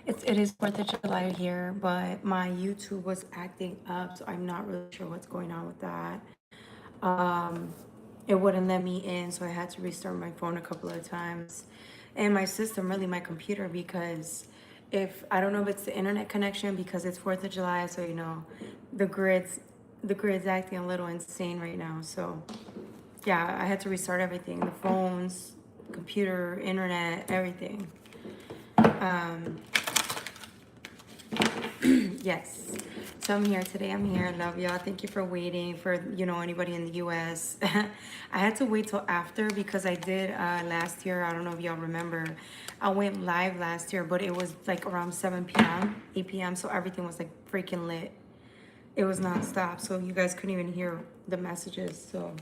It is 4th of July here, but my YouTube was acting up, so I'm not really sure what's going on with that. Um, it wouldn't let me in, so I had to restart my phone a couple of times. And my system, really my computer, because if I don't know if it's the internet connection because it's 4th of July, so the grids the grid's acting a little insane right now. So yeah, I had to restart everything. The phones, computer, internet, everything. Um, Yes. So I'm here today. I'm here. I love y'all. Thank you for waiting for, anybody in the US. I had to wait till after because I did last year. I don't know if y'all remember. I went live last year, but it was like around 7 p.m., 8 p.m. So everything was like freaking lit. It was nonstop. So you guys couldn't even hear the messages. So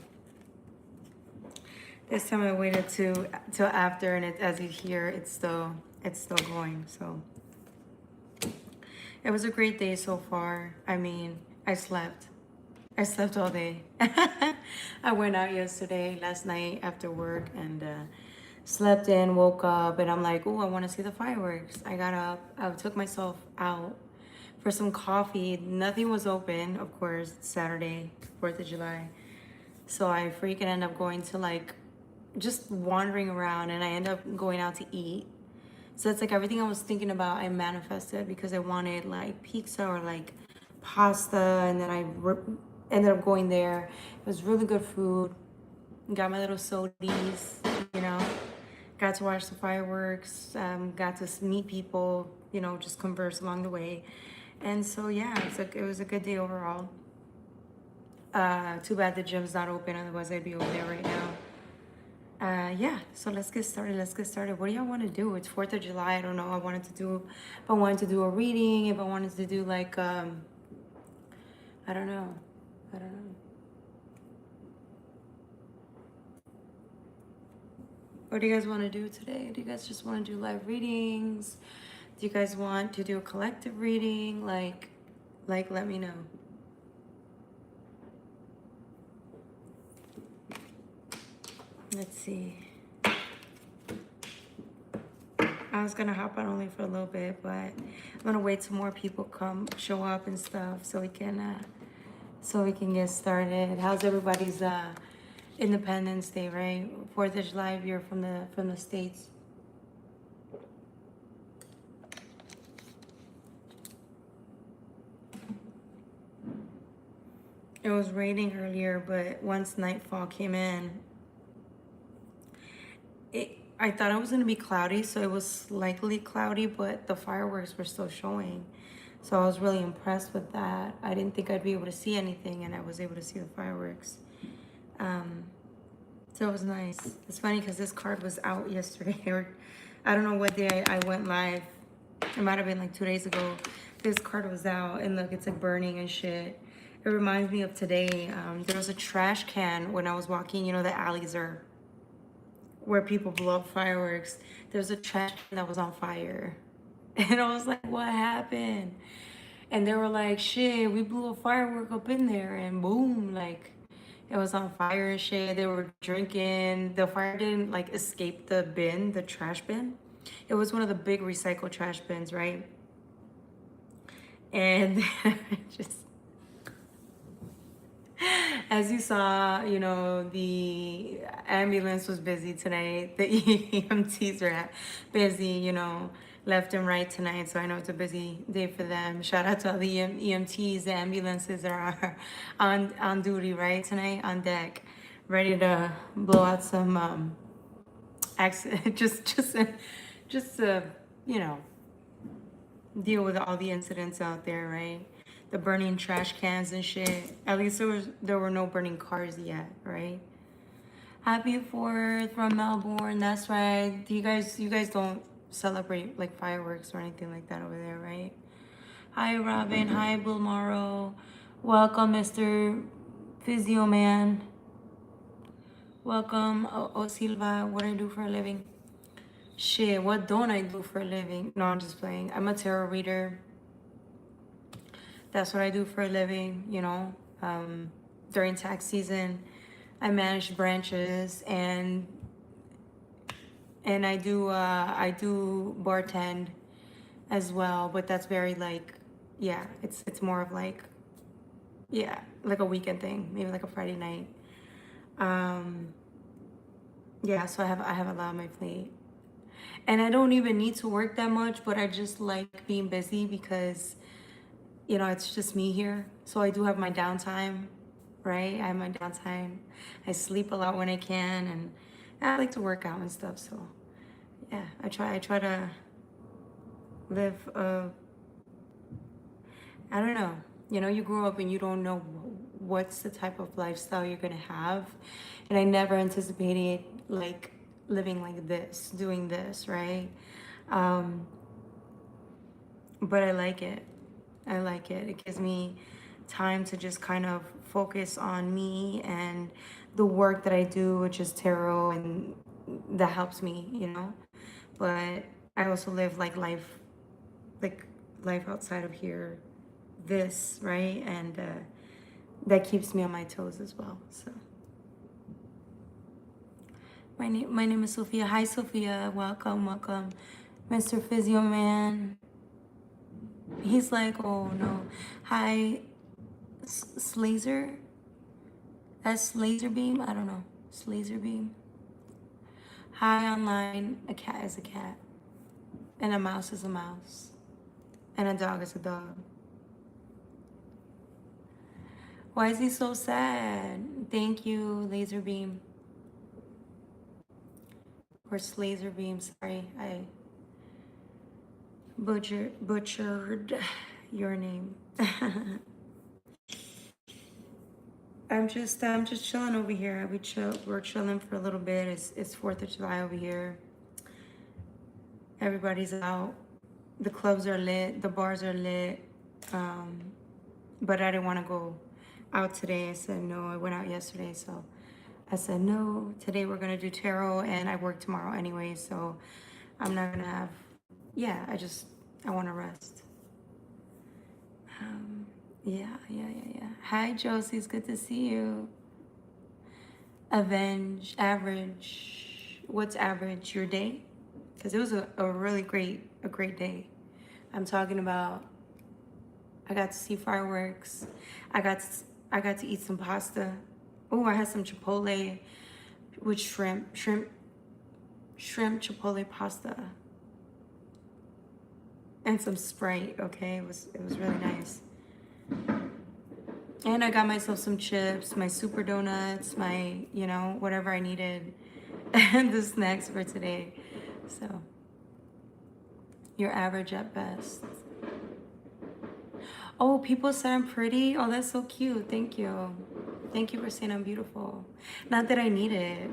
this time I waited till after, and as you hear, it's still going. So it was a great day so far. I mean, I slept. I slept all day. I went out last night after work, and slept in, woke up, and I'm like, oh, I want to see the fireworks. I got up, I took myself out for some coffee. Nothing was open, of course, it's Saturday, 4th of July. So I freaking end up going to like just wandering around, and I end up going out to eat. So it's like everything I was thinking about, I manifested because I wanted like pizza or like pasta, and then ended up going there. It was really good food. Got my little sodies, you know. Got to watch the fireworks. Got to meet people, just converse along the way. And so yeah, it was a good day overall. Too bad the gym's not open, otherwise I'd be over there right now. Yeah, so let's get started. Let's get started. What do y'all want to do? It's 4th of July. I don't know. If I wanted to do a reading, if I wanted to do like, I don't know. I don't know. What do you guys want to do today? Do you guys just want to do live readings? Do you guys want to do a collective reading? Let me know. Let's see. I was gonna hop on only for a little bit, but I'm gonna wait till more people show up and stuff, so we can get started. How's everybody's Independence Day, right? 4th of July if you're from the States. It was raining earlier, but once nightfall came in, I thought it was gonna be cloudy, so it was slightly cloudy, but the fireworks were still showing. So I was really impressed with that. I didn't think I'd be able to see anything, and I was able to see the fireworks. Um, so it was nice. It's funny because this card was out yesterday, or I don't know what day I went live. It might have been like 2 days ago. This card was out, and look, it's like burning and shit. It reminds me of today. There was a trash can when I was walking. The alleys are where people blow up fireworks. There was a trash can that was on fire. And I was like, what happened? And they were like, shit, we blew a firework up in there, and boom, like it was on fire and shit. They were drinking. The fire didn't like escape the trash bin. It was one of the big recycle trash bins, right? And just as you saw, the ambulance was busy tonight. The EMTs are busy, left and right tonight. So I know it's a busy day for them. Shout out to all the EMTs, the ambulances that are on duty, right, tonight, on deck, ready to blow out some accident, just you know, deal with all the incidents out there, right? The burning trash cans and shit. At least there were no burning cars yet, right? Happy 4th from Melbourne. That's right. You guys don't celebrate like fireworks or anything like that over there, right? Hi Robin. Hi Bill Morrow. Welcome, Mr. Physio Man. Welcome, O Silva. What do I do for a living? Shit, what don't I do for a living? No, I'm just playing. I'm a tarot reader. That's what I do for a living, during tax season. I manage branches, and I do bartend. as well, but that's very like, yeah, it's more of like, yeah, like a weekend thing, maybe like a Friday night. Um, yeah, so I have a lot on my plate. And I don't even need to work that much, but I just like being busy because, it's just me here. So I do have my downtime, right? I have my downtime. I sleep a lot when I can, and I like to work out and stuff. So yeah, I try to live I don't know. You grow up and you don't know what's the type of lifestyle you're gonna have. And I never anticipated like living like this, doing this, right? Um, but I like it. I like it. It gives me time to just kind of focus on me and the work that I do, which is tarot, and that helps me. But I also live like life outside of here, this, right? And that keeps me on my toes as well. So my name is Sophia. Hi, Sophia. Welcome. Mr. Physio Man. He's like, oh no. Hi, Slazer. That's Laser Beam. I don't know. It's Laser Beam. Hi, online. A cat is a cat. And a mouse is a mouse. And a dog is a dog. Why is he so sad? Thank you, Laser Beam. Or Slazer Beam. Sorry, I butchered your name. I'm just chilling over here. We're chilling for a little bit. It's 4th of July over here. Everybody's out. The clubs are lit. The bars are lit. But I didn't want to go out today. I said no. I went out yesterday, so I said no. Today we're gonna do tarot, and I work tomorrow anyway, so I'm not gonna have. Yeah, I want to rest. Yeah. Hi, Josie. It's good to see you. Average. What's average? Your day? Because it was a really great day. I'm talking about. I got to see fireworks. I got to, I got to eat some pasta. Oh, I had some Chipotle with shrimp Chipotle pasta, and some Sprite. Okay, it was really nice. And I got myself some chips, my super donuts, my, whatever I needed, and the snacks for today. So, you're average at best. Oh, people said I'm pretty. Oh, that's so cute. Thank you. Thank you for saying I'm beautiful. Not that I need it.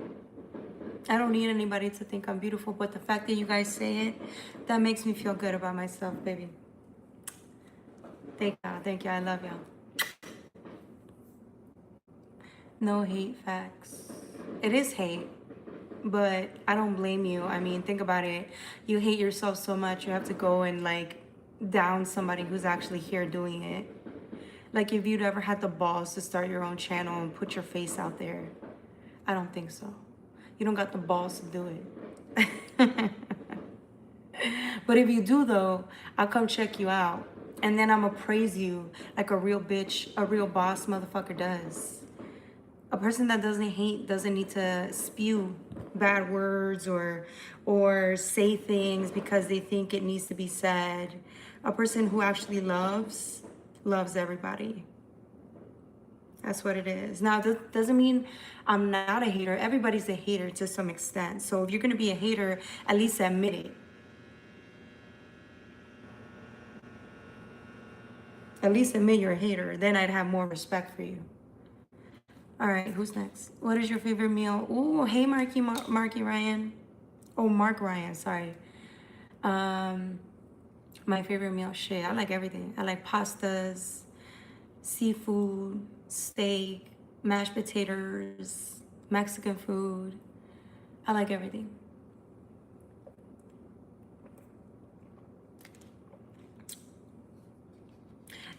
I don't need anybody to think I'm beautiful, but the fact that you guys say it, that makes me feel good about myself, baby. Thank you. I love y'all. No hate, facts. It is hate, but I don't blame you. I mean, think about it. You hate yourself so much, you have to go and like down somebody who's actually here doing it. Like if you'd ever had the balls to start your own channel and put your face out there, I don't think so. You don't got the balls to do it. But if you do though, I'll come check you out. And then I'ma praise you like a real bitch, a real boss motherfucker does. A person that doesn't hate doesn't need to spew bad words or say things because they think it needs to be said. A person who actually loves everybody. That's what it is. Now, that doesn't mean I'm not a hater. Everybody's a hater to some extent. So if you're going to be a hater, at least admit it. At least admit you're a hater. Then I'd have more respect for you. All right, who's next? What is your favorite meal? Oh, hey, Marky Ryan. Oh, Mark Ryan, sorry. My favorite meal, shit, I like everything. I like pastas, seafood, steak, mashed potatoes, Mexican food. I like everything.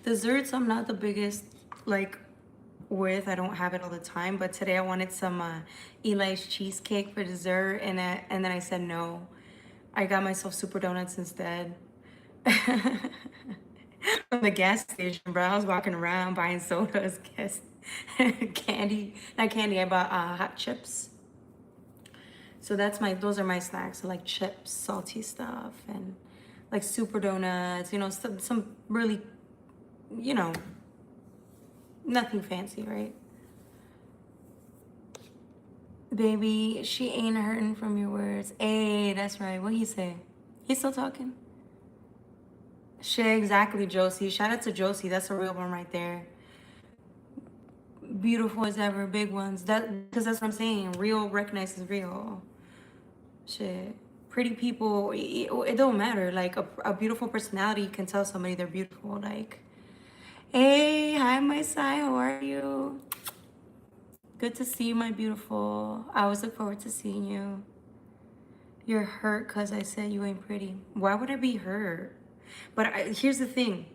Desserts, I'm not the biggest, like, I don't have it all the time, but today I wanted some Eli's cheesecake for dessert, and then I said no. I got myself super donuts instead. From the gas station, bro. I was walking around buying sodas, gas, candy. Not candy, I bought hot chips. So those are my snacks. So like chips, salty stuff, and like super donuts, some really, you know, nothing fancy, right? Baby, she ain't hurting from your words. Hey, that's right. What he say? He's still talking? Shit, exactly, Josie. Shout out to Josie. That's a real one right there. Beautiful as ever, big ones. Because that's what I'm saying. Real recognizes real. Shit. Pretty people, it don't matter. Like a beautiful personality can tell somebody they're beautiful. Like, hey, hi, my Sai. How are you? Good to see you, my beautiful. I always look forward to seeing you. You're hurt because I said you ain't pretty. Why would I be hurt? But here's the thing.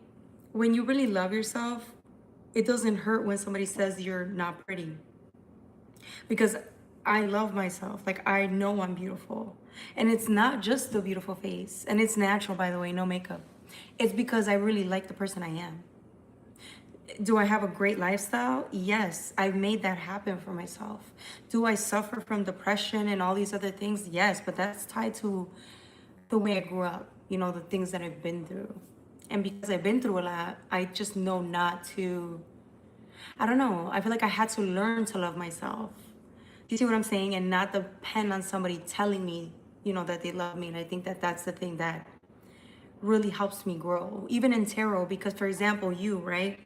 When you really love yourself, it doesn't hurt when somebody says you're not pretty. Because I love myself. Like, I know I'm beautiful. And it's not just the beautiful face. And it's natural, by the way, no makeup. It's because I really like the person I am. Do I have a great lifestyle? Yes, I've made that happen for myself. Do I suffer from depression and all these other things? Yes, but that's tied to the way I grew up, the things that I've been through. And because I've been through a lot, I just know not to, I don't know, I feel like I had to learn to love myself. Do you see what I'm saying? And not depend on somebody telling me, that they love me. And I think that that's the thing that really helps me grow, even in tarot, because for example, you, right?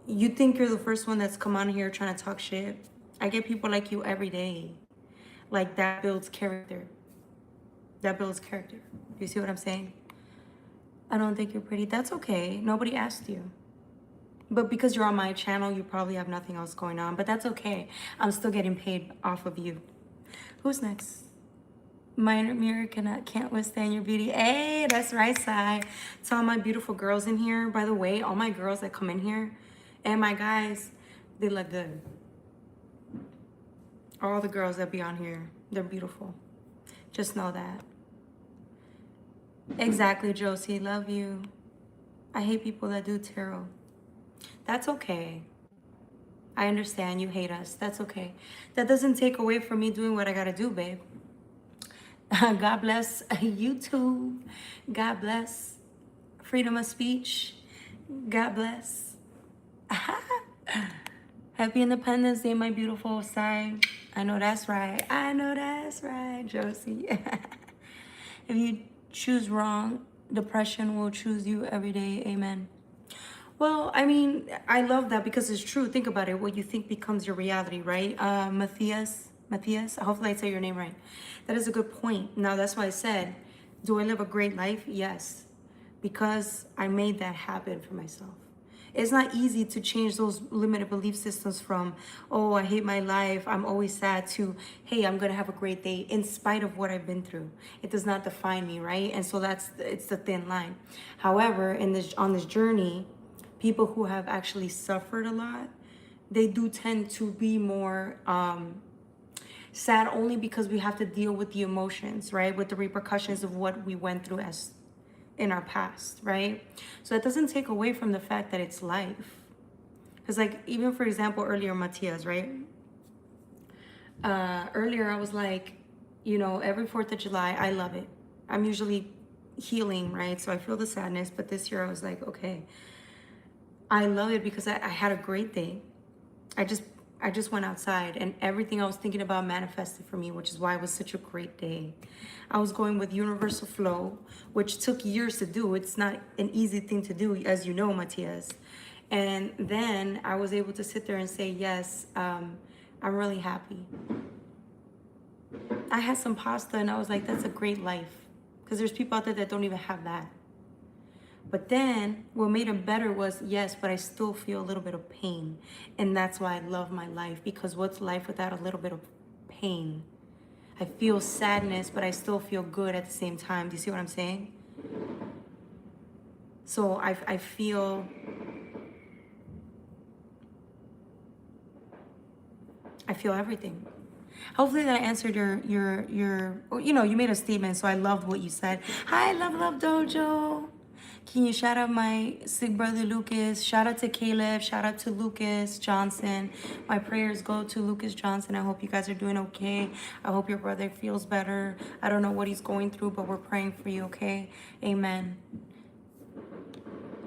You think you're the first one that's come on here trying to talk shit. I get people like you every day. Like, that builds character. That builds character. Do you see what I'm saying? I don't think you're pretty. That's okay. Nobody asked you. But because you're on my channel, you probably have nothing else going on. But that's okay. I'm still getting paid off of you. Who's next? My inner mirror can't withstand your beauty. Hey, that's right, Sai. To all my beautiful girls in here. By the way, all my girls that come in here and my guys, they look good. All the girls that be on here, they're beautiful. Just know that. Exactly, Josie. Love you. I hate people that do tarot. That's okay. I understand you hate us. That's okay. That doesn't take away from me doing what I gotta do, babe. God bless YouTube. God bless freedom of speech. God bless. Happy Independence Day, my beautiful side. I know that's right. I know that's right, Josie. If you choose wrong, depression will choose you every day. Amen. Well, I mean, I love that because it's true. Think about it. What you think becomes your reality, right? Matthias, hopefully I say your name right. That is a good point. Now, that's why I said, do I live a great life? Yes, because I made that happen for myself. It's not easy to change those limited belief systems from, oh, I hate my life, I'm always sad, to, hey, I'm gonna have a great day in spite of what I've been through. It does not define me, right? And so it's the thin line. However, on this journey, people who have actually suffered a lot, they do tend to be more sad, only because we have to deal with the emotions, right? With the repercussions of what we went through as in our past, right? So that doesn't take away from the fact that it's life. Because like, even for example, earlier, Matthias, right? Earlier I was like, every 4th of July, I love it. I'm usually healing, right? So I feel the sadness, but this year I was like, okay, I love it because I had a great day. I just went outside and everything I was thinking about manifested for me, which is why it was such a great day. I was going with universal flow, which took years to do. It's not an easy thing to do, as you know, Matthias. And then I was able to sit there and say, yes, I'm really happy. I had some pasta and I was like, that's a great life. Because there's people out there that don't even have that. But then what made it better was, yes, but I still feel a little bit of pain. And that's why I love my life, because what's life without a little bit of pain? I feel sadness, but I still feel good at the same time. Do you see what I'm saying? So I feel everything. Hopefully that answered your, you made a statement, so I loved what you said. Hi, Love Dojo. Can you shout out my sick brother Lucas? Shout out to Caleb. Shout out to Lucas Johnson. My prayers go to Lucas Johnson. I hope you guys are doing okay. I hope your brother feels better. I don't know what he's going through, but we're praying for you, okay? Amen.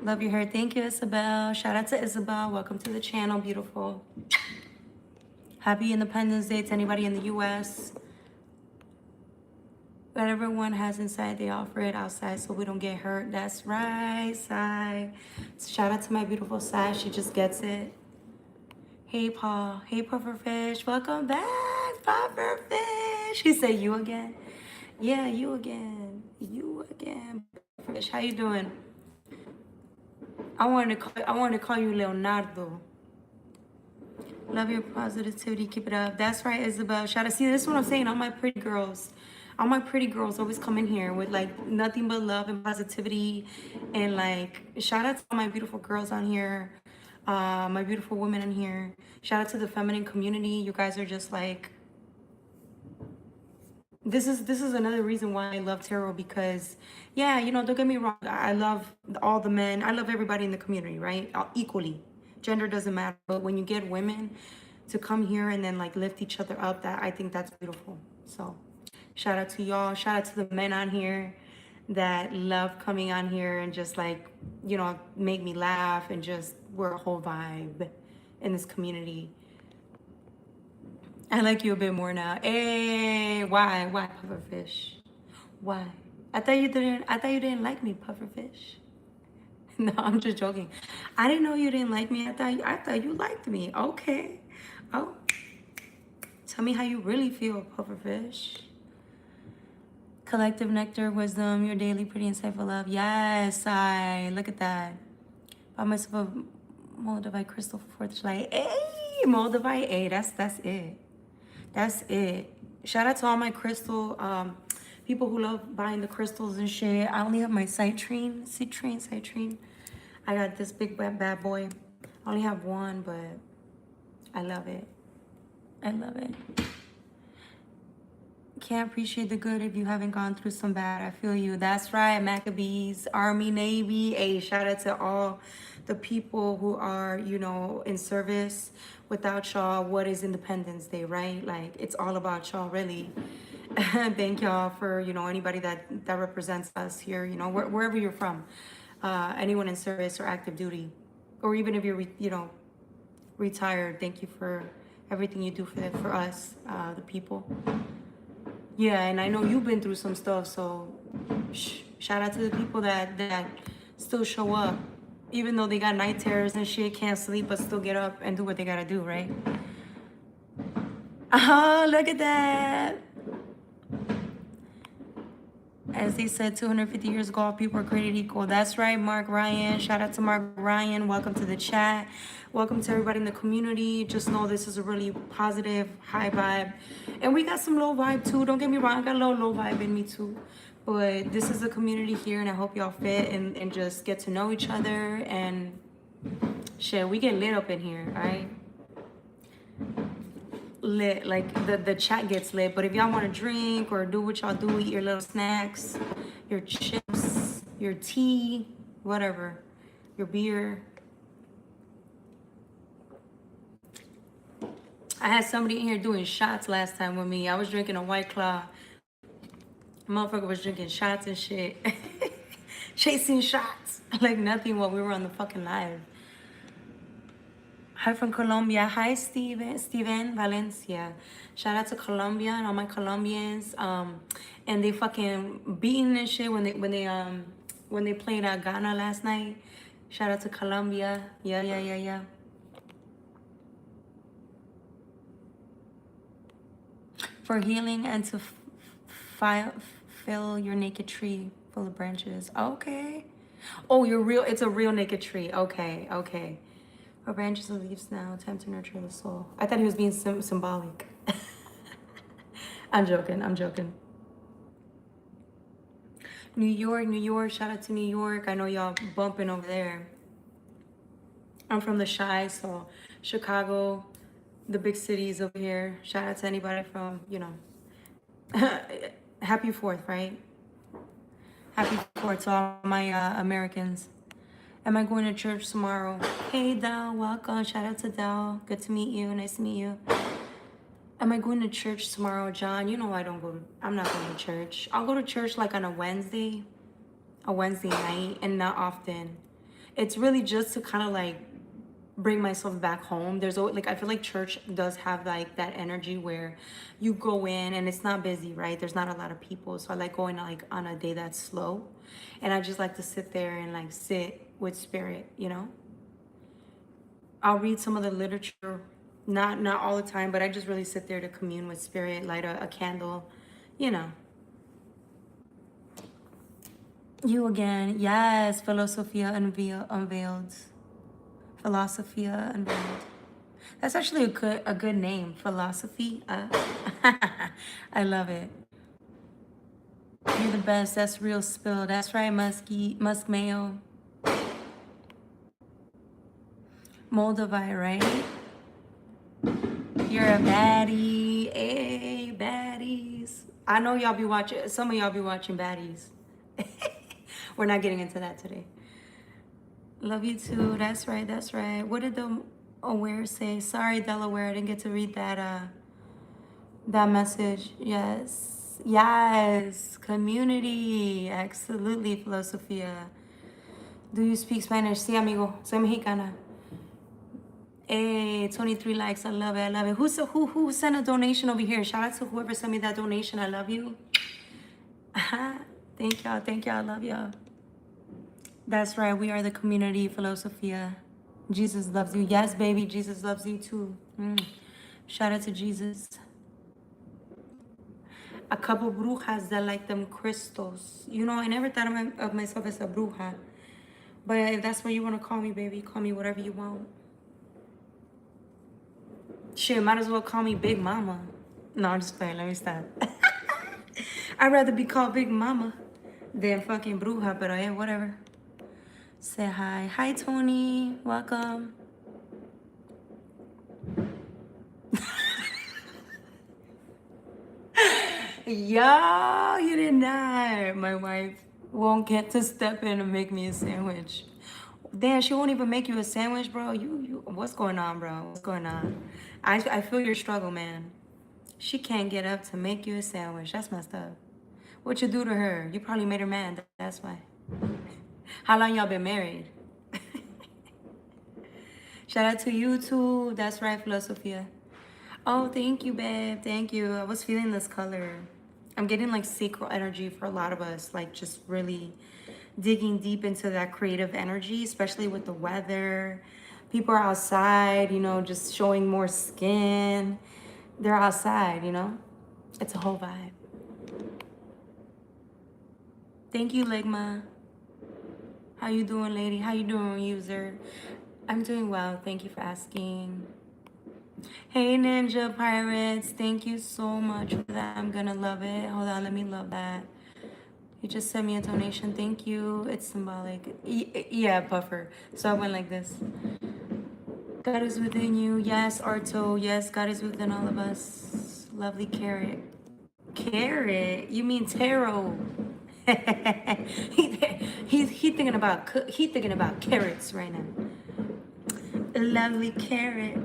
Love your hair. Thank you, Isabel. Shout out to Isabel. Welcome to the channel, beautiful. Happy Independence Day to anybody in the U.S. What everyone has inside, they offer it outside so we don't get hurt. That's right, Sai. Shout out to my beautiful Sai. She just gets it. Hey, Paul. Hey, Pufferfish. Welcome back, Pufferfish. He said, you again? Yeah, you again. You again, Pufferfish. How you doing? I wanted to call you Leonardo. Love your positivity. Keep it up. That's right, Isabel. Shout out. See, this is what I'm saying. All my pretty girls. All my pretty girls always come in here with like nothing but love and positivity. And like, shout out to all my beautiful girls on here. My beautiful women in here. Shout out to the feminine community. You guys are just like, this is another reason why I love tarot, because yeah, you know, don't get me wrong. I love all the men. I love everybody in the community, right? Equally. Gender doesn't matter. But when you get women to come here and then like lift each other up, that I think that's beautiful. So shout out to y'all. Shout out to the men on here that love coming on here and just like, you know, make me laugh, and just we're a whole vibe in this community. I like you a bit more now. Hey, why, Pufferfish? Why? I thought you didn't like me, Pufferfish. No, I'm just joking. I didn't know you didn't like me. I thought you liked me. Okay. Oh, tell me how you really feel, Pufferfish. Collective nectar, wisdom, your daily pretty insightful love. Yes, I look at that. Buy myself a Moldavite crystal for 4th of July. Hey, Moldavite. Hey, that's it. That's it. Shout out to all my crystal people who love buying the crystals and shit. I only have my citrine. I got this big bad boy. I only have one, but I love it. I love it. Can't appreciate the good if you haven't gone through some bad. I feel you. That's right, Maccabees, Army, Navy. Hey, shout out to all the people who are, you know, in service. Without y'all, what is Independence Day, right? Like, it's all about y'all, really. Thank y'all for, you know, anybody that represents us here, you know, wherever you're from. Anyone in service or active duty, or even if you're, you know, retired. Thank you for everything you do for us, the people. Yeah, and I know you've been through some stuff, so shout out to the people that still show up, even though they got night terrors and shit, can't sleep, but still get up and do what they gotta do, right? Oh, look at that. As they said 250 years ago, all people are created equal. That's right, Mark Ryan. Shout out to Mark Ryan. Welcome to the chat. Welcome to everybody in the community. Just know this is a really positive, high vibe. And we got some low vibe too. Don't get me wrong, I got a little low vibe in me too. But this is a community here, and I hope y'all fit and just get to know each other. And shit, we get lit up in here, all right? Lit, like the chat gets lit. But if y'all want to drink or do what y'all do, eat your little snacks, your chips, your tea, whatever, your beer. I had somebody in here doing shots last time with me. I was drinking a White Claw. Motherfucker was drinking shots and shit. Chasing shots like nothing while we were on the fucking live. Hi from Colombia. Hi, Steven Valencia. Shout out to Colombia and all my Colombians. And they fucking beating and shit when they played Ghana last night. Shout out to Colombia. Yeah. For healing and to fill your naked tree full of branches. Okay. Oh, it's a real naked tree. Okay. Or branches and leaves now, time to nurture the soul. I thought he was being symbolic. I'm joking. New York, shout out to New York. I know y'all bumping over there. I'm from the Chi, so Chicago, the big cities over here. Shout out to anybody from, you know, happy 4th, right? Happy 4th to all my Americans. Am I going to church tomorrow? Hey, Dell, welcome. Shout out to Dell. Good to meet you. Nice to meet you. Am I going to church tomorrow, John? You know I'm not going to church. I'll go to church like on a Wednesday night, and not often. It's really just to kind of like bring myself back home. There's always, like, I feel like church does have like that energy where you go in and it's not busy, right? There's not a lot of people. So I like going like on a day that's slow. And I just like to sit there and like sit with spirit, you know? I'll read some of the literature, not all the time, but I just really sit there to commune with spirit, light a candle, you know. You again, yes, Philosophia Unveiled. Philosophia Unveiled. That's actually a good name, Philosophy. I love it. You're the best. That's real spill. That's right, Musk Mayo. Moldavite, right? You're a baddie. Hey, baddies. I know y'all be watching, some of y'all be watching baddies. We're not getting into that today. Love you too. That's right. That's right. What did the Aware say? Sorry, Delaware. I didn't get to read that message. Yes. Yes. Community. Absolutely, Filosofia. Do you speak Spanish? Sí, amigo. Soy mexicana. Hey, 23 likes. I love it. I love it. Who sent a donation over here? Shout out to whoever sent me that donation. I love you. Thank y'all. Thank y'all. I love y'all. That's right. We are the community, Philosophia. Jesus loves you. Yes, baby. Jesus loves you too. Shout out to Jesus. A couple brujas that like them crystals. You know, I never thought of myself as a bruja. But if that's what you want to call me, baby, call me whatever you want. Shit, might as well call me Big Mama. No, I'm just playing. Let me stop. I'd rather be called Big Mama than fucking bruja, but yeah, whatever. Say hi. Hi, Tony. Welcome. Yo, you did not. My wife won't get to step in and make me a sandwich. Damn, she won't even make you a sandwich, bro. You, what's going on, bro? What's going on? I feel your struggle, man. She can't get up to make you a sandwich. That's messed up. What you do to her? You probably made her mad. That's why. How long y'all been married? Shout out to you too. That's right, Philosophia. Oh, thank you, babe. Thank you. I was feeling this color. I'm getting like sacral energy for a lot of us, like just really digging deep into that creative energy, especially with the weather. People are outside, you know, just showing more skin. They're outside, you know? It's a whole vibe. Thank you, Ligma. How you doing, lady? How you doing, user? I'm doing well. Thank you for asking. Hey, Ninja Pirates. Thank you so much for that. I'm gonna love it. Hold on, let me love that. You just sent me a donation. Thank you. It's symbolic. Yeah, buffer. So I went like this. God is within you. Yes, Arto. Yes, God is within all of us. Lovely carrot. Carrot? You mean tarot? he thinking about carrots right now. Lovely carrot.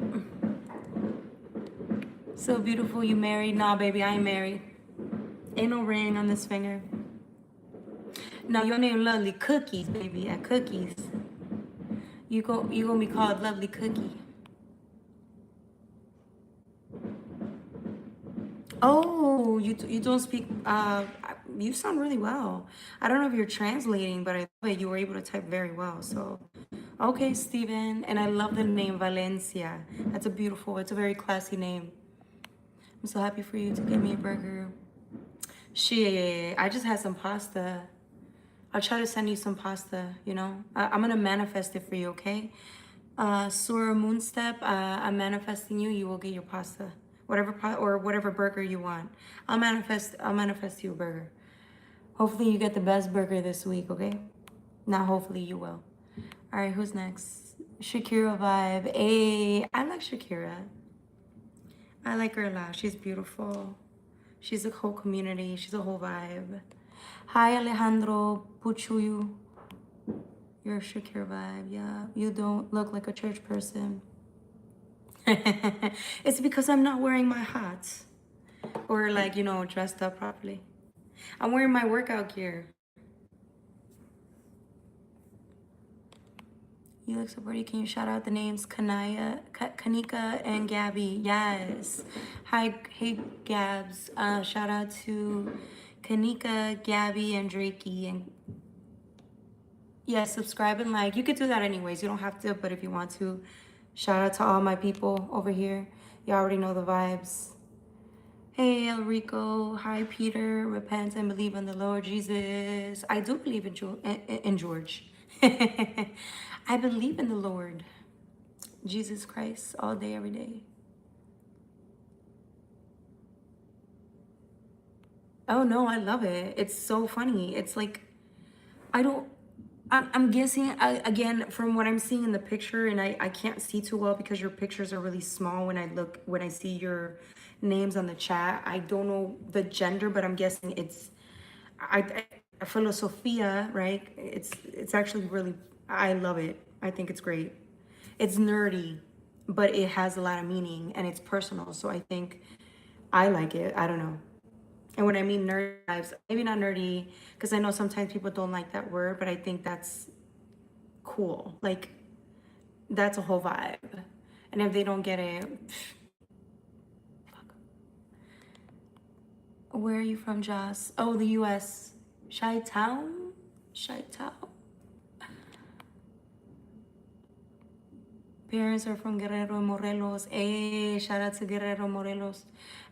So beautiful. You married? Nah, baby, I ain't married. Ain't no ring on this finger. No, your name Lovely Cookies, baby. At Cookies. You gonna be called Lovely Cookie. Oh, you don't speak. You sound really well. I don't know if you're translating, but I thought you were able to type very well. So, okay, Steven. And I love the name Valencia. That's it's a very classy name. I'm so happy for you to get me a burger. Shit, I just had some pasta. I'll try to send you some pasta, you know? I'm gonna manifest it for you, okay? Sora Moonstep, I'm manifesting you. You will get your pasta. Whatever burger you want. I'll manifest you a burger. Hopefully you get the best burger this week, okay? Not hopefully, you will. All right, who's next? Shakira vibe. Hey, I like Shakira. I like her a lot. She's beautiful. She's a whole community. She's a whole vibe. Hi, Alejandro Puchuyu. You're a Shakir vibe. Yeah, you don't look like a church person. It's because I'm not wearing my hats or like, you know, dressed up properly. I'm wearing my workout gear. You look so pretty. Can you shout out the names? Kanika, and Gabby. Yes. Hi, hey, Gabs. Shout out to Kanika, Gabby, and Drakey. And yeah, subscribe and like. You could do that anyways. You don't have to, but if you want to, shout out to all my people over here. You already know the vibes. Hey, El Rico. Hi, Peter. Repent and believe in the Lord Jesus. I do believe in George. I believe in the Lord Jesus Christ all day, every day. Oh no, I love it. It's so funny. It's like I don't. I'm guessing again from what I'm seeing in the picture, and I can't see too well because your pictures are really small. When I see your names on the chat, I don't know the gender, but I'm guessing it's Philosophia, right? It's actually really. I love it. I think it's great. It's nerdy, but it has a lot of meaning and it's personal. So I think I like it. I don't know. And when I mean nerd vibes, maybe not nerdy, because I know sometimes people don't like that word, but I think that's cool. Like, that's a whole vibe. And if they don't get it, where are you from, Joss? Oh, the US. Chi-Town? Chi-Town. Parents are from Guerrero, Morelos. Hey, shout out to Guerrero, Morelos.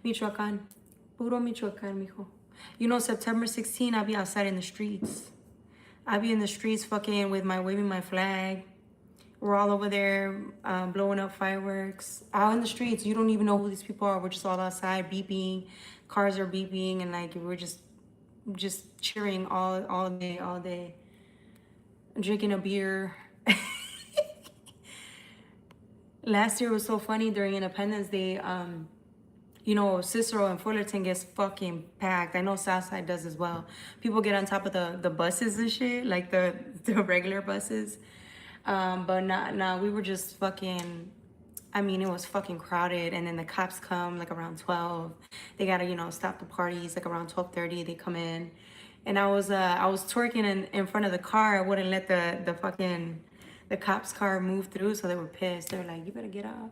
Michoacan. Puro Michoacan, mijo. You know, September 16, I'll be outside in the streets. I'll be in the streets fucking with waving my flag. We're all over there blowing up fireworks. Out in the streets, you don't even know who these people are. We're just all outside beeping. Cars are beeping and like we're just cheering all day, all day. Drinking a beer. Last year was so funny during Independence Day. You know, Cicero and Fullerton gets fucking packed. I know Southside does as well. People get on top of the buses and shit, like the regular buses. But not, we were just fucking, I mean, it was fucking crowded. And then the cops come like around 12. They gotta, you know, stop the parties like around 12:30. They come in. And I was twerking in front of the car. I wouldn't let the cops car move through. So they were pissed. They were like, you better get off.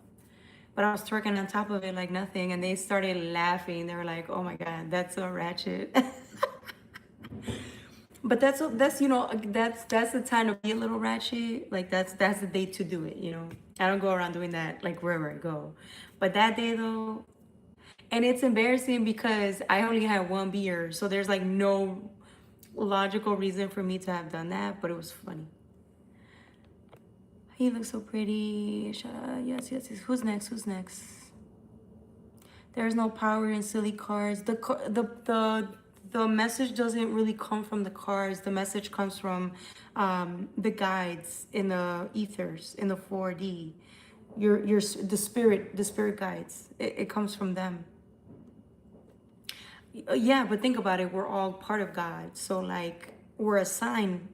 But I was twerking on top of it like nothing, and they started laughing. They were like, "Oh my god, that's so ratchet." But that's you know that's the time to be a little ratchet. Like that's the day to do it. You know, I don't go around doing that like wherever I go. But that day though, and it's embarrassing because I only had one beer, so there's like no logical reason for me to have done that. But it was funny. He looks so pretty. Yes, yes, yes. Who's next? Who's next? There's no power in silly cars. The message doesn't really come from the cars. The message comes from the guides in the ethers in the 4D. The spirit guides. It comes from them. Yeah, but think about it. We're all part of God. So like we're assigned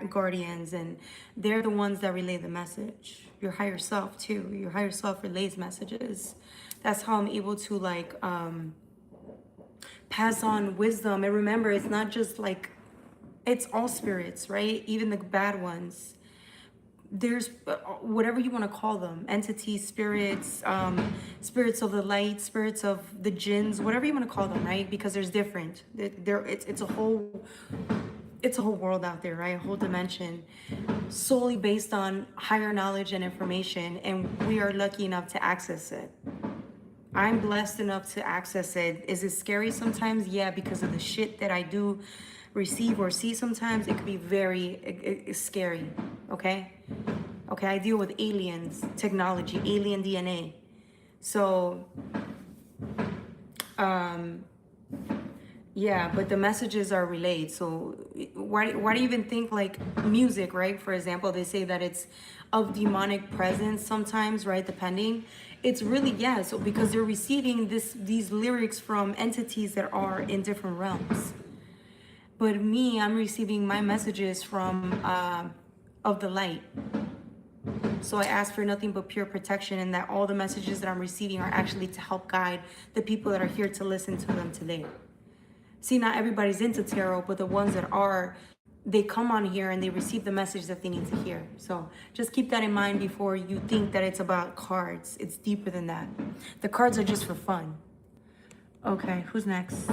guardians, and they're the ones that relay the message. Your higher self too. Your higher self relays messages. That's how I'm able to like pass on wisdom. And remember, it's not just like, it's all spirits, right? Even the bad ones. There's whatever you want to call them, entities, spirits, spirits of the light, spirits of the jinns, whatever you want to call them, right? Because there's different. It's a whole world out there, right? A whole dimension solely based on higher knowledge and information, and we are lucky enough to access it. I'm blessed enough to access it. Is it scary sometimes? Yeah, because of the shit that I do receive or see sometimes. It could be very scary, okay? Okay, I deal with aliens, technology, alien DNA. So, yeah, but the messages are relayed. So why do you even think like music, right? For example, they say that it's of demonic presence sometimes, right? Depending. It's really, yeah, so because they're receiving these lyrics from entities that are in different realms. But me, I'm receiving my messages from of the light. So I ask for nothing but pure protection, and that all the messages that I'm receiving are actually to help guide the people that are here to listen to them today. See, not everybody's into tarot, but the ones that are, they come on here and they receive the message that they need to hear. So just keep that in mind before you think that it's about cards. It's deeper than that. The cards are just for fun. Okay, who's next?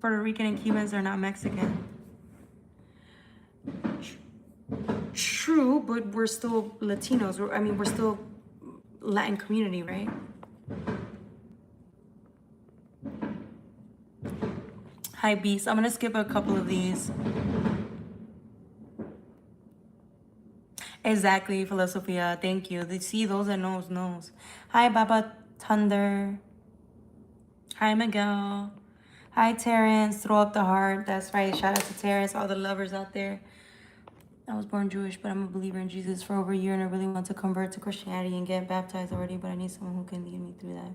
Puerto Rican and Cubans are not Mexican. True, but we're still Latinos. We're still Latin community, right? Hi, Beast. I'm gonna skip a couple of these. Exactly, Philosophia. Thank you. See, those are knows. Hi, Baba Thunder. Hi, Miguel. Hi, Terrence. Throw up the heart. That's right. Shout out to Terrence, all the lovers out there. I was born Jewish, but I'm a believer in Jesus for over a year, and I really want to convert to Christianity and get baptized already, but I need someone who can lead me through that.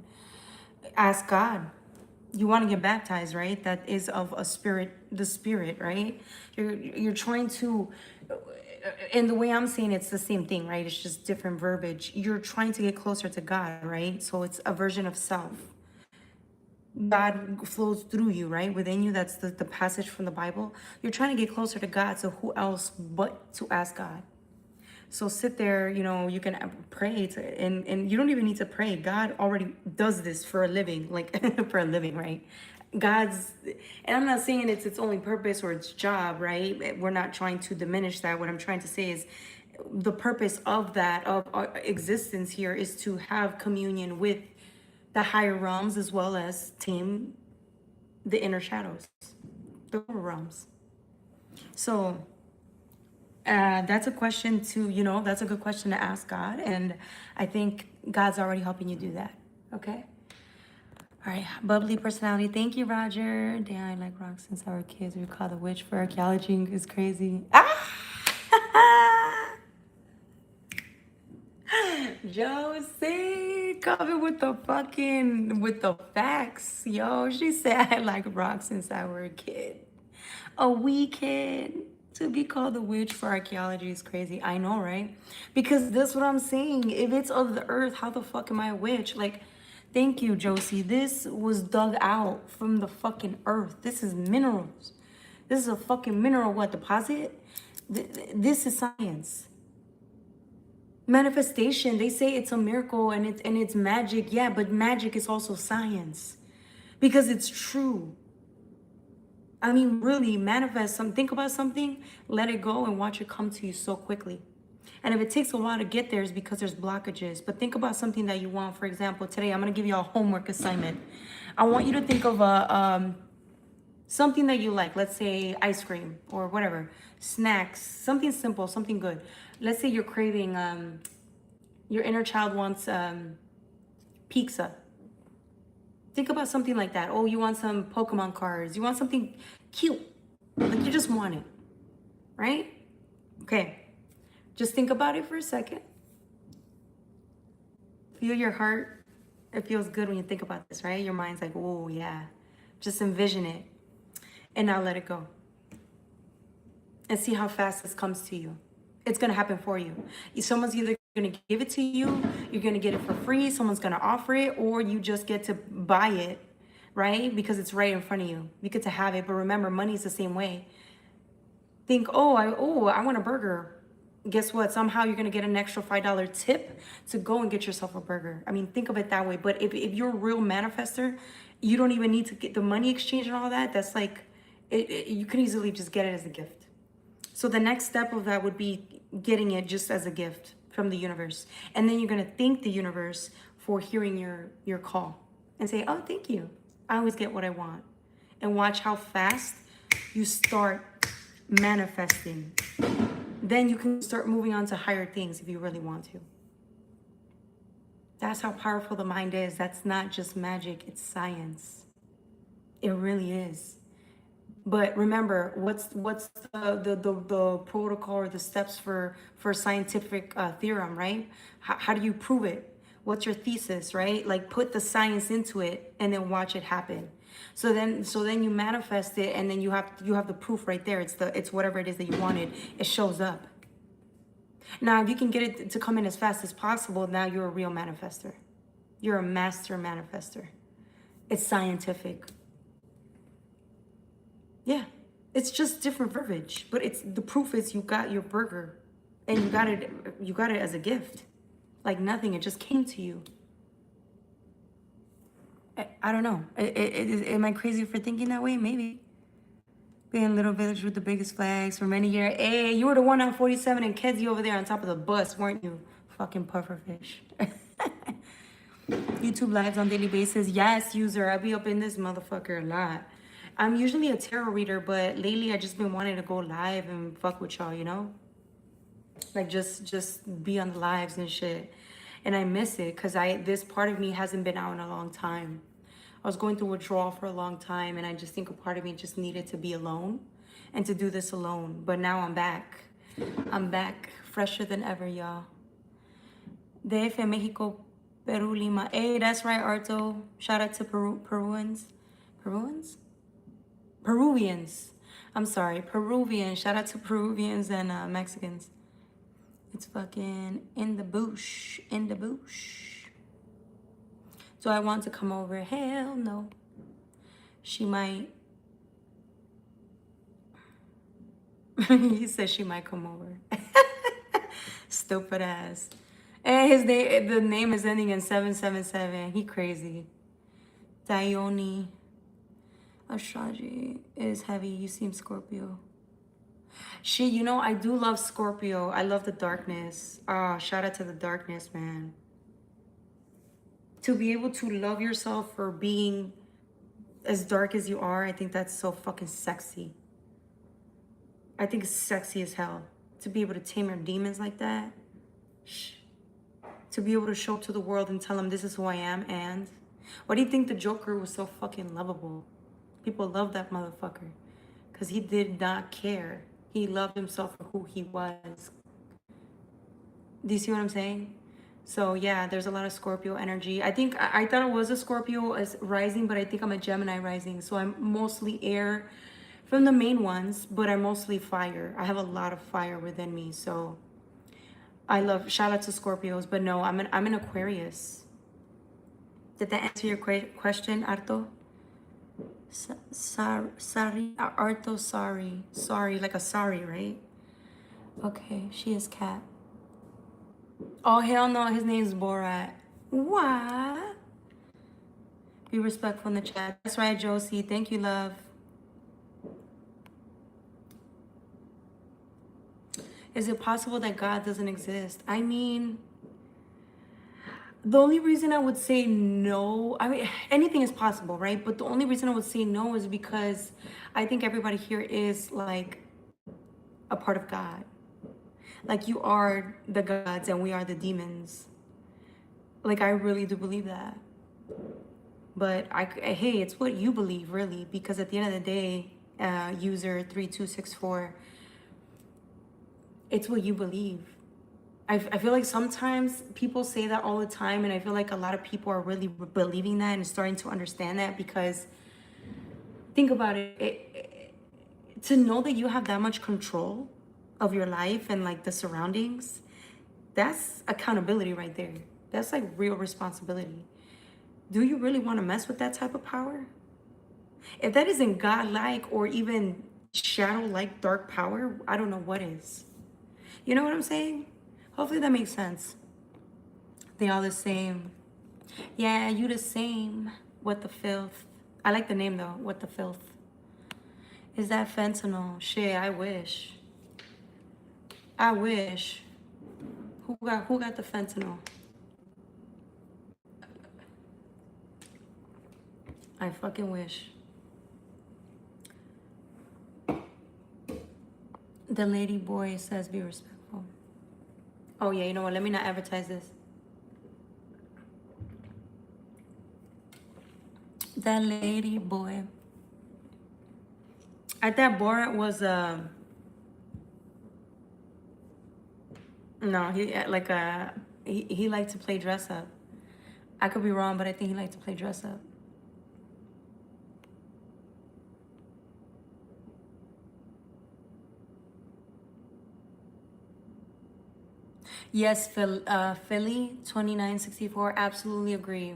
Ask God. You want to get baptized, right? That is of a spirit, the spirit, right? You're trying to, and the way I'm saying it's the same thing, right? It's just different verbiage. You're trying to get closer to God, right? So it's a version of self. God flows through you, right? Within you, that's the passage from the Bible. You're trying to get closer to God, so who else but to ask God? So sit there, you can pray and you don't even need to pray. God already does this for a living, like for a living, right? And I'm not saying it's its only purpose or its job, right? We're not trying to diminish that. What I'm trying to say is the purpose of our existence here is to have communion with the higher realms as well as tame the inner shadows, the lower realms. So that's a question that's a good question to ask God. And I think God's already helping you do that. Okay. All right. Bubbly personality. Thank you, Roger. Damn, I like rocks since our kids. We call the witch for archaeology is crazy. Josie, coming with the facts. Yo, she said I like rocks since I were a kid. A wee kid. To be called a witch for archaeology is crazy. I know, right? Because that's what I'm saying. If it's of the earth, how the fuck am I a witch? Like, thank you, Josie. This was dug out from the fucking earth. This is minerals. This is a fucking mineral deposit? This is science. Manifestation, they say it's a miracle and it's magic. Yeah, but magic is also science. Because it's true. I mean, really manifest something. Think about something, let it go, and watch it come to you so quickly. And if it takes a while to get there, it's because there's blockages. But think about something that you want. For example, today I'm gonna give you a homework assignment. I want you to think of something that you like. Let's say ice cream or whatever, snacks, something simple, something good. Let's say you're craving. Your inner child wants pizza. Think about something like that. Oh, you want some Pokemon cards. You want something cute. Like you just want it. Right? Okay. Just think about it for a second. Feel your heart. It feels good when you think about this, right? Your mind's like, oh, yeah. Just envision it. And now let it go. And see how fast this comes to you. It's going to happen for you. Someone's either going to give it to you, you're going to get it for free, someone's going to offer it, or you just get to buy it, right? Because it's right in front of you. You get to have it, but remember, money's the same way. Think, I want a burger. Guess what? Somehow you're going to get an extra $5 tip to go and get yourself a burger. I mean, think of it that way. But if you're a real manifester, you don't even need to get the money exchange and all that. That's like, you can easily just get it as a gift. So the next step of that would be getting it just as a gift from the universe. And then you're going to thank the universe for hearing your call and say, oh, thank you. I always get what I want. And watch how fast you start manifesting. Then you can start moving on to higher things if you really want to. That's how powerful the mind is. That's not just magic, it's science. It really is. But remember, what's the protocol or the steps for scientific theorem, right? How do you prove it? What's your thesis, right? Like put the science into it and then watch it happen. So then you manifest it, and then you have the proof right there. It's whatever it is that you wanted. It shows up. Now, if you can get it to come in as fast as possible, now you're a real manifester. You're a master manifester. It's scientific. Yeah. It's just different verbiage, but it's the proof is you got your burger, and you got it as a gift. Like nothing, it just came to you. I don't know. Am I crazy for thinking that way? Maybe. Being Little Village with the biggest flags for many years. Hey, you were the one on 47 and Kedzie over there on top of the bus, weren't you? Fucking pufferfish. YouTube lives on daily basis. Yes, user. I be up in this motherfucker a lot. I'm usually a tarot reader, but lately I just been wanting to go live and fuck with y'all, you know? Like just be on the lives and shit. And I miss it because this part of me hasn't been out in a long time. I was going through withdrawal for a long time, and I just think a part of me just needed to be alone and to do this alone. But now I'm back. I'm back, fresher than ever, y'all. DF, Mexico, Peru, Lima. Hey, that's right, Arto. Shout out to Peruvians. Peruvians? Peruvians. I'm sorry, Peruvians. Shout out to Peruvians and Mexicans. It's fucking in the bush. In the bush. Do I want to come over? Hell no. She might. He said she might come over. Stupid ass. And the name is ending in 777. He crazy. Dione. Astrology is heavy. You seem Scorpio. Shit, I do love Scorpio. I love the darkness. Shout out to the darkness, man. To be able to love yourself for being as dark as you are, I think that's so fucking sexy. I think it's sexy as hell. To be able to tame your demons like that. To be able to show up to the world and tell them this is who I am. And why do you think the Joker was so fucking lovable? People love that motherfucker. Because he did not care. He loved himself for who he was. Do you see what I'm saying? So yeah, there's a lot of Scorpio energy. I think I thought it was a Scorpio as rising, but I think I'm a Gemini rising. So I'm mostly air from the main ones, but I'm mostly fire. I have a lot of fire within me. So I love, shout out to Scorpios, but no, I'm an Aquarius. Did that answer your question, Arto? Sorry, Arto, sorry. Sorry, like a sorry, right? Okay, she is Cat. Oh, hell no, his name's Borat. What? Be respectful in the chat. That's right, Josie. Thank you, love. Is it possible that God doesn't exist? I mean, the only reason I would say no, I mean, anything is possible, right? But the only reason I would say no is because I think everybody here is like a part of God. Like you are the gods and we are the demons. Like I really do believe that. But hey, it's what you believe really, because at the end of the day, user 3264, it's what you believe. I feel like sometimes people say that all the time, and I feel like a lot of people are really believing that and starting to understand that, because think about it, to know that you have that much control of your life and like the surroundings, that's accountability right there. That's like real responsibility. Do you really want to mess with that type of power? If that isn't godlike or even shadow-like dark power, I don't know what is. You know what I'm saying? Hopefully that makes sense. They all the same. Yeah, you the same. What the filth? I like the name though. What the filth? Is that fentanyl? Shit, I wish. I wish. Who got the fentanyl? I fucking wish. The lady boy says be respectful. Oh yeah, you know what? Let me not advertise this. The lady boy. I thought Borat was no, he liked to play dress up. I could be wrong, but I think he liked to play dress up. Yes, Philly 2964. Absolutely agree.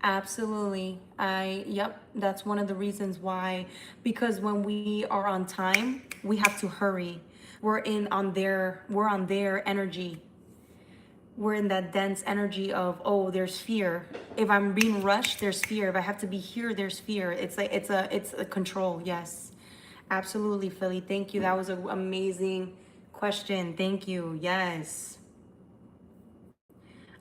Absolutely. Yep, that's one of the reasons why. Because when we are on time, we have to hurry. We're on their energy. We're in that dense energy of, oh, there's fear. If I'm being rushed, there's fear. If I have to be here, there's fear. It's like it's a control. Yes. Absolutely, Philly. Thank you. That was an amazing question. Thank you. Yes.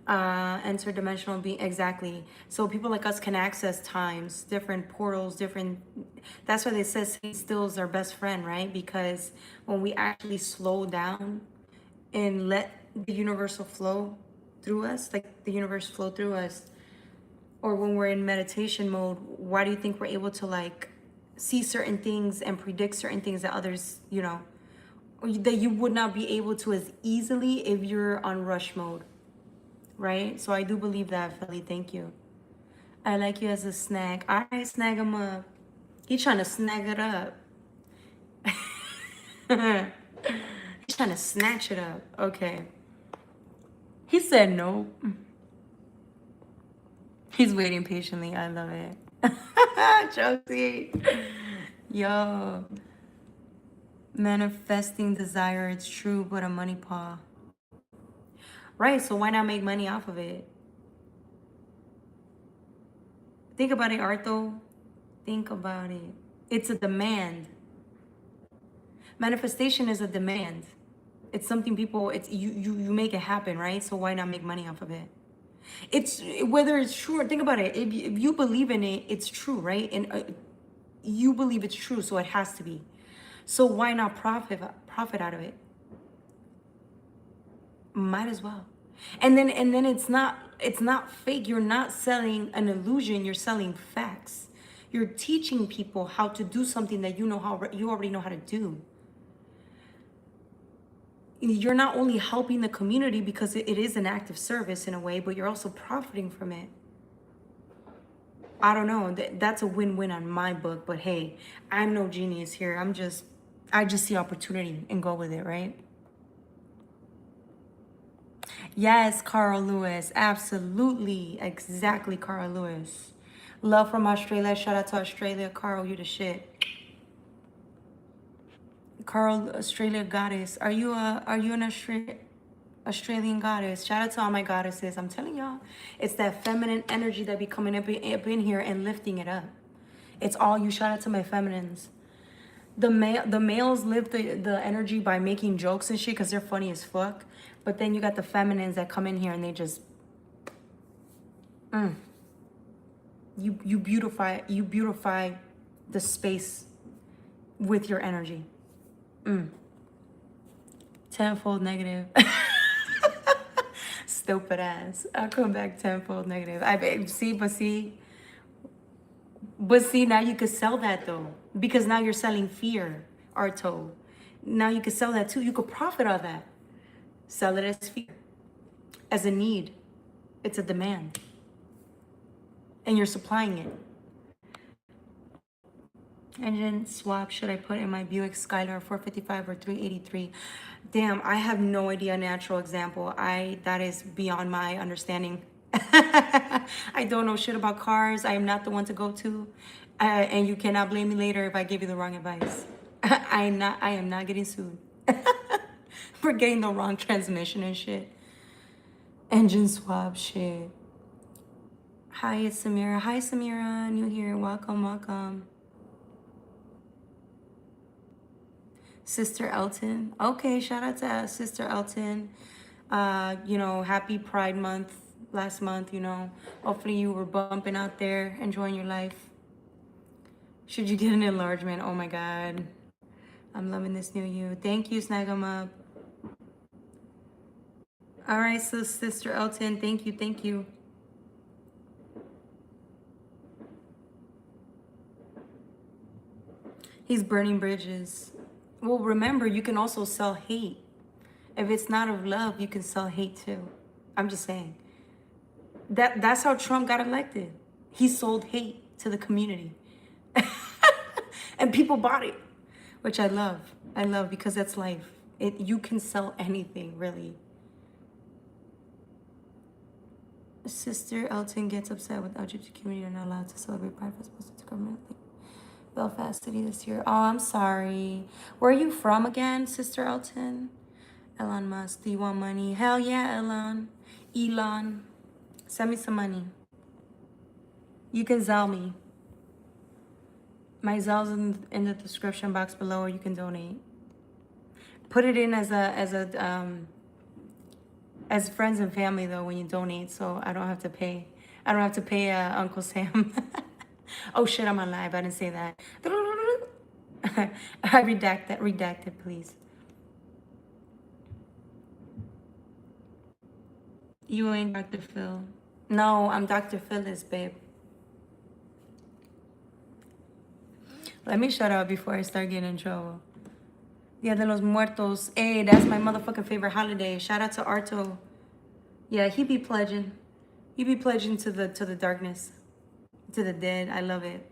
Interdimensional being, exactly. So people like us can access times, different portals, different. That's why they say still is our best friend, right? Because when we actually slow down and let the universal flow through us, like the universe flow through us, or when we're in meditation mode, why do you think we're able to like see certain things and predict certain things that others, that you would not be able to as easily if you're on rush mode, right? So I do believe that, Philly. Thank you. I like you as a snag. All right, snag him up. He trying to snag it up. He's trying to snatch it up. Okay. He said no. He's waiting patiently. I love it. Josie. Yo. Manifesting desire, it's true, but a money paw. Right, so why not make money off of it? Think about it, Artho. Think about it. It's a demand. Manifestation is a demand. It's something people, it's you make it happen, right? So why not make money off of it? It's whether it's true or think about it. If you believe in it, it's true, right? And you believe it's true, so it has to be. So why not profit out of it? Might as well. And then it's not fake. You're not selling an illusion, you're selling facts. You're teaching people how to do something that you already know how to do. You're not only helping the community because it is an act of service in a way, but you're also profiting from it. I don't know. That's a win-win on my book, but hey, I'm no genius here. I just see opportunity and go with it, right? Yes, Carl Lewis. Absolutely. Exactly, Carl Lewis. Love from Australia. Shout out to Australia. Carl, you the shit. Carl, Australia goddess. Are you an Australian goddess? Shout out to all my goddesses. I'm telling y'all, it's that feminine energy that be coming up in here and lifting it up. It's all you. Shout out to my feminines. The males live the energy by making jokes and shit because they're funny as fuck. But then you got the feminines that come in here and they just you beautify the space with your energy. Tenfold negative. Stupid ass. I'll come back tenfold negative. But see, now you could sell that though. Because now you're selling fear, Arto. Now you could sell that too. You could profit on that. Sell it as fear. As a need. It's a demand. And you're supplying it. Engine swap should I put in my Buick Skylar 455 or 383? Damn, I have no idea. Natural example. That is beyond my understanding. I don't know shit about cars. I am not the one to go to, and you cannot blame me later if I give you the wrong advice. I am not getting sued for getting the wrong transmission and shit. Engine swap shit. Hi, it's Samira. Hi, Samira. New here. Welcome, welcome. Sister Elton. Okay, shout out to Sister Elton. Happy Pride Month last month, Hopefully you were bumping out there, enjoying your life. Should you get an enlargement? Oh my God. I'm loving this new you. Thank you, Snag 'em up. All right, so Sister Elton, thank you, thank you. He's burning bridges. Well, remember, you can also sell hate. If it's not of love, you can sell hate too. I'm just saying. That's how Trump got elected. He sold hate to the community. And people bought it, which I love. I love because that's life. You can sell anything, really. Sister Elton gets upset with LGBT community are not allowed to celebrate Pride Festivals to government Belfast City this year. Oh, I'm sorry. Where are you from again, Sister Elton? Elon Musk, do you want money? Hell yeah, Elon. Elon, send me some money. You can Zelle me. My Zelle's in the description box below, or you can donate. Put it in as friends and family though when you donate, so I don't have to pay. I don't have to pay Uncle Sam. Oh shit, I'm on live. I didn't say that. I redact that. Redact it, please. You ain't Dr. Phil. No, I'm Dr. Phyllis, babe. Let me shut up before I start getting in trouble. Dia de los Muertos. Hey, that's my motherfucking favorite holiday. Shout out to Arto. Yeah, he be pledging. He be pledging to the darkness, to the dead. I love it.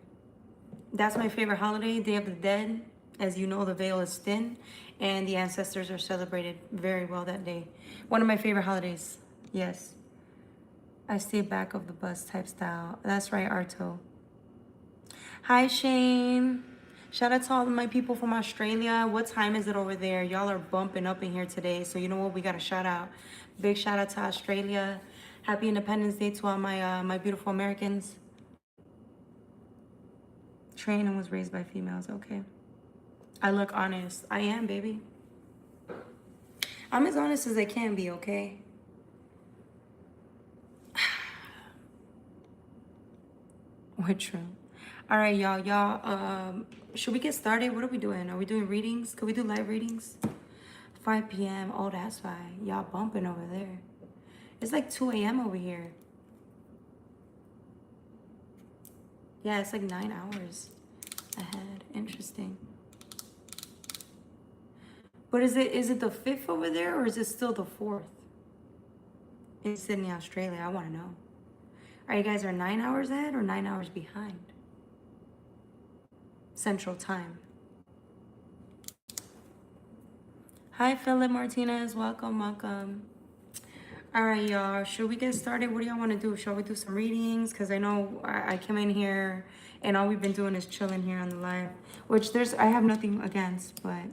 That's my favorite holiday, Day of the Dead. As you know, the veil is thin, and the ancestors are celebrated very well that day. One of my favorite holidays. Yes. I stay back of the bus type style. That's right, Arto. Hi, Shane. Shout out to all of my people from Australia. What time is it over there? Y'all are bumping up in here today. So you know what? We got a shout out. Big shout out to Australia. Happy Independence Day to all my beautiful Americans. Trained and was raised by females. Okay. I look honest. I am, baby. I'm as honest as I can be, okay? We're true. All right, y'all. Should we get started? What are we doing? Are we doing readings? Could we do live readings? 5 p.m. Oh, that's why. Y'all bumping over there. It's like 2 a.m. over here. Yeah, it's like 9 hours ahead. Interesting. But is it the 5th over there, or is it still the 4th? In Sydney, Australia. I want to know. Are you guys 9 hours ahead or 9 hours behind? Central Time. Hi, Philip Martinez. Welcome, welcome. All right, y'all. Should we get started? What do y'all want to do? Shall we do some readings? Because I know I came in here and all we've been doing is chilling here on the live, which I have nothing against, but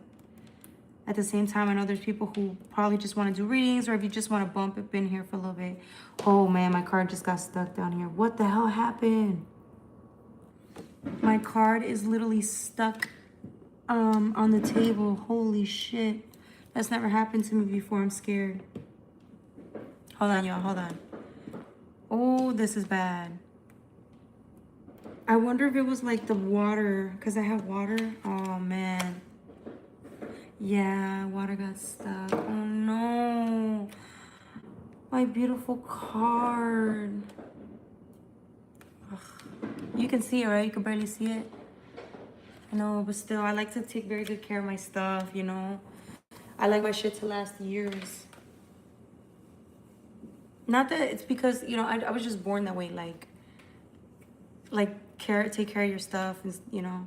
at the same time, I know there's people who probably just want to do readings, or if you just want to bump up in here for a little bit. Oh man, my card just got stuck down here. What the hell happened? My card is literally stuck on the table. Holy shit. That's never happened to me before. I'm scared. Hold on, y'all. Hold on. Oh, this is bad. I wonder if it was like the water, because I have water. Oh man. Yeah, water got stuck. Oh no. My beautiful card. Ugh. You can see it, right? You can barely see it. I know, but still, I like to take very good care of my stuff, you know? I like my shit to last years. Not that it's because, you know, I was just born that way, take care of your stuff, and, you know?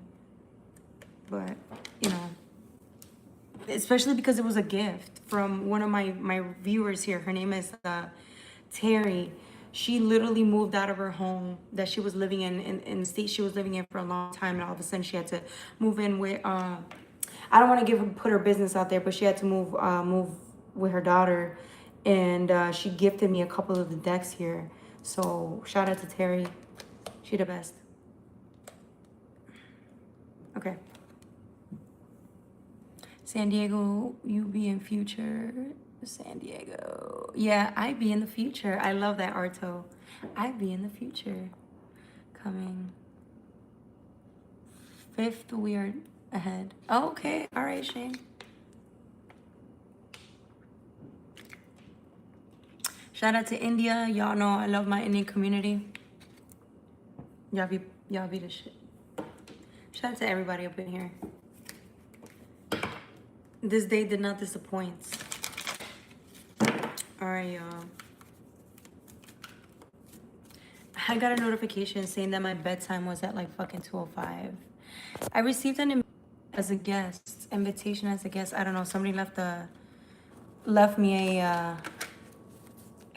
But, you know, especially because it was a gift from one of my viewers here. Her name is Terry. She literally moved out of her home that she was living in the state she was living in for a long time, and all of a sudden she had to move in with I don't want to put her business out there, but she had to move with her daughter, and she gifted me a couple of the decks here. So shout out to Terry. She the best. Okay. San Diego, you be in future. San Diego. Yeah, I be in the future. I love that, Arto. I be in the future. Coming. 5th, we are ahead. Oh, okay. All right, Shane. Shout out to India. Y'all know I love my Indian community. Y'all be the shit. Shout out to everybody up in here. This day did not disappoint. All right, y'all. I got a notification saying that my bedtime was at like fucking 2:05. I received an invitation as a guest. I don't know. Somebody left me a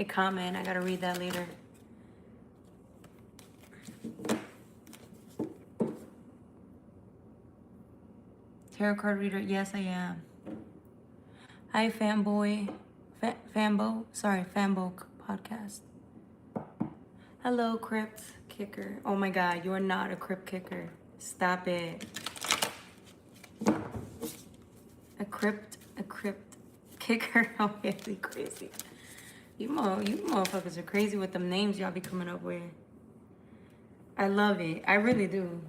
comment. I gotta read that later. Tarot card reader. Yes, I am. Hi, fanboy. Fanbo. Sorry, fanbo podcast. Hello, crypt kicker. Oh my God, you are not a crypt kicker. Stop it. A crypt kicker. Oh, yeah, crazy. You motherfuckers are crazy with them names y'all be coming up with. I love it. I really do.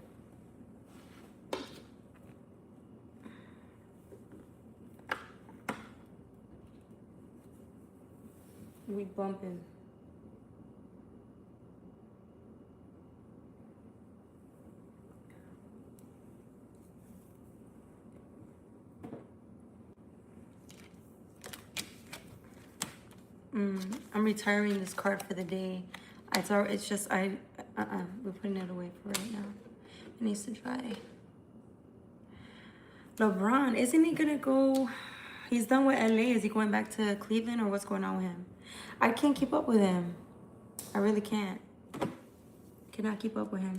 We bumping. I'm retiring this card for the day. It's just, we're putting it away for right now. It needs to dry. LeBron, isn't he gonna go? He's done with LA. Is he going back to Cleveland or what's going on with him? I can't keep up with him. I really can't. Cannot keep up with him.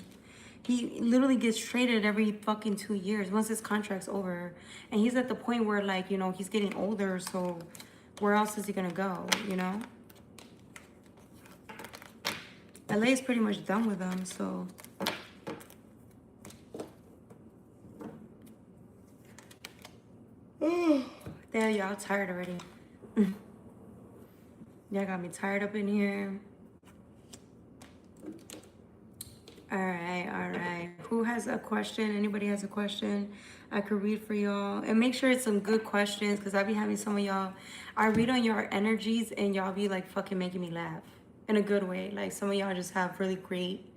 He literally gets traded every fucking 2 years once his contract's over. And he's at the point where, like, you know, he's getting older, so where else is he gonna go, you know? LA is pretty much done with him, so. Damn, y'all tired already. Y'all got me tired up in here. All right. Who has a question? Anybody has a question I could read for y'all? And make sure it's some good questions, because I be having some of y'all. I read on your energies and y'all be like fucking making me laugh in a good way. Like some of y'all just have really great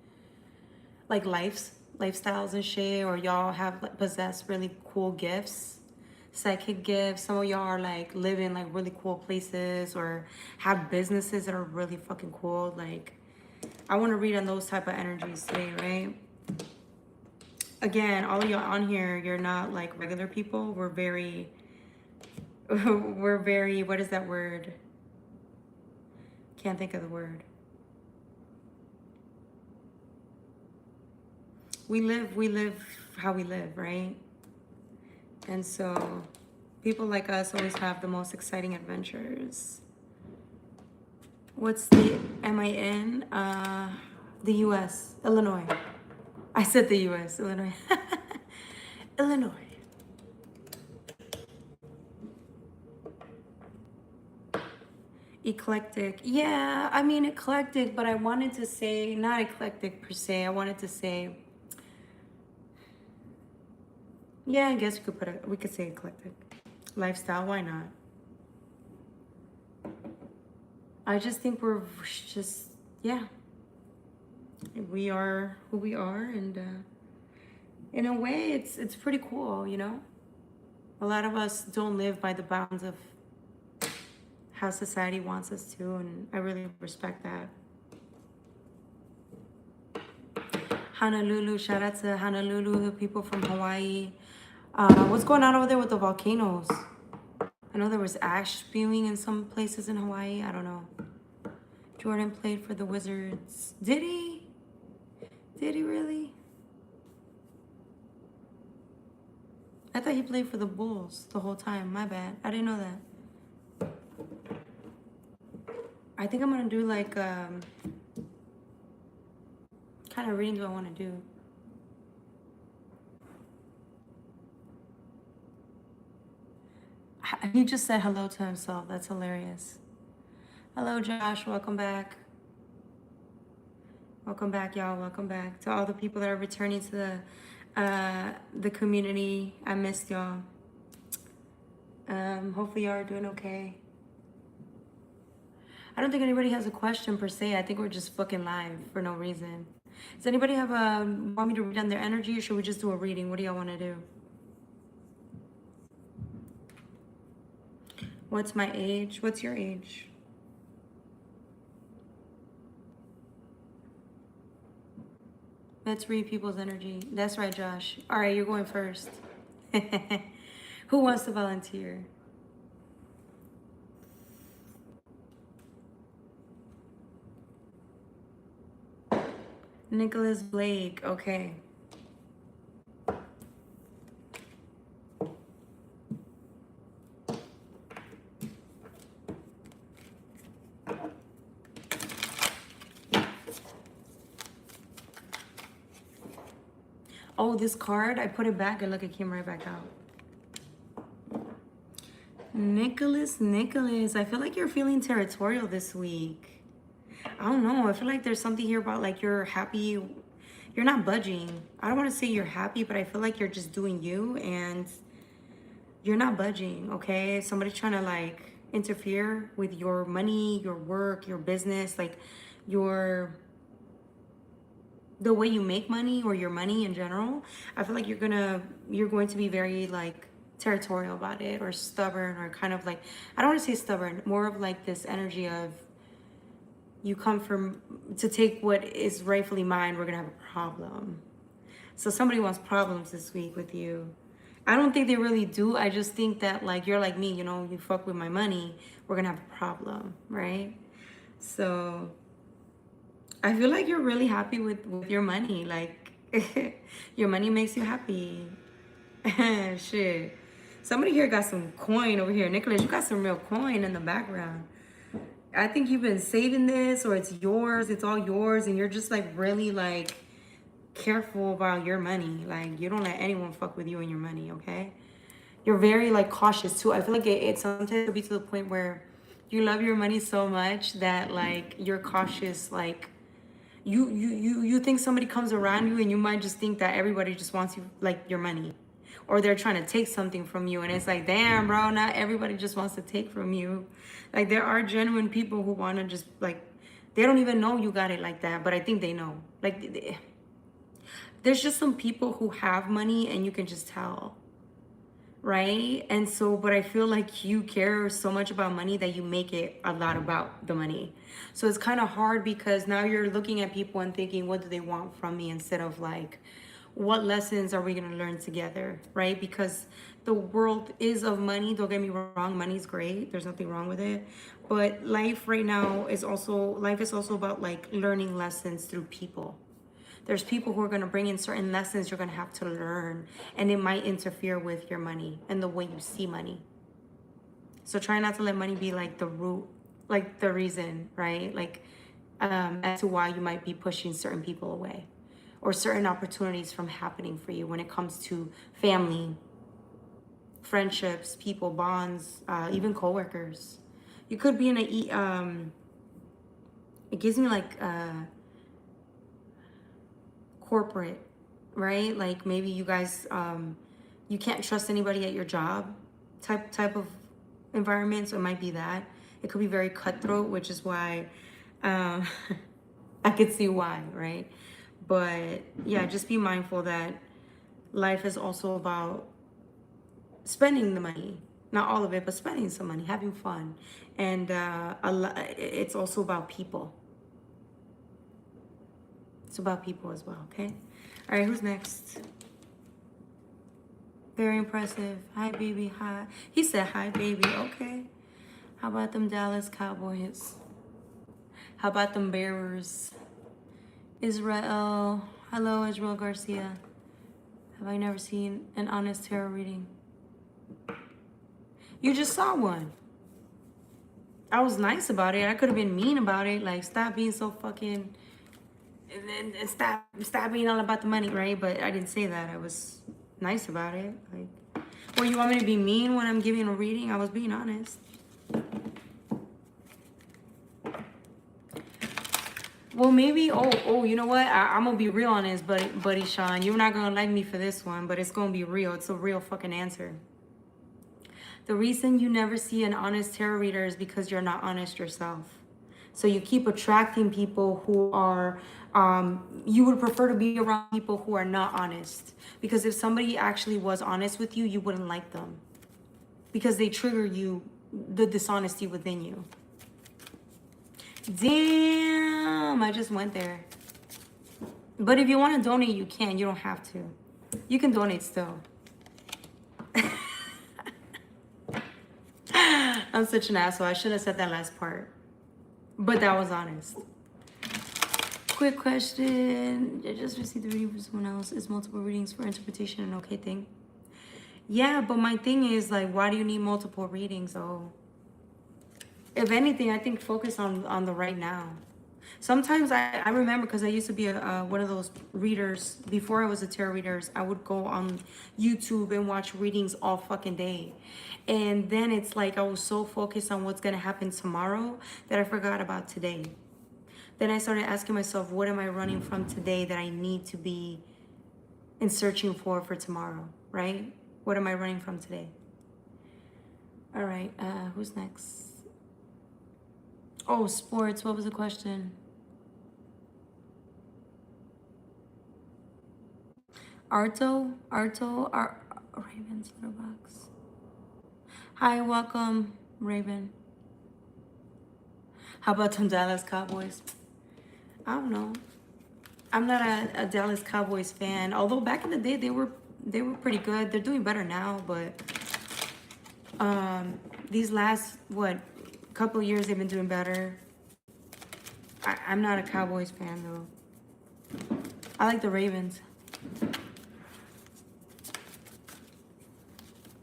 like lifestyles and shit, or y'all have like, possess really cool gifts, psychic gifts. Some of y'all are like live in like really cool places or have businesses that are really fucking cool. Like I want to read on those type of energies today, right? Again, all of y'all on here, you're not like regular people. We're very, what is that word? Can't think of the word. We live how we live, right? And so people like us always have the most exciting adventures. What's the am I in? The US, Illinois. I said the US, Illinois. Illinois. Eclectic. Yeah, I mean eclectic, but I wanted to say not eclectic per se. I wanted to say, yeah, I guess we could say eclectic. Lifestyle, why not? I just think we're just, yeah. We are who we are, and in a way it's pretty cool, you know? A lot of us don't live by the bounds of how society wants us to, and I really respect that. Honolulu, shout out to Honolulu, the people from Hawaii. What's going on over there with the volcanoes? I know there was ash spewing in some places in Hawaii. I don't know. Jordan played for the Wizards. Did he? Did he really? I thought he played for the Bulls the whole time. My bad. I didn't know that. I think I'm gonna do like kind of reading do I want to do? He just said hello to himself. That's hilarious. Hello, Josh. Welcome back. Welcome back, y'all. Welcome back to all the people that are returning to the community. I missed y'all. Hopefully y'all are doing okay. I don't think anybody has a question per se. I think we're just fucking live for no reason. Does anybody have want me to read on their energy, or should we just do a reading? What do y'all want to do? What's my age? What's your age? Let's read people's energy. That's right, Josh. All right, you're going first. Who wants to volunteer? Nicholas Blake. Okay. Oh, this card, I put it back and look, it came right back out. Nicholas, I feel like you're feeling territorial this week. I don't know. I feel like there's something here about like you're happy. You're not budging. I don't want to say you're happy, but I feel like you're just doing you and you're not budging, okay? Somebody's trying to like interfere with your money, your work, your business, like your the way you make money or your money in general. I feel like you're going to be very like territorial about it or stubborn or kind of like, I don't want to say stubborn, more of like this energy of you come from to take what is rightfully mine, we're gonna have a problem. So somebody wants problems this week with you. I don't think they really do. I just think that like you're like me, you know, you fuck with my money, we're gonna have a problem, right? So I feel like you're really happy with your money. Like your money makes you happy. Shit. Somebody here got some coin over here. Nicholas, you got some real coin in the background. I think you've been saving this or it's yours. It's all yours. And you're just like really like careful about your money. Like you don't let anyone fuck with you and your money, okay? You're very like cautious too. I feel like it sometimes will be to the point where you love your money so much that like you're cautious. Like you think somebody comes around you and you might just think that everybody just wants you like your money. Or they're trying to take something from you and it's like, damn bro, not everybody just wants to take from you. Like there are genuine people who want to just like, they don't even know you got it like that, but I think they know. Like there's just some people who have money and you can just tell, right? And so, but I feel like you care so much about money that you make it a lot about the money. So it's kind of hard because now you're looking at people and thinking, what do they want from me, instead of like, what lessons are we going to learn together, right? Because the world is of money. Don't get me wrong, money's great, there's nothing wrong with it, but life right now is also about like learning lessons through people. There's people who are going to bring in certain lessons you're going to have to learn, and it might interfere with your money and the way you see money. So try not to let money be like the root, like the reason, right? Like as to why you might be pushing certain people away or certain opportunities from happening for you when it comes to family, friendships, people, bonds, even coworkers. You could be in a it gives me like corporate, right? Like maybe you guys you can't trust anybody at your job type of environment. So it might be that. It could be very cutthroat, which is why I could see why, right? But yeah, just be mindful that life is also about spending the money. Not all of it, but spending some money, having fun. And it's also about people. It's about people as well, okay? All right, who's next? Very impressive. Hi, baby. Hi. He said, hi, baby. Okay. How about them Dallas Cowboys? How about them Bears? Israel. Hello, Israel Garcia. Have I never seen an honest tarot reading? You just saw one. I was nice about it. I could have been mean about it. Like, stop being so fucking... And stop being all about the money, right? But I didn't say that. I was nice about it. Like, well, you want me to be mean when I'm giving a reading? I was being honest. Well, maybe, you know what? I'm gonna be real honest, buddy Sean. You're not gonna like me for this one, but it's gonna be real. It's a real fucking answer. The reason you never see an honest tarot reader is because you're not honest yourself. So you keep attracting people who are, you would prefer to be around people who are not honest. Because if somebody actually was honest with you, you wouldn't like them. Because they trigger you, the dishonesty within you. Damn, I just went there. But if you want to donate, you can. You don't have to. You can donate still. I'm such an asshole. I should have said that last part. But that was honest. Quick question. I just received the reading from someone else. Is multiple readings for interpretation an okay thing? Yeah, but my thing is, like, why do you need multiple readings? Oh, if anything, I think focus on the right now. Sometimes I remember because I used to be one of those readers before I was a tarot readers. I would go on YouTube and watch readings all fucking day. And then it's like I was so focused on what's going to happen tomorrow that I forgot about today. Then I started asking myself, what am I running from today that I need to be in searching for tomorrow, right? What am I running from today? All right, who's next? Oh, sports. What was the question? Raven's little box. Hi, welcome, Raven. How about them Dallas Cowboys? I don't know. I'm not a Dallas Cowboys fan. Although back in the day they were pretty good. They're doing better now, but these last couple of years they've been doing better. I'm not a Cowboys fan though. I like the Ravens.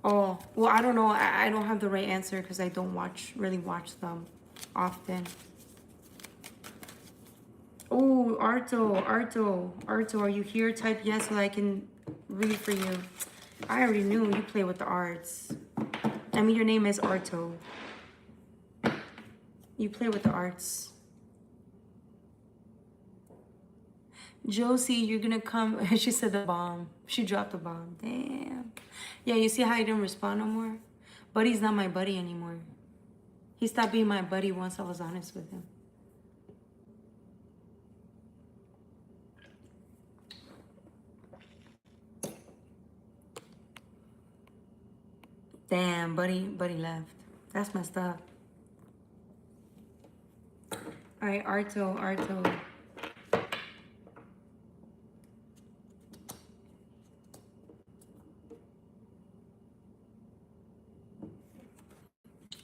Oh, well, I don't know. I don't have the right answer because I don't really watch them often. Oh, Arto, are you here? Type yes so I can read for you. I already knew you play with the arts. I mean, your name is Arto. You play with the arts. Josie, you're gonna come. She said the bomb. She dropped the bomb. Damn. Yeah, you see how he didn't respond no more? Buddy's not my buddy anymore. He stopped being my buddy once I was honest with him. Damn, buddy left. That's messed up. All right, Arto.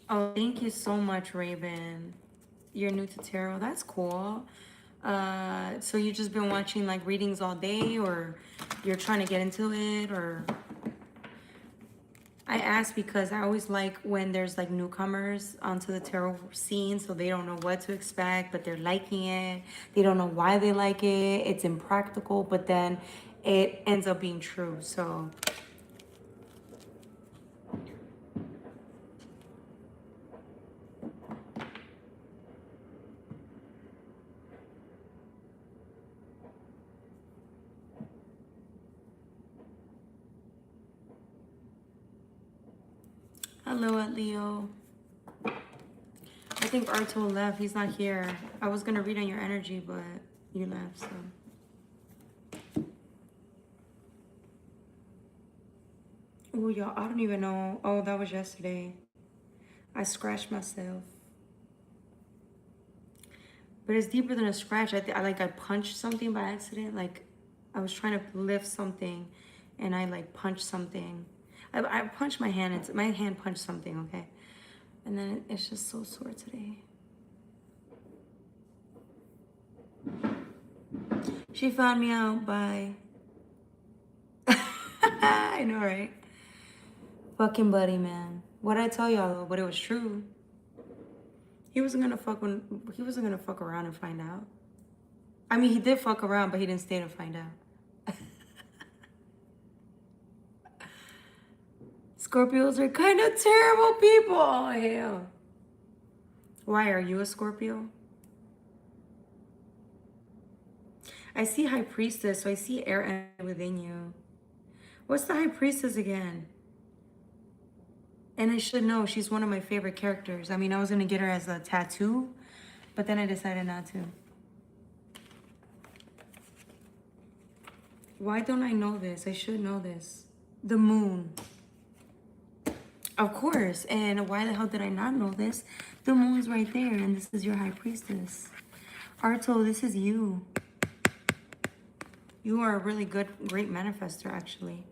Oh, thank you so much, Raven. You're new to tarot. That's cool. So you've just been watching like readings all day, or you're trying to get into it, or I ask because I always like when there's like newcomers onto the tarot scene, so they don't know what to expect, but they're liking it. They don't know why they like it. It's impractical, but then it ends up being true. So hello, Leo. I think Arto left. He's not here. I was gonna read on your energy, but you left, so. Oh, y'all, I don't even know. Oh, that was yesterday. I scratched myself. But it's deeper than a scratch. I punched something by accident. Like, I was trying to lift something, and I like punched something. I punched my hand. My hand punched something, okay? And then it's just so sore today. She found me out by... I know, right? Fucking buddy, man. What'd I tell y'all though? But it was true. He wasn't gonna fuck around and find out. I mean, he did fuck around, but he didn't stay to find out. Scorpios are kind of terrible people. Oh, hell. Why, are you a Scorpio? I see High Priestess, so I see air energy within you. What's the High Priestess again? And I should know, she's one of my favorite characters. I mean, I was gonna get her as a tattoo, but then I decided not to. Why don't I know this? I should know this. The moon. Of course. And why the hell did I not know this? The moon's right there, and this is your High Priestess. Arto, this is you. You are a really great manifester, actually.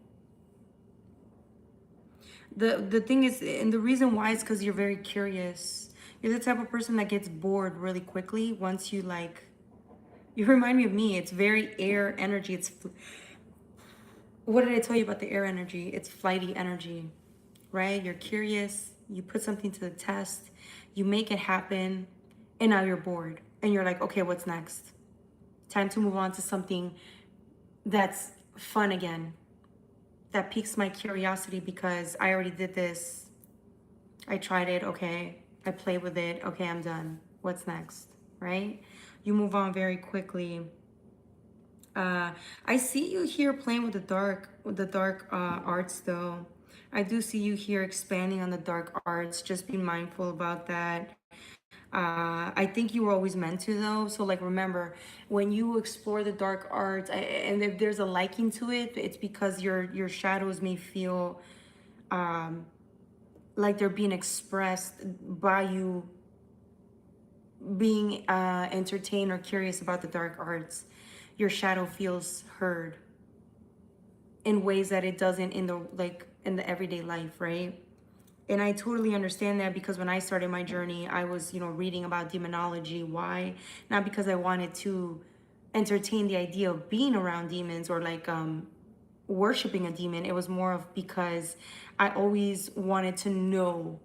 The thing is, and the reason why is because you're very curious. You're the type of person that gets bored really quickly once you like... You remind me of me. It's very air energy. What did I tell you about the air energy? It's flighty energy, right? You're curious. You put something to the test. You make it happen. And now you're bored. and you're like, okay, what's next? Time to move on to something that's fun again, that piques my curiosity because I already did this. I tried it, okay. I played with it, okay, I'm done. What's next, right? You move on very quickly. I see you here playing with the dark arts though. I do see you here expanding on the dark arts. Just be mindful about that. I think you were always meant to though. So like remember, when you explore the dark arts, and if there's a liking to it, it's because your shadows may feel like they're being expressed by you being entertained or curious about the dark arts. Your shadow feels heard in ways that it doesn't in the everyday life, right? And I totally understand that because when I started my journey, I was, reading about demonology. Why? Not because I wanted to entertain the idea of being around demons or like worshiping a demon. It was more of because I always wanted to know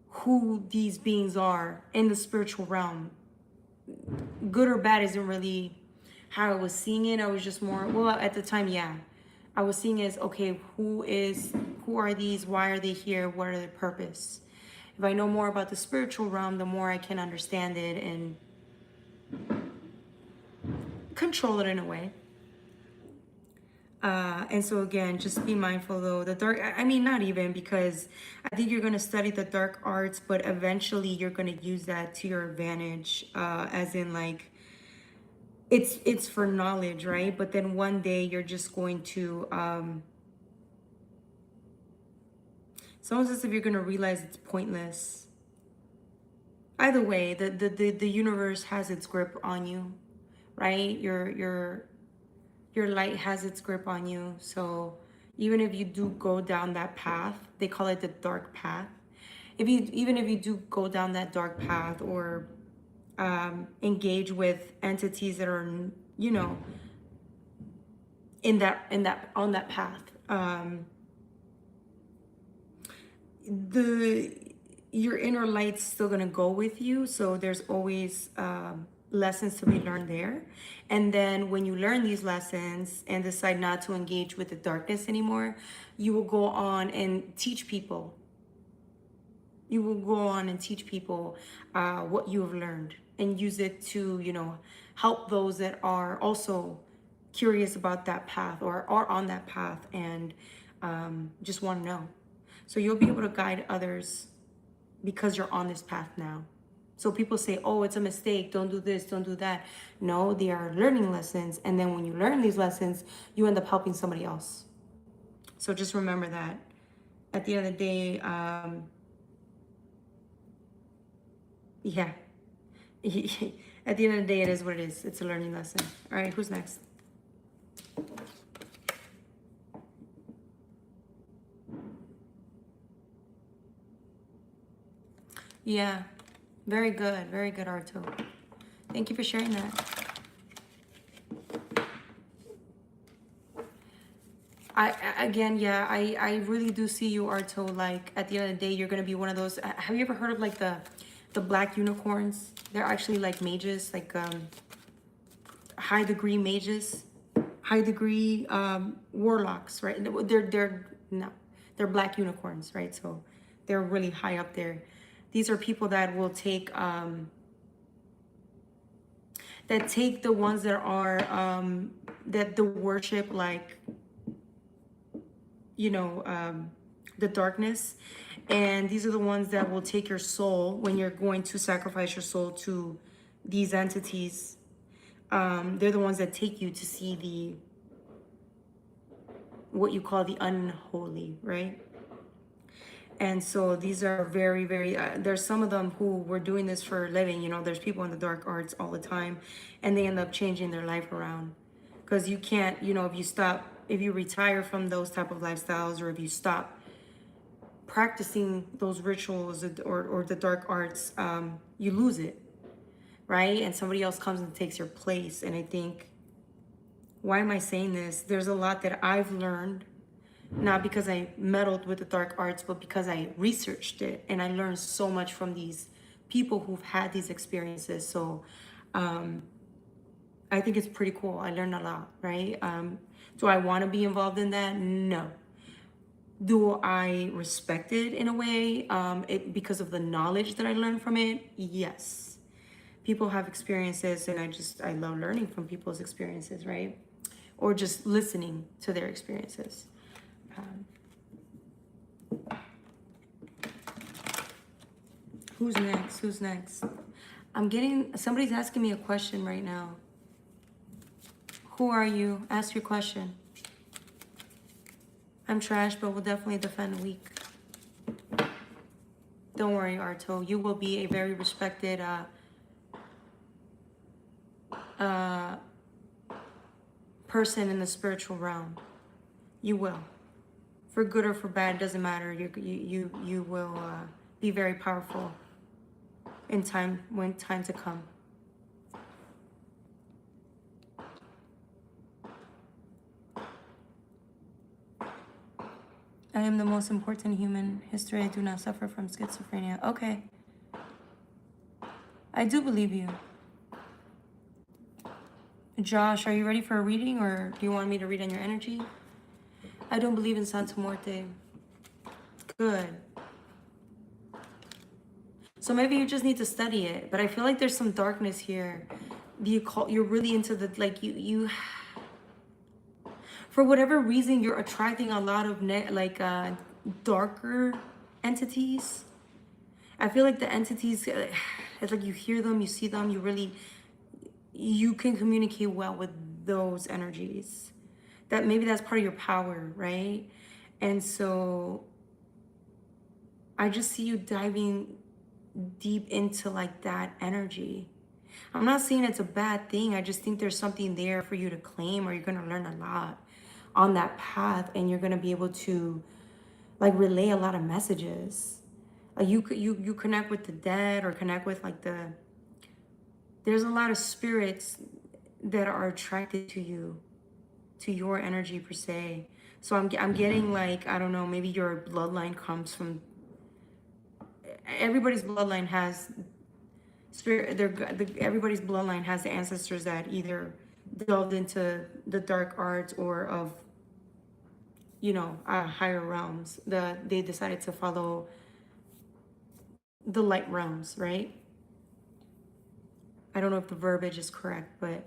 who these beings are in the spiritual realm. Good or bad isn't really how I was seeing it. I was just more, well, at the time, yeah. I was seeing it as, okay, who are these? Why are they here? What are their purpose? If I know more about the spiritual realm, the more I can understand it and control it in a way. And so again, just be mindful though. The dark, I mean, not even because I think you're going to study the dark arts, but eventually you're going to use that to your advantage, as in like, it's for knowledge, right? But then one day you're just going to, it's almost as if you're going to realize it's pointless. Either way, the universe has its grip on you, right? Your light has its grip on you. So even if you do go down that path, they call it the dark path. Even if you do go down that dark path or engage with entities that are, on that path, your inner light's still gonna go with you. So there's always lessons to be learned there. And then when you learn these lessons and decide not to engage with the darkness anymore, you will go on and teach people. You will go on and teach people what you have learned and use it to, help those that are also curious about that path or are on that path and just want to know. So you'll be able to guide others because you're on this path now. So people say, oh, it's a mistake. Don't do this, don't do that. No, they are learning lessons. And then when you learn these lessons, you end up helping somebody else. So just remember that. At the end of the day, yeah. At the end of the day, it is what it is. It's a learning lesson. All right, who's next? Yeah, very good, Arto. Thank you for sharing that. I really do see you, Arto. Like at the end of the day, you're gonna be one of those. Have you ever heard of like the black unicorns? They're actually like mages, like high degree mages, high degree warlocks, right? They're black unicorns, right? So they're really high up there. These are people that will take the ones that are that the worship, like, the darkness, and these are the ones that will take your soul when you're going to sacrifice your soul to these entities. They're the ones that take you to see what you call the unholy, right? And so these are very, very, there's some of them who were doing this for a living. There's people in the dark arts all the time, and they end up changing their life around. Because you can't, if you retire from those type of lifestyles, or if you stop practicing those rituals or the dark arts, you lose it, right? And somebody else comes and takes your place. And I think, why am I saying this? There's a lot that I've learned, not because I meddled with the dark arts, but because I researched it, and I learned so much from these people who've had these experiences. So I think it's pretty cool. I learned a lot, right? Do I want to be involved in that? No. Do I respect it in a way because of the knowledge that I learned from it? Yes. People have experiences, and I love learning from people's experiences, right? Or just listening to their experiences. Who's next? Who's next? Somebody's asking me a question right now. Who are you? Ask your question. I'm trash, but will definitely defend weak. Don't worry, Arto. You will be a very respected person in the spiritual realm. You will. For good or for bad, doesn't matter. You will be very powerful in time when time to come. I am the most important human in history. I do not suffer from schizophrenia. Okay. I do believe you. Josh, are you ready for a reading, or do you want me to read on your energy? I don't believe in Santa Muerte. Good. So maybe you just need to study it, but I feel like there's some darkness here. You're really into the, like, you for whatever reason, you're attracting a lot of darker entities. I feel like the entities, it's like you hear them, you see them, you can communicate well with those energies. That maybe that's part of your power, right? And so I just see you diving deep into like that energy. I'm not saying it's a bad thing. I just think there's something there for you to claim, or you're going to learn a lot on that path, and you're going to be able to like relay a lot of messages. Like you connect with the dead, or connect with like there's a lot of spirits that are attracted to you, to your energy per se. So I'm getting like, I don't know, maybe your bloodline comes from, everybody's bloodline has spirit. Everybody's bloodline has the ancestors that either delved into the dark arts or of, higher realms. They decided to follow the light realms, right? I don't know if the verbiage is correct, but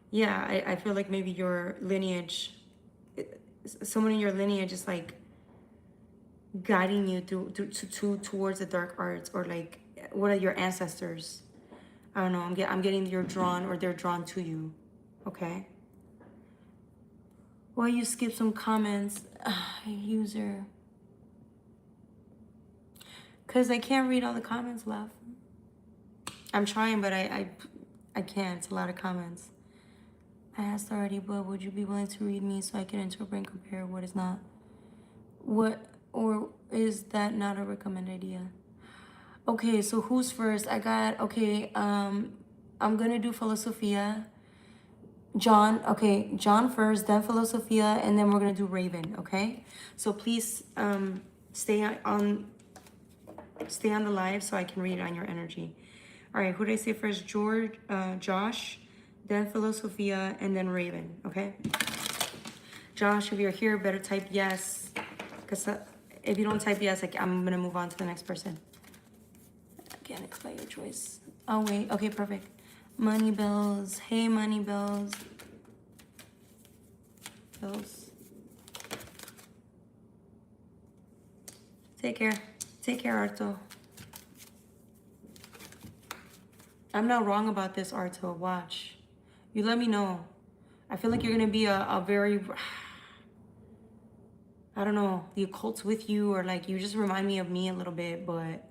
yeah, I feel like maybe your lineage, someone in your lineage is like guiding you towards the dark arts, or like one of your ancestors. I don't know. I'm getting you're drawn, or they're drawn to you. Okay. Well, you skip some comments, user. Cause I can't read all the comments left. I'm trying, but I can't. It's a lot of comments. I asked already, but would you be willing to read me so I can interpret and compare what is not? Or is that not a recommended idea? Okay, so who's first? I'm gonna do Philosophia. John first, then Philosophia, and then we're gonna do Raven, okay? So please stay on the live so I can read it on your energy. All right, who did I say first? Josh, then Philosophia, and then Raven, okay? Josh, if you're here, better type yes. Because if you don't type yes, I'm going to move on to the next person. Again, it's by your choice. Oh, wait. Okay, perfect. Money Bills. Hey, Money Bills. Take care. Take care, Arto. I'm not wrong about this, Arto. Watch. You let me know. I feel like you're going to be a very... I don't know, the occult's with you, or like you just remind me of me a little bit, but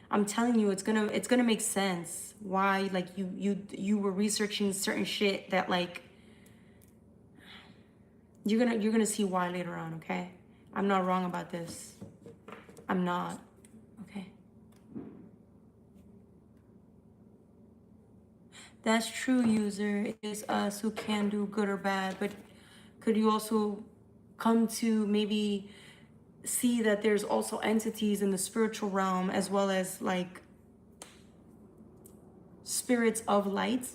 I'm telling you, it's gonna make sense why like you were researching certain shit that like you're gonna see why later on, okay? I'm not wrong about this. I'm not. Okay. That's true, user. It is us who can do good or bad, but could you also come to maybe see that there's also entities in the spiritual realm, as well as like spirits of light,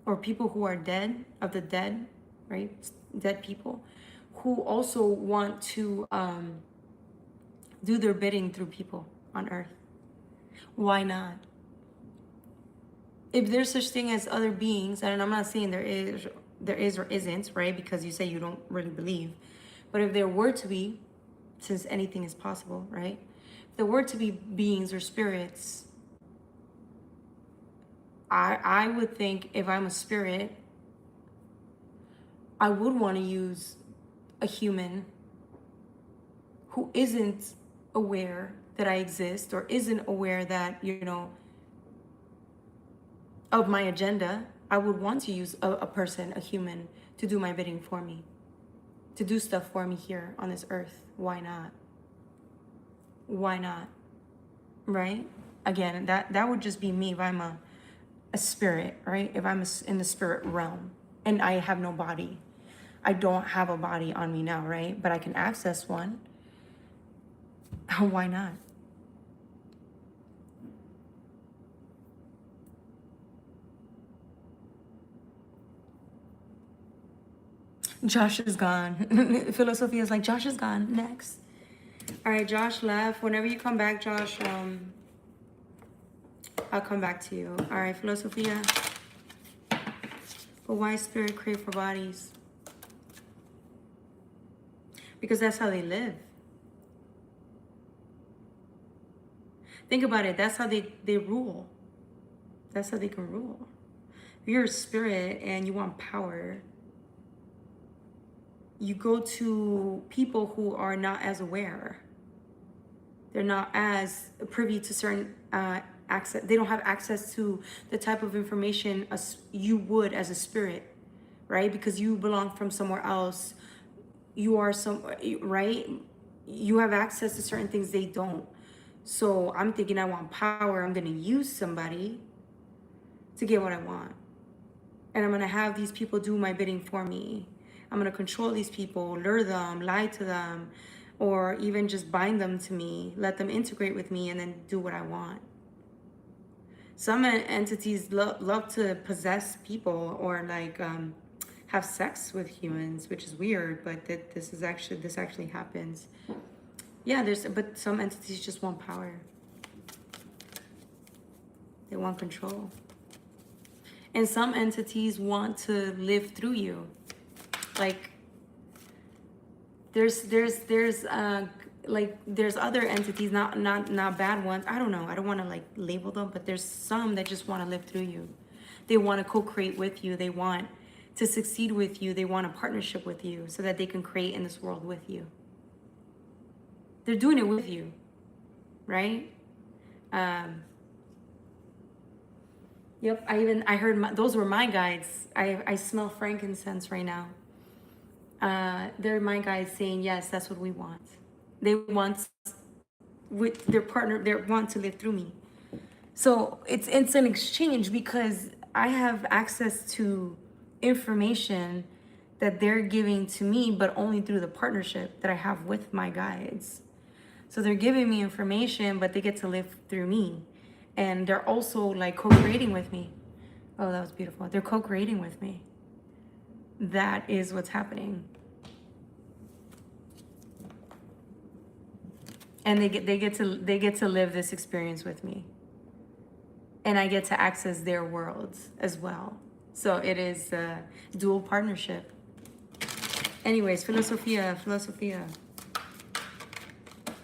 or people who are dead, of the dead, right? Dead people who also want to do their bidding through people on earth. Why not? If there's such thing as other beings, and I'm not saying there is or isn't, right? Because you say you don't really believe. But if there were to be, since anything is possible, right? If there were to be beings or spirits, I would think if I'm a spirit, I would want to use a human who isn't aware that I exist, or isn't aware that, of my agenda. I would want to use a person, a human, to do my bidding for me, to do stuff for me here on this earth. Why not? Why not? Right? Again, that would just be me if I'm a spirit, right? If I'm in the spirit realm and I have no body. I don't have a body on me now, right? But I can access one. Why not? Josh is gone. Philosophia is like, Josh is gone. Next. All right, Josh left. Whenever you come back, Josh, I'll come back to you. All right, Philosophia. But why spirit crave for bodies? Because that's how they live. Think about it. That's how they rule. That's how they can rule. If you're a spirit and you want power, you go to people who are not as aware. They're not as privy to certain access. They don't have access to the type of information as you would as a spirit, right? Because you belong from somewhere else. You are right? You have access to certain things they don't. So I'm thinking I want power. I'm going to use somebody to get what I want. And I'm going to have these people do my bidding for me. I'm going to control these people, lure them, lie to them, or even just bind them to me, let them integrate with me, and then do what I want. Some entities love to possess people, or like have sex with humans, which is weird, but this actually happens. Yeah, but some entities just want power. They want control. And some entities want to live through you. Like there's other entities, not bad ones. I don't know. I don't want to like label them, but there's some that just want to live through you. They want to co-create with you. They want to succeed with you. They want a partnership with you so that they can create in this world with you. They're doing it with you, right? Yep. I heard those were my guides. I smell frankincense right now. They're my guides saying, yes, that's what we want. They want with their partner, they want to live through me. So it's an exchange, because I have access to information that they're giving to me, but only through the partnership that I have with my guides. So they're giving me information, but they get to live through me. And they're also like co-creating with me. Oh, that was beautiful. They're co-creating with me. That is what's happening. And they get to live this experience with me. And I get to access their worlds as well. So it is a dual partnership. Anyways, Philosophia.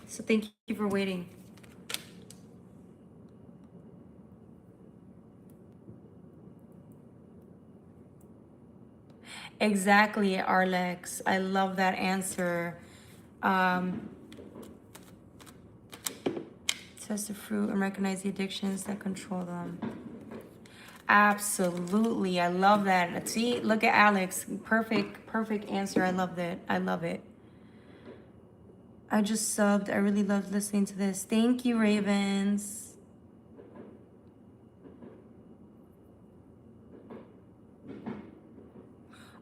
So thank you for waiting. Exactly, Arlex. I love that answer. Test the fruit and recognize the addictions that control them. Absolutely. I love that. See, look at Alex. Perfect answer. I love that. I love it. I just subbed. I really loved listening to this. Thank you, Ravens.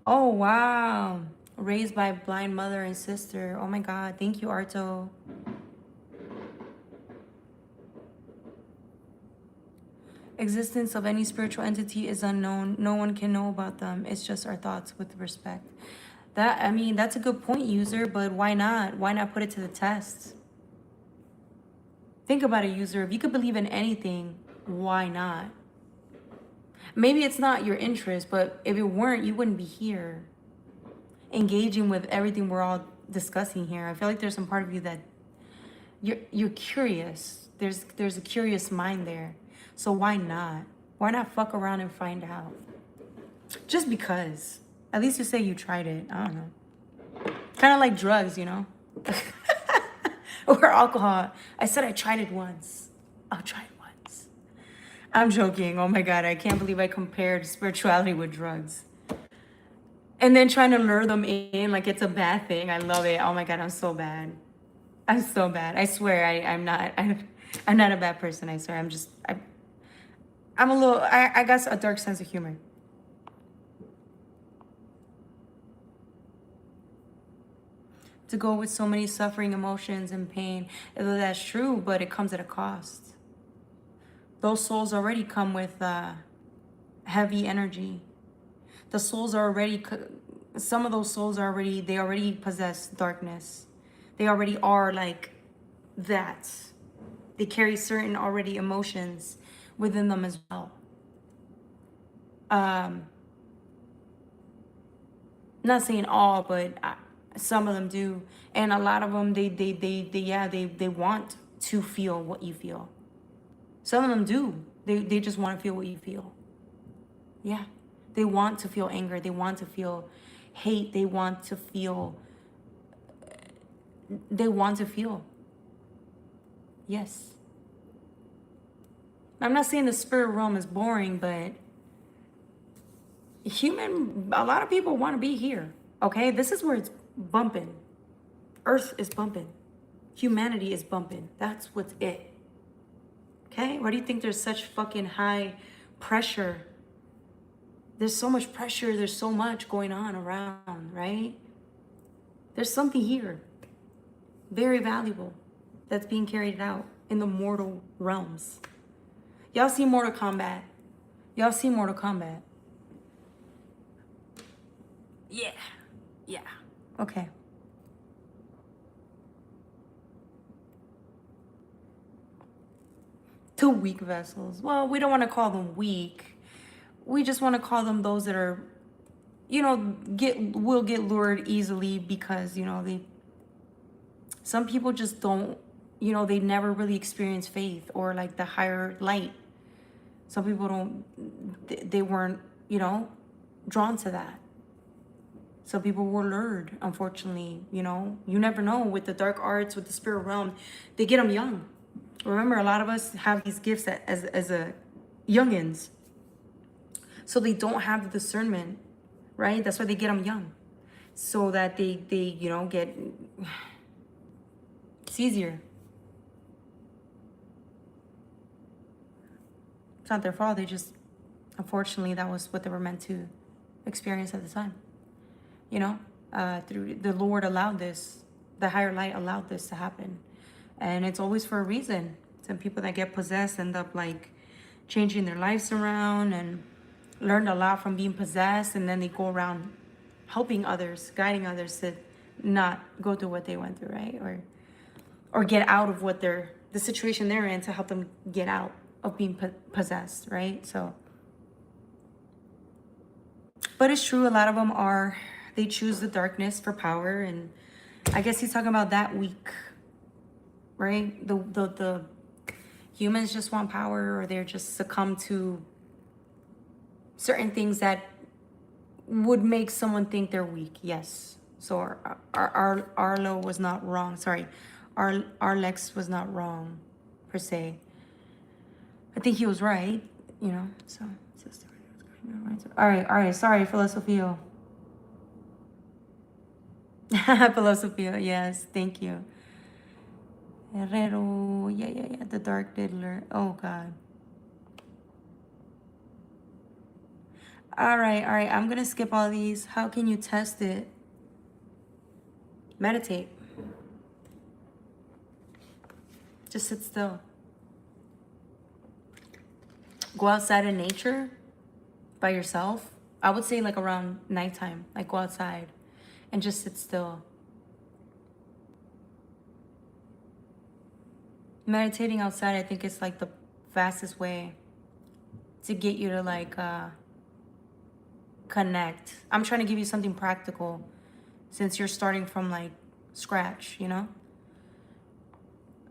Oh, wow. Raised by a blind mother and sister. Oh my God. Thank you, Arto. Existence of any spiritual entity is unknown. No one can know about them. It's just our thoughts with respect. That, I mean, that's a good point, user, but why not? Why not put it to the test? Think about it, user. If you could believe in anything, why not? Maybe it's not your interest, but if it weren't, you wouldn't be here engaging with everything we're all discussing here. I feel like there's some part of you that you're curious. There's a curious mind there. So why not? Why not fuck around and find out? Just because. At least you say you tried it. I don't know. Kind of like drugs, you know? Or alcohol. I said I tried it once. I'll try it once. I'm joking. Oh my God. I can't believe I compared spirituality with drugs. And then trying to lure them in like it's a bad thing. I love it. Oh my God. I'm so bad. I'm so bad. I swear I'm not a bad person. I swear. I'm a little, I got a dark sense of humor. To go with so many suffering, emotions, and pain. Although that's true, but it comes at a cost. Those souls already come with heavy energy. The souls are already, some of those souls are already, they already possess darkness. They already are like that. They carry certain already emotions within them as well. Not saying all, but some of them do, and a lot of them they want to feel what you feel. Some of them do. They just want to feel what you feel. Yeah, they want to feel anger. They want to feel hate. They want to feel. They want to feel. Yes. I'm not saying the spirit realm is boring, but a lot of people want to be here. Okay, this is where it's bumping. Earth is bumping. Humanity is bumping. That's what's it. Okay, why do you think there's such fucking high pressure? There's so much pressure. There's so much going on around, right? There's something here, very valuable, that's being carried out in the mortal realms. Y'all see Mortal Kombat? Y'all see Mortal Kombat? Yeah. Yeah. Okay. To weak vessels. Well, we don't want to call them weak. We just want to call them those that are, you know, will get lured easily because, you know, some people just don't, you know, they never really experience faith or like the higher light. Some people they weren't, you know, drawn to that. Some people were lured, unfortunately, you know. You never know with the dark arts, with the spirit realm. They get them young. Remember, a lot of us have these gifts as a youngins. So they don't have the discernment, right? That's why they get them young. So that they you know, get... It's easier. It's not their fault. They just... Unfortunately, that was what they were meant to experience at the time. You know, through the Lord allowed this, the higher light allowed this to happen. And it's always for a reason. Some people that get possessed end up like changing their lives around and learned a lot from being possessed. And then they go around helping others, guiding others to not go through what they went through, right? Or get out of what the situation they're in to help them get out of being possessed, right? So, but it's true, a lot of them are... They choose the darkness for power, and I guess he's talking about that weak, right? The humans just want power, or they're just succumb to certain things that would make someone think they're weak. Yes. So Arlo was not wrong. Sorry, Arlex was not wrong, per se. I think he was right. You know. So. All right. Sorry, Philosophio. Philosophia, yes, thank you. Herrero, yeah, the Dark Diddler. Oh, God. All right, I'm gonna skip all these. How can you test it? Meditate. Just sit still. Go outside in nature by yourself. I would say like around nighttime, like go outside and just sit still. Meditating outside, I think it's like the fastest way to get you to like connect. I'm trying to give you something practical since you're starting from like scratch, you know?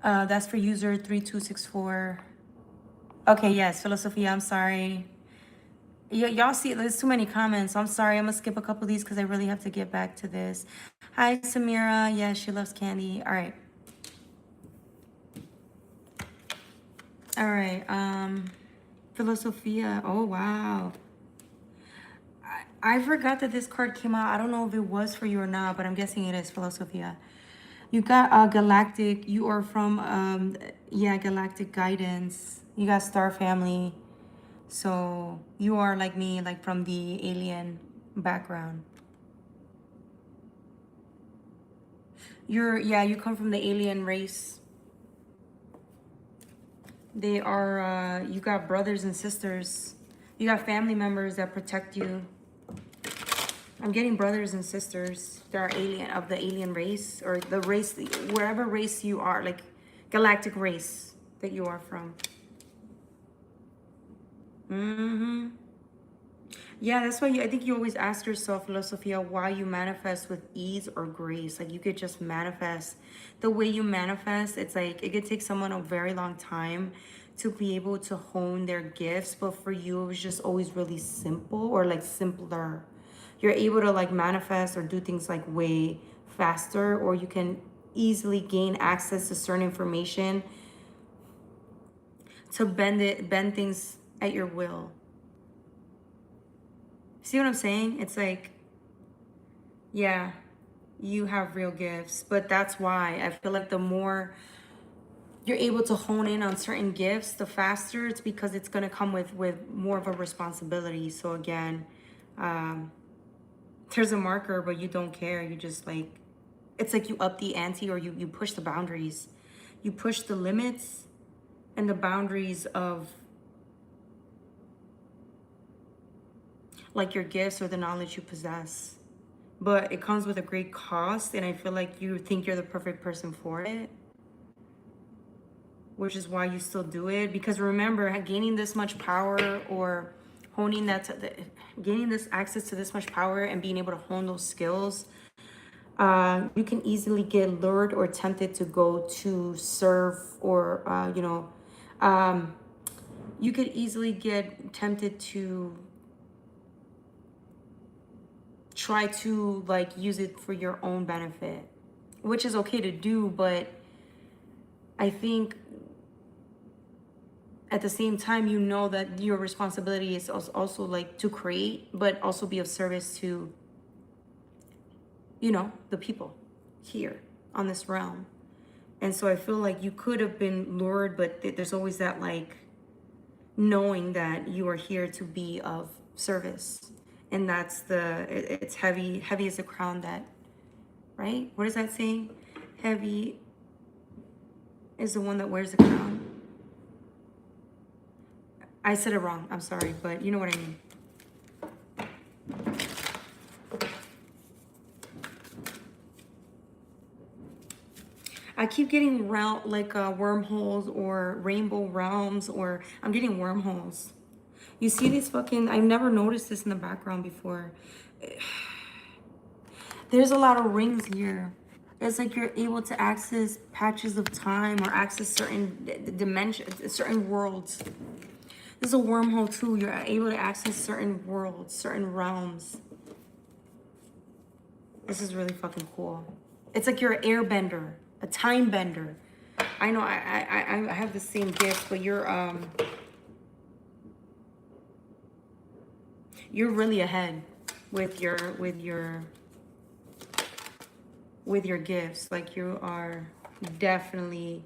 That's for user 3264. Okay, yes, Philosophia, I'm sorry. Y'all see, there's too many comments. I'm sorry, I'm gonna skip a couple of these because I really have to get back to this. Hi, Samira. Yeah, she loves candy. All right. All right. Philosophia. Oh, wow. I forgot that this card came out. I don't know if it was for you or not, but I'm guessing it is, Philosophia. You got Galactic. You are from, yeah, Galactic Guidance. You got Star Family. So you are like me, like from the alien background. Yeah, you come from the alien race. They are, you got brothers and sisters. You got family members that protect you. I'm getting brothers and sisters that are alien, of the alien race, or the race, wherever race you are, like galactic race that you are from. Mm-hmm. Yeah, that's why I think you always ask yourself, Philosophia, why you manifest with ease or grace. Like you could just manifest the way you manifest. It's like it could take someone a very long time to be able to hone their gifts, but for you, it was just always really simple or like simpler. You're able to like manifest or do things like way faster, or you can easily gain access to certain information to bend things at your will. See what I'm saying? It's like, yeah, you have real gifts, but that's why I feel like the more you're able to hone in on certain gifts, the faster it's, because it's going to come with more of a responsibility. So again, there's a marker, but you don't care. You just like, it's like you up the ante, or you push the boundaries. You push the limits and the boundaries of like your gifts or the knowledge you possess. But it comes with a great cost, and I feel like you think you're the perfect person for it, which is why you still do it. Because remember, gaining this much power or honing gaining this access to this much power and being able to hone those skills, you can easily get lured or tempted to go to serve, or you could easily get tempted to try to like use it for your own benefit, which is okay to do, but I think at the same time, you know that your responsibility is also like to create, but also be of service to, the people here on this realm. And so I feel like you could have been lured, but there's always that like knowing that you are here to be of service. And that's it's heavy is the crown that, right? What is that saying? Heavy is the one that wears the crown. I said it wrong, I'm sorry, but you know what I mean. I keep getting wormholes or rainbow realms, or I'm getting wormholes. You see these I've never noticed this in the background before. There's a lot of rings here. It's like you're able to access patches of time or access certain dimensions, certain worlds. There's a wormhole too. You're able to access certain worlds, certain realms. This is really fucking cool. It's like you're an airbender, a time bender. I know I have the same gift, but you're really ahead with your gifts. Like you are definitely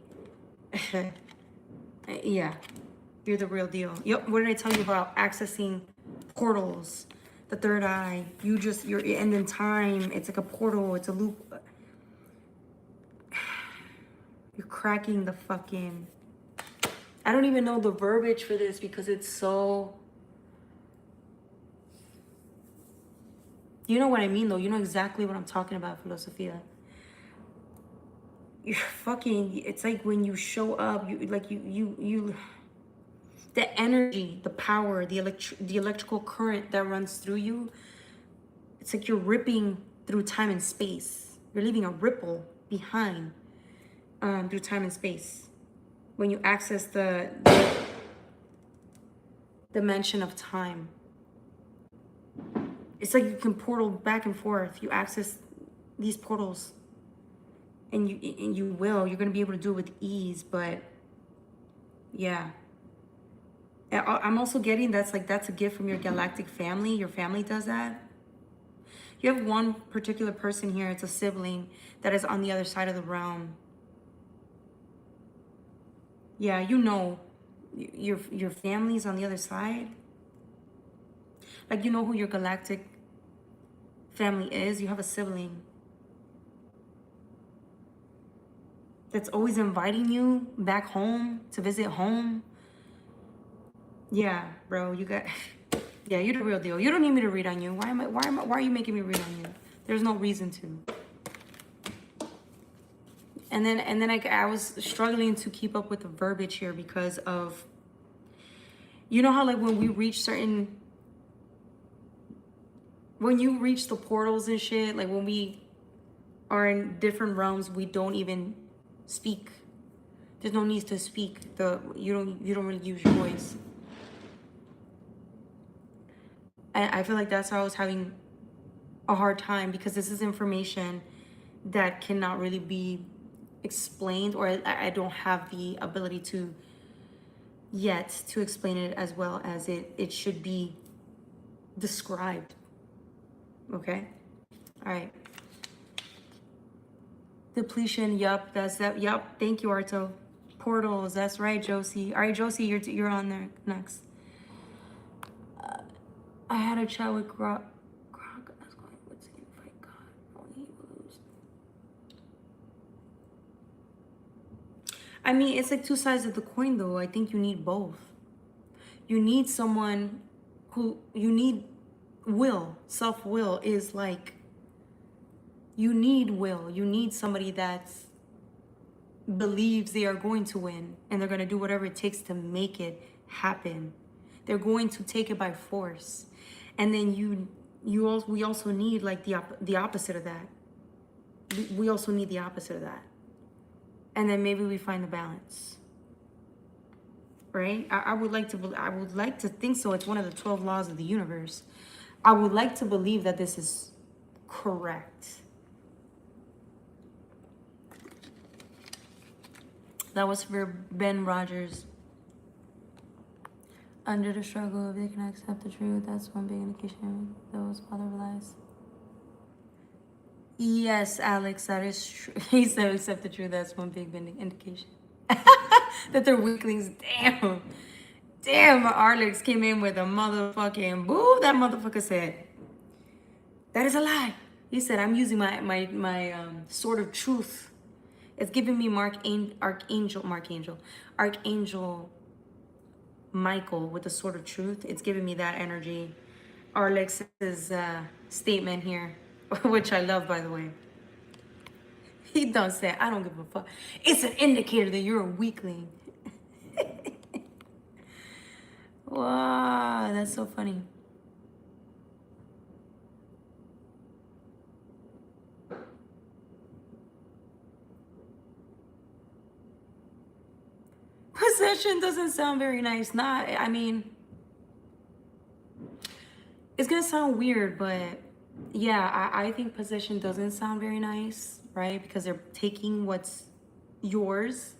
yeah. You're the real deal. Yep. What did I tell you about accessing portals? The third eye. You're ending time. It's like a portal. It's a loop. You're cracking the fucking I don't even know the verbiage for this because it's so, you know what I mean though. You know exactly what I'm talking about, Filosofia. You're fucking, it's like when you show up, you the energy, the power, the electrical current that runs through you, it's like you're ripping through time and space. You're leaving a ripple behind through time and space when you access the dimension of time. It's like you can portal back and forth. You access these portals, and you're gonna be able to do it with ease. But yeah, I'm also getting that's a gift from your galactic family. Your family does that. You have one particular person here. It's a sibling that is on the other side of the realm. Yeah, you know, your family's on the other side. Like, you know who your galactic family is. You have a sibling that's always inviting you back home to visit home. Yeah, bro, you got yeah, you're the real deal. You don't need me to read on you. Why are you making me read on you? There's no reason to. And then I was struggling to keep up with the verbiage here because of, you know how like when you reach the portals and shit, like when we are in different realms, we don't even speak. There's no need to speak. You don't really use your voice. I feel like that's how I was having a hard time, because this is information that cannot really be explained, or I don't have the ability to explain it as well as it should be described. Okay? All right. Depletion, yup, that's that. Yup, thank you, Arto. Portals, that's right, Josie. All right, Josie, you're on there next. I had a chat with Grok. What's he fight God? Oh, he lose. I mean, it's like two sides of the coin, though. I think you need both. You need someone you need will. Self-will is like, you need will. You need somebody that believes they are going to win and they're going to do whatever it takes to make it happen. They're going to take it by force. And then we also need like the opposite of that. We also need the opposite of that. And then maybe we find the balance. Right? I would like to think so. It's one of the 12 laws of the universe. I would like to believe that this is correct. That was for Ben Rogers. Under the struggle, if they can accept the truth, that's one big indication those father lies. Yes, Alex, that is true. He said accept the truth, that's one big indication. That they're weaklings. Damn. Damn, Alex came in with a motherfucking boo. That motherfucker said, that is a lie. He said, I'm using my sword of truth. It's giving me Archangel Michael with the sword of truth. It's giving me that energy. Alex's statement here, which I love, by the way. He does say, I don't give a fuck. It's an indicator that you're a weakling. Wow, that's so funny. Possession doesn't sound very nice. I mean, it's gonna sound weird, but yeah, I think possession doesn't sound very nice, right? Because they're taking what's yours,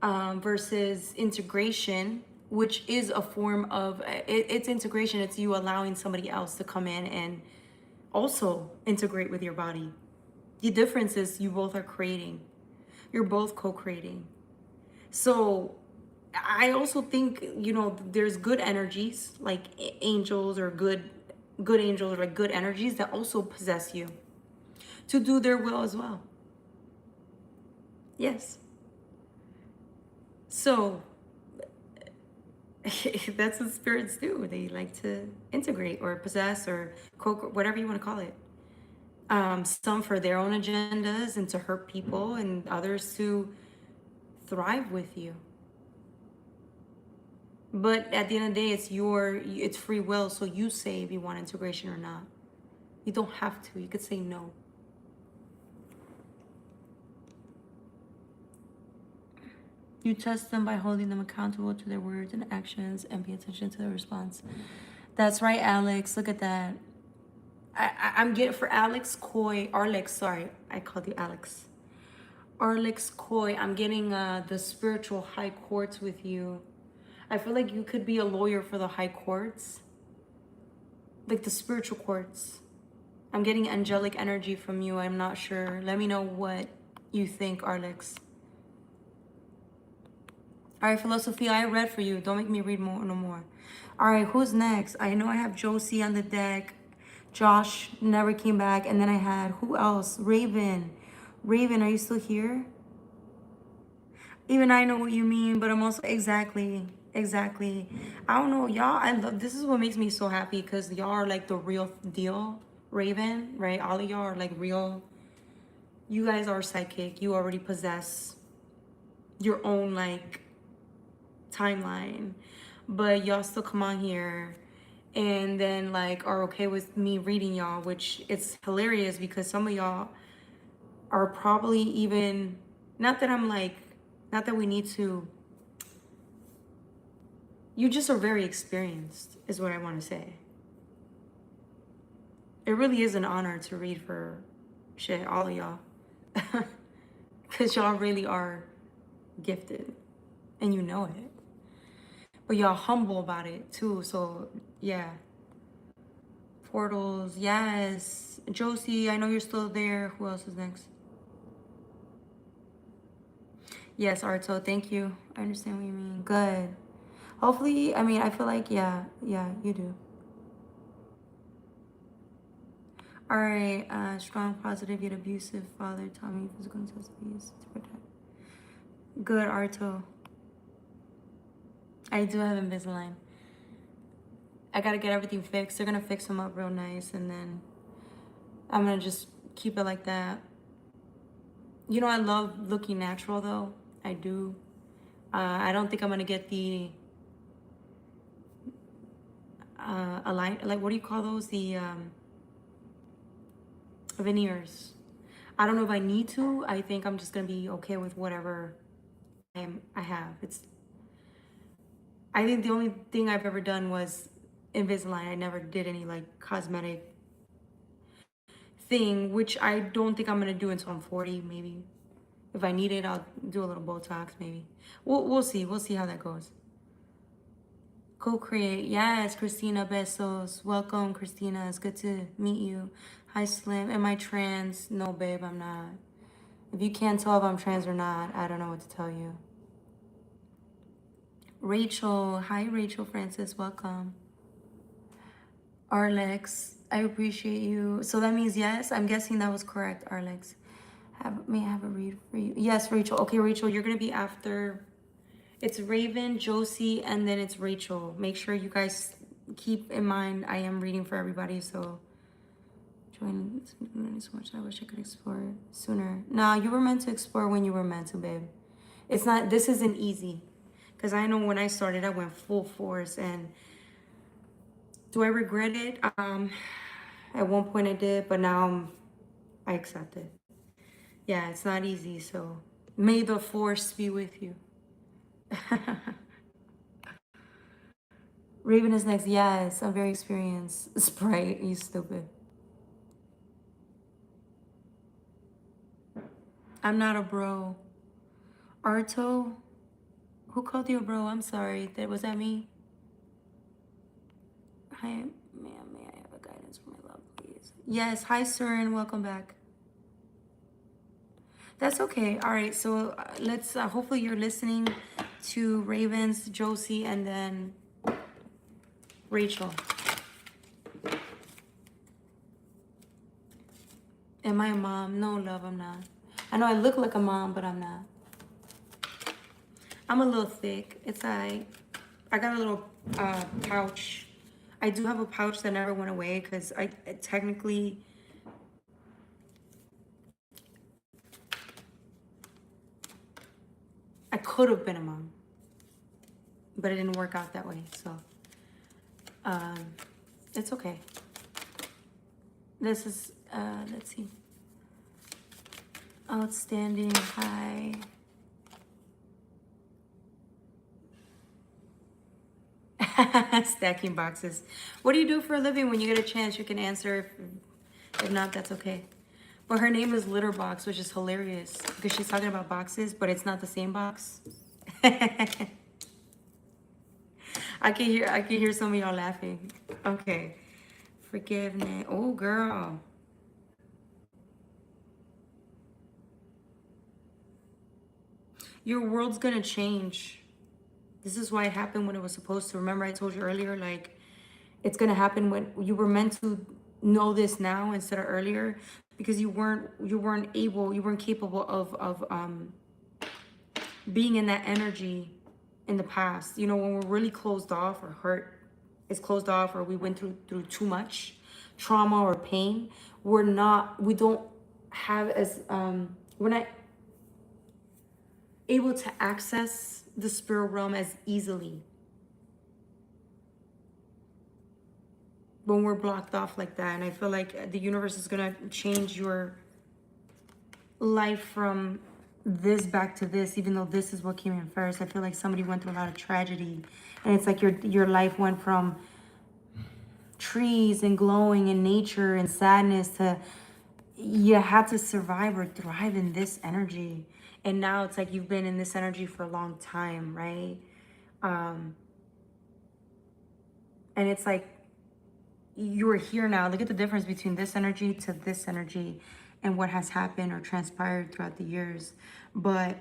versus integration, which is a form of, it's integration. It's you allowing somebody else to come in and also integrate with your body. The difference is you both are creating. You're both co-creating. So I also think, there's good energies, like angels, or good angels, or like good energies that also possess you to do their will as well. Yes. So That's what spirits do. They like to integrate or possess or whatever you want to call it. Some for their own agendas and to hurt people, and others to thrive with you. But at the end of the day, it's free will. So you say if you want integration or not. You don't have to. You could say no. You test them by holding them accountable to their words and actions and pay attention to their response. That's right, Alex. Look at that. I'm getting for Alex Coy, Arlex, sorry. I called you Alex. Arlex Coy, I'm getting the spiritual high courts with you. I feel like you could be a lawyer for the high courts. Like the spiritual courts. I'm getting angelic energy from you. I'm not sure. Let me know what you think, Arlex. All right, Philosophy, I read for you. Don't make me read more, no more. All right, who's next? I know I have Josie on the deck. Josh never came back. And then I had, who else? Raven. Raven, are you still here? Even I know what you mean, but I'm also, exactly. I don't know, y'all, I love, this is what makes me so happy because y'all are like the real deal, Raven, right? All of y'all are like real. You guys are psychic. You already possess your own like timeline, but y'all still come on here and then like are okay with me reading y'all, which it's hilarious because some of y'all are probably even, not that I'm like, not that we need to, you just are very experienced is what I want to say. It really is an honor to read for shit, all of y'all. Because y'all really are gifted and you know it. But y'all humble about it too. So yeah. Portals, yes. Josie, I know you're still there. Who else is next? Yes, Arto, thank you. I understand what you mean. Good. Hopefully, I mean, I feel like, yeah, you do. All right, strong, positive, yet abusive father taught me physical necessities to protect. Good, Arto. I do have Invisalign. I gotta get everything fixed. They're gonna fix them up real nice, and then I'm gonna just keep it like that. You know, I love looking natural though. I do. I don't think I'm gonna get the align, like, what do you call those? The veneers. I don't know if I need to. I think I'm just gonna be okay with whatever I have. I think the only thing I've ever done was Invisalign. I never did any like cosmetic thing, which I don't think I'm gonna do until I'm 40, maybe. If I need it, I'll do a little Botox, maybe. We'll see. We'll see how that goes. Co-create. Yes, Christina Besos. Welcome, Christina. It's good to meet you. Hi, Slim. Am I trans? No, babe, I'm not. If you can't tell if I'm trans or not, I don't know what to tell you. Rachel. Hi, Rachel Francis. Welcome. Arlex, I appreciate you. So that means yes? I'm guessing that was correct, Arlex. May I have a read for you? Yes, Rachel. Okay, Rachel, you're going to be after. It's Raven, Josie, and then it's Rachel. Make sure you guys keep in mind I am reading for everybody, so join so much. I wish I could explore sooner. No, you were meant to explore when you were meant to, babe. It's not, this isn't easy. Because I know when I started, I went full force. And do I regret it? At one point I did, but now I accept it. Yeah, it's not easy, so may the force be with you. Raven is next. Yes, I'm very experienced. Sprite, you stupid. I'm not a bro. Arto? Who called you a bro? I'm sorry. Was that me? Hi, ma'am. May I have a guidance for my love, please? Yes. Hi, sir, and welcome back. That's okay. All right. So let's, hopefully you're listening to Ravens, Josie, and then Rachel. Am I a mom? No, love, I'm not. I know I look like a mom, but I'm not. I'm a little thick. It's all right. I got a little pouch. I do have a pouch that never went away because I technically, I could have been a mom, but it didn't work out that way. So um, it's okay. This is, let's see, outstanding high. Stacking boxes. What do you do for a living? When you get a chance, you can answer. If not, that's okay. But her name is Litterbox, which is hilarious because she's talking about boxes, but it's not the same box. I can hear some of y'all laughing. Okay. Forgiveness. Oh girl. Your world's gonna change. This is why it happened when it was supposed to. Remember I told you earlier, like, it's gonna happen when you were meant to know this now instead of earlier, because you weren't capable of being in that energy in the past. You know, when we're really closed off, or hurt is closed off, or we went through too much trauma or pain, we don't have as we're not able to access the spirit realm as easily when we're blocked off like that. And I feel like the universe is gonna change your life from this back to this, even though this is what came in first. I feel like somebody went through a lot of tragedy, and it's like your life went from trees and glowing and nature and sadness to you had to survive or thrive in this energy. And now it's like you've been in this energy for a long time, right? And it's like you're here now. Look at the difference between this energy to this energy and what has happened or transpired throughout the years. But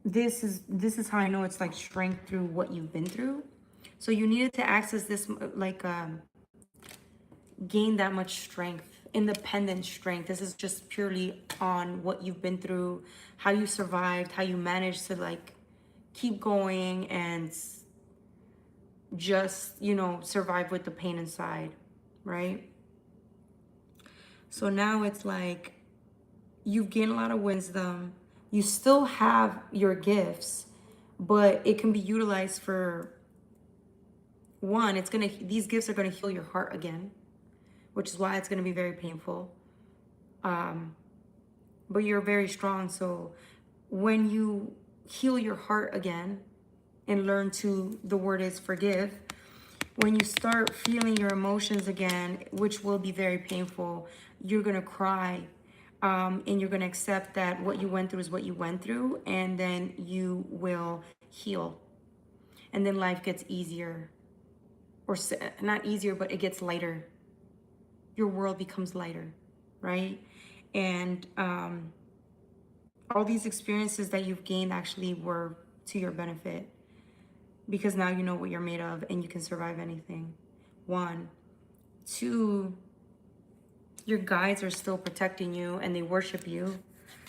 this is how I know it's like strength through what you've been through. So you needed to access this, like gain that much strength, independent strength. This is just purely on what you've been through, how you survived, how you managed to like keep going and just, you know, survive with the pain inside, right? So now it's like you've gained a lot of wisdom. You still have your gifts, but it can be utilized for one. These gifts are gonna heal your heart again, which is why it's gonna be very painful. But you're very strong. So when you heal your heart again and learn to, the word is forgive, when you start feeling your emotions again, which will be very painful, you're gonna cry, and you're gonna accept that what you went through is what you went through, and then you will heal. And then life gets easier, or not easier, but it gets lighter. Your world becomes lighter, right? And all these experiences that you've gained actually were to your benefit, because now you know what you're made of and you can survive anything. One. Two, your guides are still protecting you and they worship you.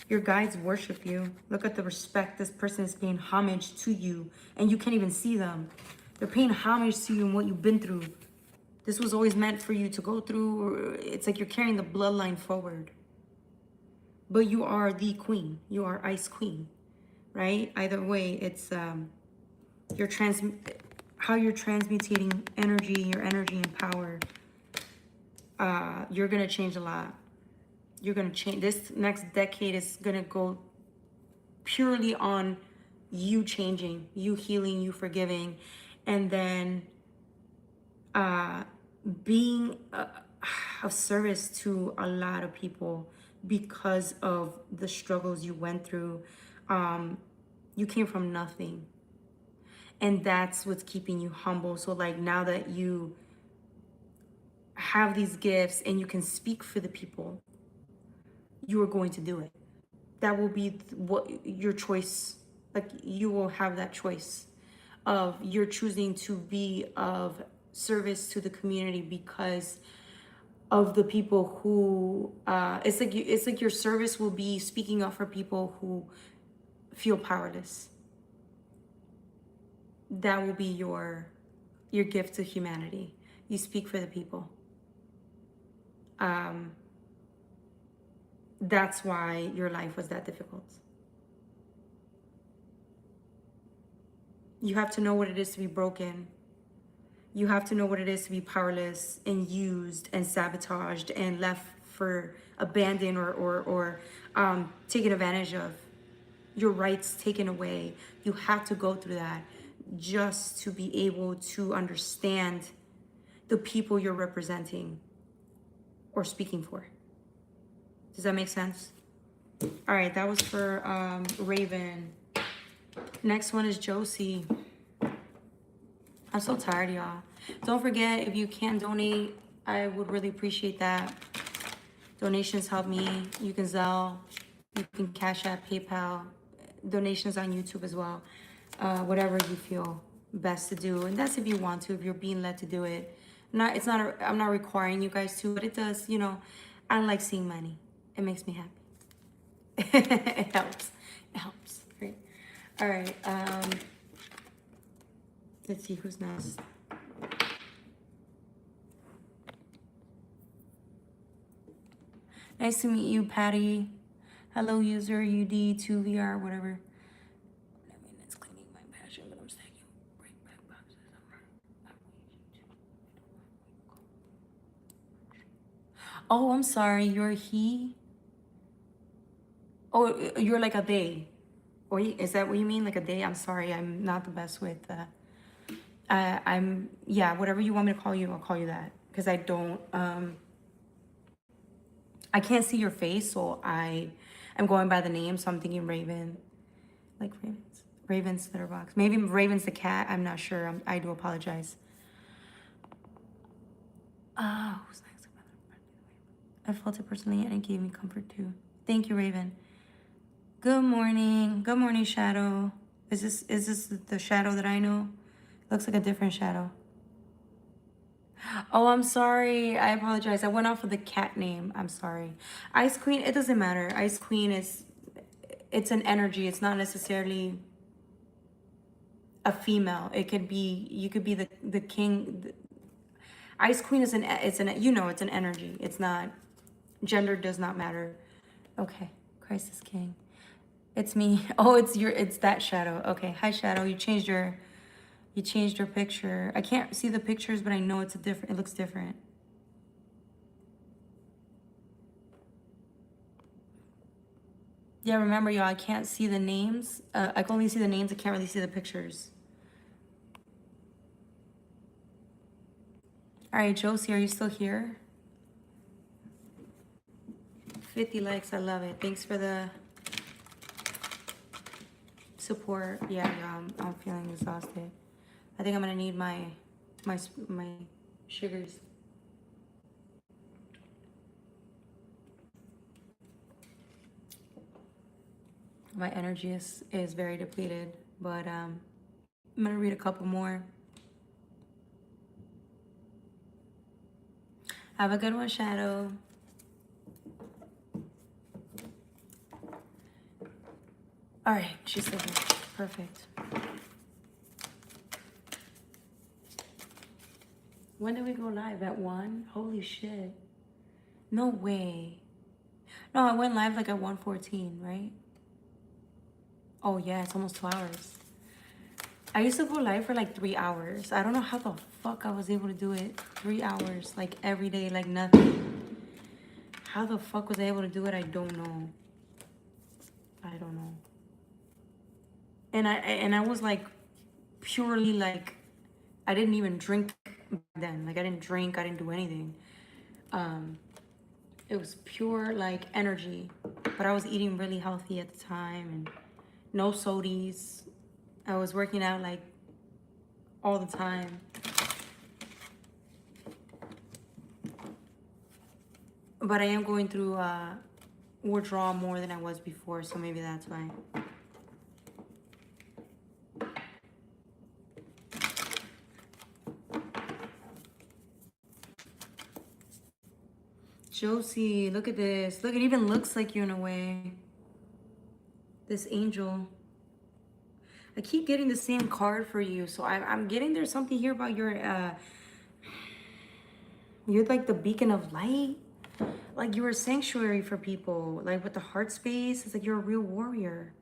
Your guides worship you. Look at the respect. This person is paying homage to you and you can't even see them. They're paying homage to you and what you've been through. This was always meant for you to go through. Or it's like you're carrying the bloodline forward. But you are the queen. You are Ice Queen, right? Either way, it's how you're transmutating energy, your energy and power. You're gonna change a lot. You're gonna change. This next decade is gonna go purely on you changing, you healing, you forgiving, and then being of service to a lot of people because of the struggles you went through. You came from nothing, and that's what's keeping you humble. So like now that you have these gifts and you can speak for the people, you are going to do it. That will be what your choice, like you will have that choice of you're choosing to be of service to the community because of the people who it's like your service will be speaking up for people who feel powerless. that will be your gift to humanity. You speak for the people. That's why your life was that difficult. You have to know what it is to be broken. You have to know what it is to be powerless and used and sabotaged and left for abandoned or taken advantage of. Your rights taken away. You have to go through that just to be able to understand the people you're representing or speaking for. Does that make sense? All right, that was for Raven. Next one is Josie. I'm so tired, y'all. Don't forget, if you can donate, I would really appreciate that. Donations help me. You can Zelle, you can Cash App, PayPal, donations on YouTube as well. Whatever you feel best to do, and that's if you want to, if you're being led to do it. I'm not requiring you guys to, but it does, you know, I like seeing money. It makes me happy. It helps. It helps. Great. All right. Let's see who's next. Nice to meet you, Patty. Hello, user UD2VR, whatever. It's cleaning my passion, but I'm stacking break back boxes. Oh, I'm sorry. You're he. Oh, you're like a they. Or is that what you mean? Like a they? I'm sorry. I'm not the best with. Yeah. Whatever you want me to call you, I'll call you that. Because I don't. I can't see your face, so I'm going by the name. So I'm thinking Raven, like Raven's Litterbox. Maybe Raven's the cat. I'm not sure. I do apologize. Oh, who's next? I felt it personally, and it gave me comfort too. Thank you, Raven. Good morning. Good morning, Shadow. Is this the Shadow that I know? Looks like a different Shadow. Oh, I'm sorry. I apologize. I went off of the cat name. I'm sorry. Ice Queen, it doesn't matter. Ice Queen it's an energy. It's not necessarily a female. It could be, you could be the king. Ice Queen is it's an energy. It's not, gender does not matter. Okay. Crisis King. It's me. Oh, it's that Shadow. Okay. Hi, Shadow. You changed your picture. I can't see the pictures, but I know it looks different. Yeah, remember, y'all, I can't see the names. I can only see the names. I can't really see the pictures. All right, Josie, are you still here? 50 likes. I love it. Thanks for the support. Yeah, I'm feeling exhausted. I think I'm gonna need my sugars. My energy is very depleted, but I'm gonna read a couple more. Have a good one, Shadow. All right, she's still here. Perfect. When did we go live? At 1? Holy shit. No way. No, I went live like at 1:14, right? Oh yeah, it's almost 2 hours. I used to go live for like 3 hours. I don't know how the fuck I was able to do it. 3 hours, like every day, like nothing. How the fuck was I able to do it? I don't know. I don't know. And I was like purely like, I didn't even drink back then. Like I didn't drink, I didn't do anything. It was pure like energy, but I was eating really healthy at the time and no sodies. I was working out like all the time. But I am going through withdrawal more than I was before, so maybe that's why. Josie, look at this. Look, it even looks like you in a way. This angel. I keep getting the same card for you. So I'm getting there's something here about you're like the beacon of light. Like you're a sanctuary for people. Like with the heart space, it's like you're a real warrior.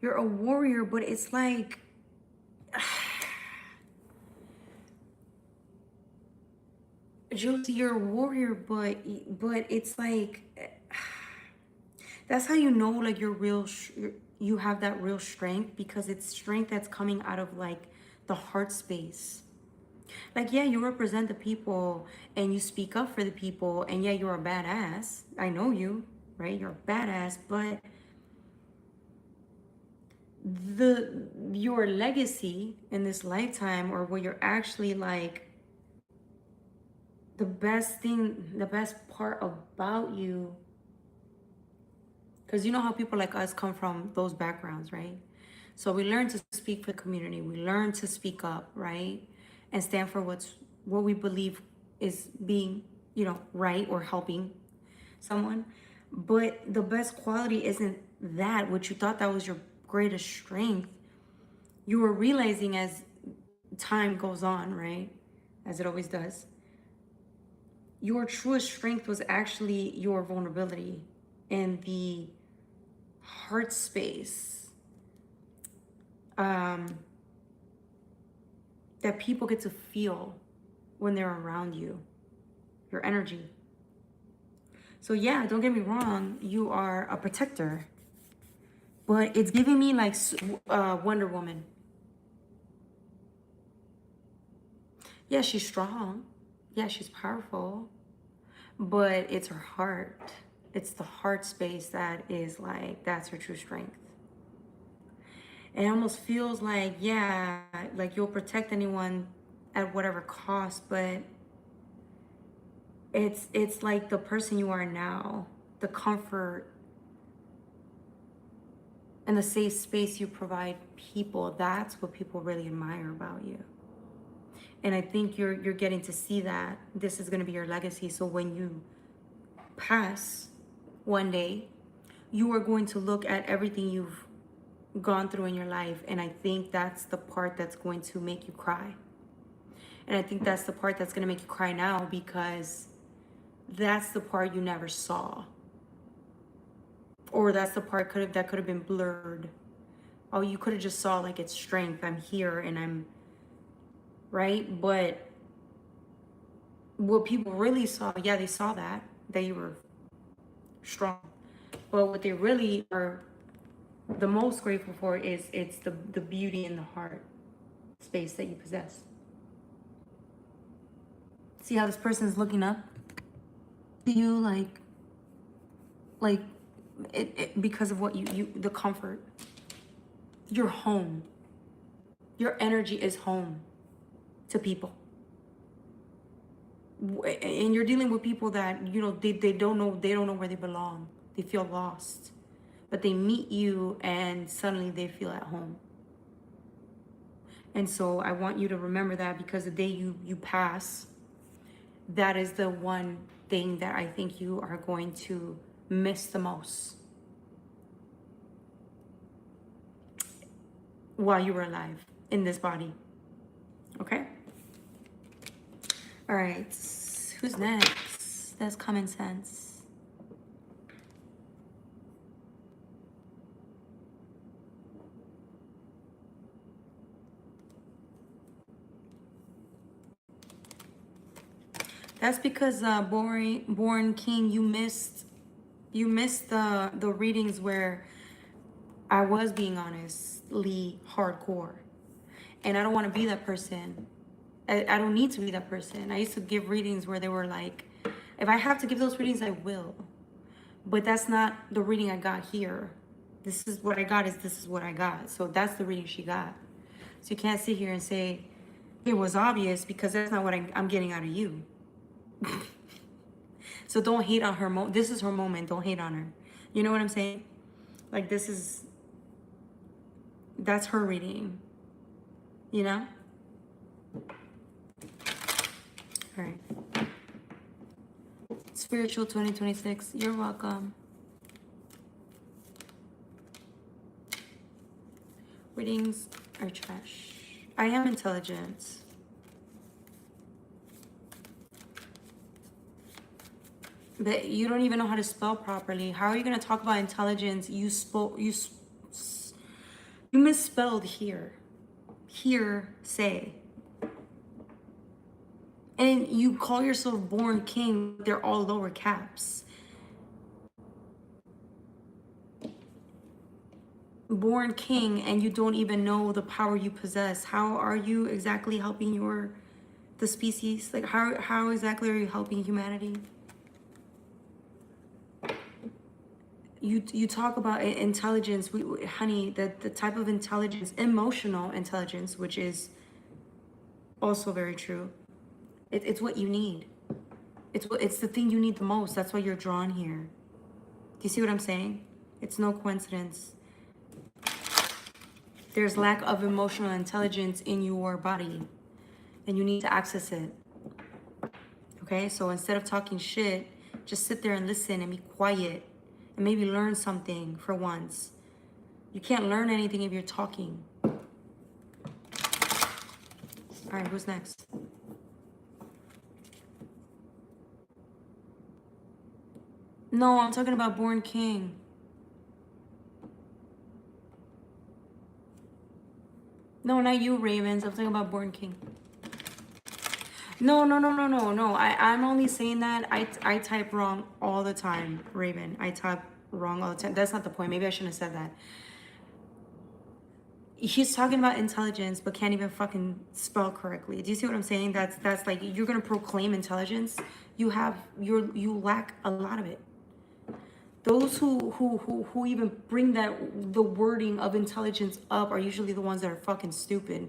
You're a warrior, but it's like Josie, you're a warrior, but it's like that's how you know like you're real. You have that real strength because it's strength that's coming out of like the heart space. Like yeah, you represent the people and you speak up for the people, and yeah, you're a badass. I know you, right? You're a badass, but your legacy in this lifetime, or what you're actually like, the best part about you, because you know how people like us come from those backgrounds, right? So we learn to speak for the community, we learn to speak up, right, and stand for what we believe is being, right, or helping someone. But the best quality isn't that what you thought that was your greatest strength. You were realizing as time goes on, right, as it always does, your truest strength was actually your vulnerability and the heart space, that people get to feel when they're around you, your energy. So yeah, don't get me wrong, you are a protector, but it's giving me like Wonder Woman. Yeah, she's strong. Yeah, she's powerful, but it's her heart. It's the heart space that is like, that's her true strength. And it almost feels like, yeah, like you'll protect anyone at whatever cost, but it's like the person you are now, the comfort and the safe space you provide people, that's what people really admire about you. And I think you're getting to see that this is going to be your legacy. So when you pass one day, you are going to look at everything you've gone through in your life, and I think that's the part that's going to make you cry. And I think that's the part that's going to make you cry now, because that's the part you never saw, or that's the part that could have been blurred. Oh, you could have just saw like it's strength, I'm here and I'm right. But what people really saw, yeah, they saw that you were strong, but what they really are the most grateful for is it's the beauty in the heart space that you possess. See how this person is looking up to you, like it because of what you the comfort. Your home, your energy is home to people, and you're dealing with people that they don't know where they belong. They feel lost, but they meet you and suddenly they feel at home. And so I want you to remember that, because the day you pass, that is the one thing that I think you are going to miss the most while you were alive in this body. Okay? All right. Who's next? That's common sense. That's because born king, you missed the readings where I was being honestly hardcore, and I don't want to be that person. I don't need to be that person. I used to give readings where they were like, if I have to give those readings, I will, but that's not the reading I got here. This is what I got. This is what I got. So that's the reading she got. So you can't sit here and say it was obvious, because that's not what I'm getting out of you. So don't hate on her. This is her moment. Don't hate on her. You know what I'm saying? Like that's her reading. You know? All right. Spiritual 2026. You're welcome. readings are trash. I am intelligent. But you don't even know how to spell properly. How are you going to talk about intelligence? You misspelled here. Here, say. And you call yourself born king, they're all lower caps. Born king, and you don't even know the power you possess. How are you exactly helping the species? Like how exactly are you helping humanity? You talk about intelligence, honey, the type of intelligence, emotional intelligence, which is also very true. It's what you need. It's the thing you need the most. That's why you're drawn here. Do you see what I'm saying? It's no coincidence. There's lack of emotional intelligence in your body, and you need to access it. Okay, so instead of talking shit, just sit there and listen and be quiet and maybe learn something for once. You can't learn anything if you're talking. All right, who's next? No, I'm talking about Born King. No, not you, Ravens. I'm talking about Born King. No. I'm only saying that I type wrong all the time, Raven. I type wrong all the time. That's not the point. Maybe I shouldn't have said that. He's talking about intelligence, but can't even fucking spell correctly. Do you see what I'm saying? That's like, you're gonna proclaim intelligence. You lack a lot of it. Those who even bring the wording of intelligence up are usually the ones that are fucking stupid.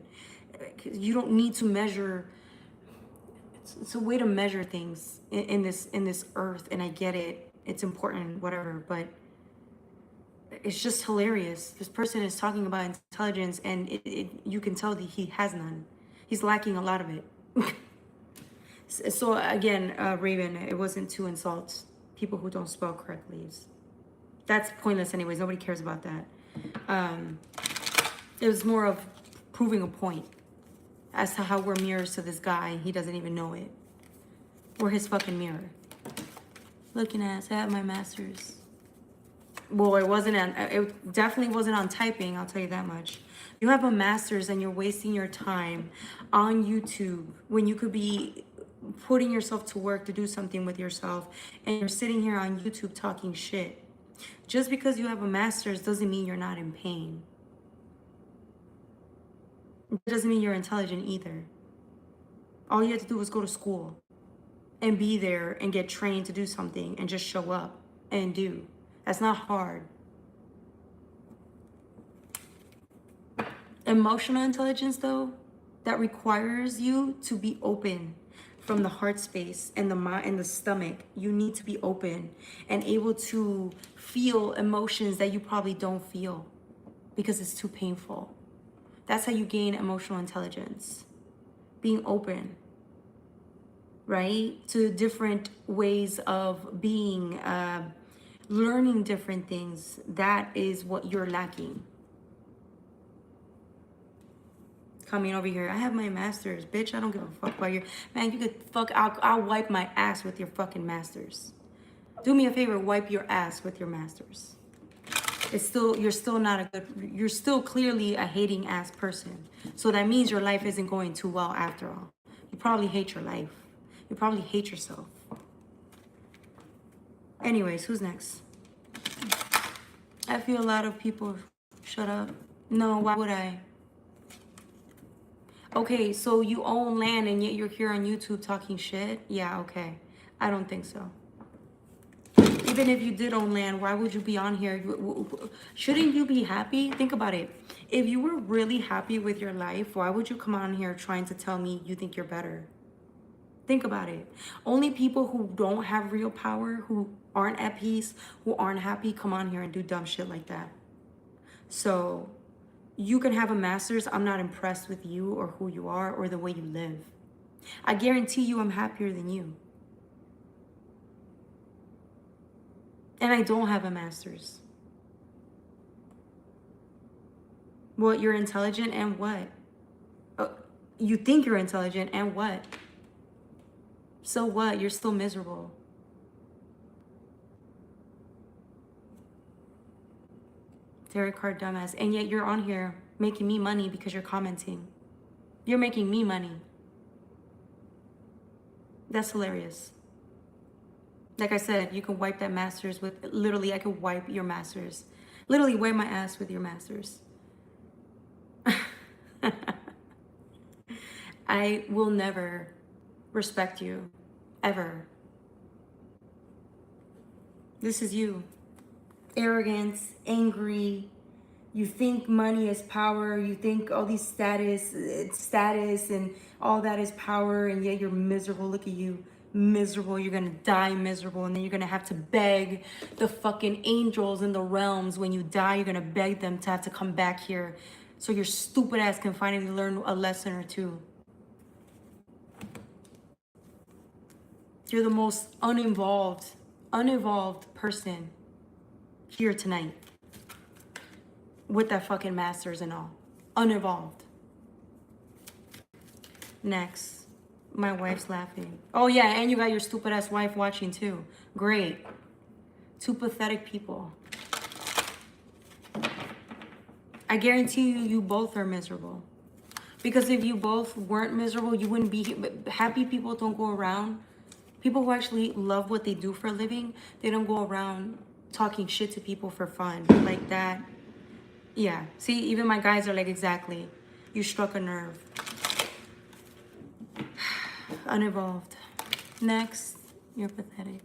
You don't need to measure. It's a way to measure things in this earth, and I get it. It's important, whatever, but it's just hilarious. This person is talking about intelligence, and you can tell that he has none. He's lacking a lot of it. So again, Raven, it wasn't two insults. People who don't spell correctly. That's pointless anyways. Nobody cares about that. It was more of proving a point as to how we're mirrors to this guy. He doesn't even know it. We're his fucking mirror. Looking at, I have my master's. Well, it definitely wasn't on typing, I'll tell you that much. You have a master's and you're wasting your time on YouTube when you could be putting yourself to work to do something with yourself, and you're sitting here on YouTube talking shit. Just because you have a master's doesn't mean you're not in pain. It doesn't mean you're intelligent either. All you have to do is go to school and be there and get trained to do something and just show up and do. That's not hard. Emotional intelligence, though, that requires you to be open from the heart space and the mind and the stomach. You need to be open and able to feel emotions that you probably don't feel because it's too painful. That's how you gain emotional intelligence. Being open, right? To different ways of being, learning different things. That is what you're lacking. Coming over here, I have my master's, bitch. I don't give a fuck about your man. You could fuck. I'll wipe my ass with your fucking master's. Do me a favor, wipe your ass with your master's. You're still not a good. You're still clearly a hating ass person. So that means your life isn't going too well after all. You probably hate your life. You probably hate yourself. Anyways, who's next? I feel a lot of people. Shut up. No, why would I? Okay, so you own land and yet you're here on YouTube talking shit? Yeah, okay. I don't think so. Even if you did own land, why would you be on here? Shouldn't you be happy? Think about it. If you were really happy with your life, why would you come on here trying to tell me you think you're better? Think about it. Only people who don't have real power, who aren't at peace, who aren't happy, come on here and do dumb shit like that. So you can have a master's. I'm not impressed with you or who you are or the way you live. I guarantee you I'm happier than you. And I don't have a master's. What, you're intelligent and what? Oh, you think you're intelligent and what? So what? You're still miserable. Tarot card dumbass. And yet you're on here making me money because you're commenting. You're making me money. That's hilarious. Like I said, you can wipe that masters with, literally, I could wipe your masters. Literally wipe my ass with your masters. I will never respect you, ever. This is you. Arrogance, angry. You think money is power. You think all these status, it's status and all that is power, and yet you're miserable. Look at you, miserable. You're gonna die miserable, and then you're gonna have to beg the fucking angels in the realms. When you die, you're gonna beg them to have to come back here so your stupid ass can finally learn a lesson or two. You're the most unevolved person here tonight with that fucking masters and all. Unevolved. Next. My wife's laughing. Oh yeah, and you got your stupid ass wife watching too. Great. Two pathetic people. I guarantee you, you both are miserable. Because if you both weren't miserable, you wouldn't be here. But happy people don't go around. People who actually love what they do for a living, they don't go around talking shit to people for fun. Like that. Yeah. See, even my guys are like, exactly. You struck a nerve. Unevolved. Next. You're pathetic.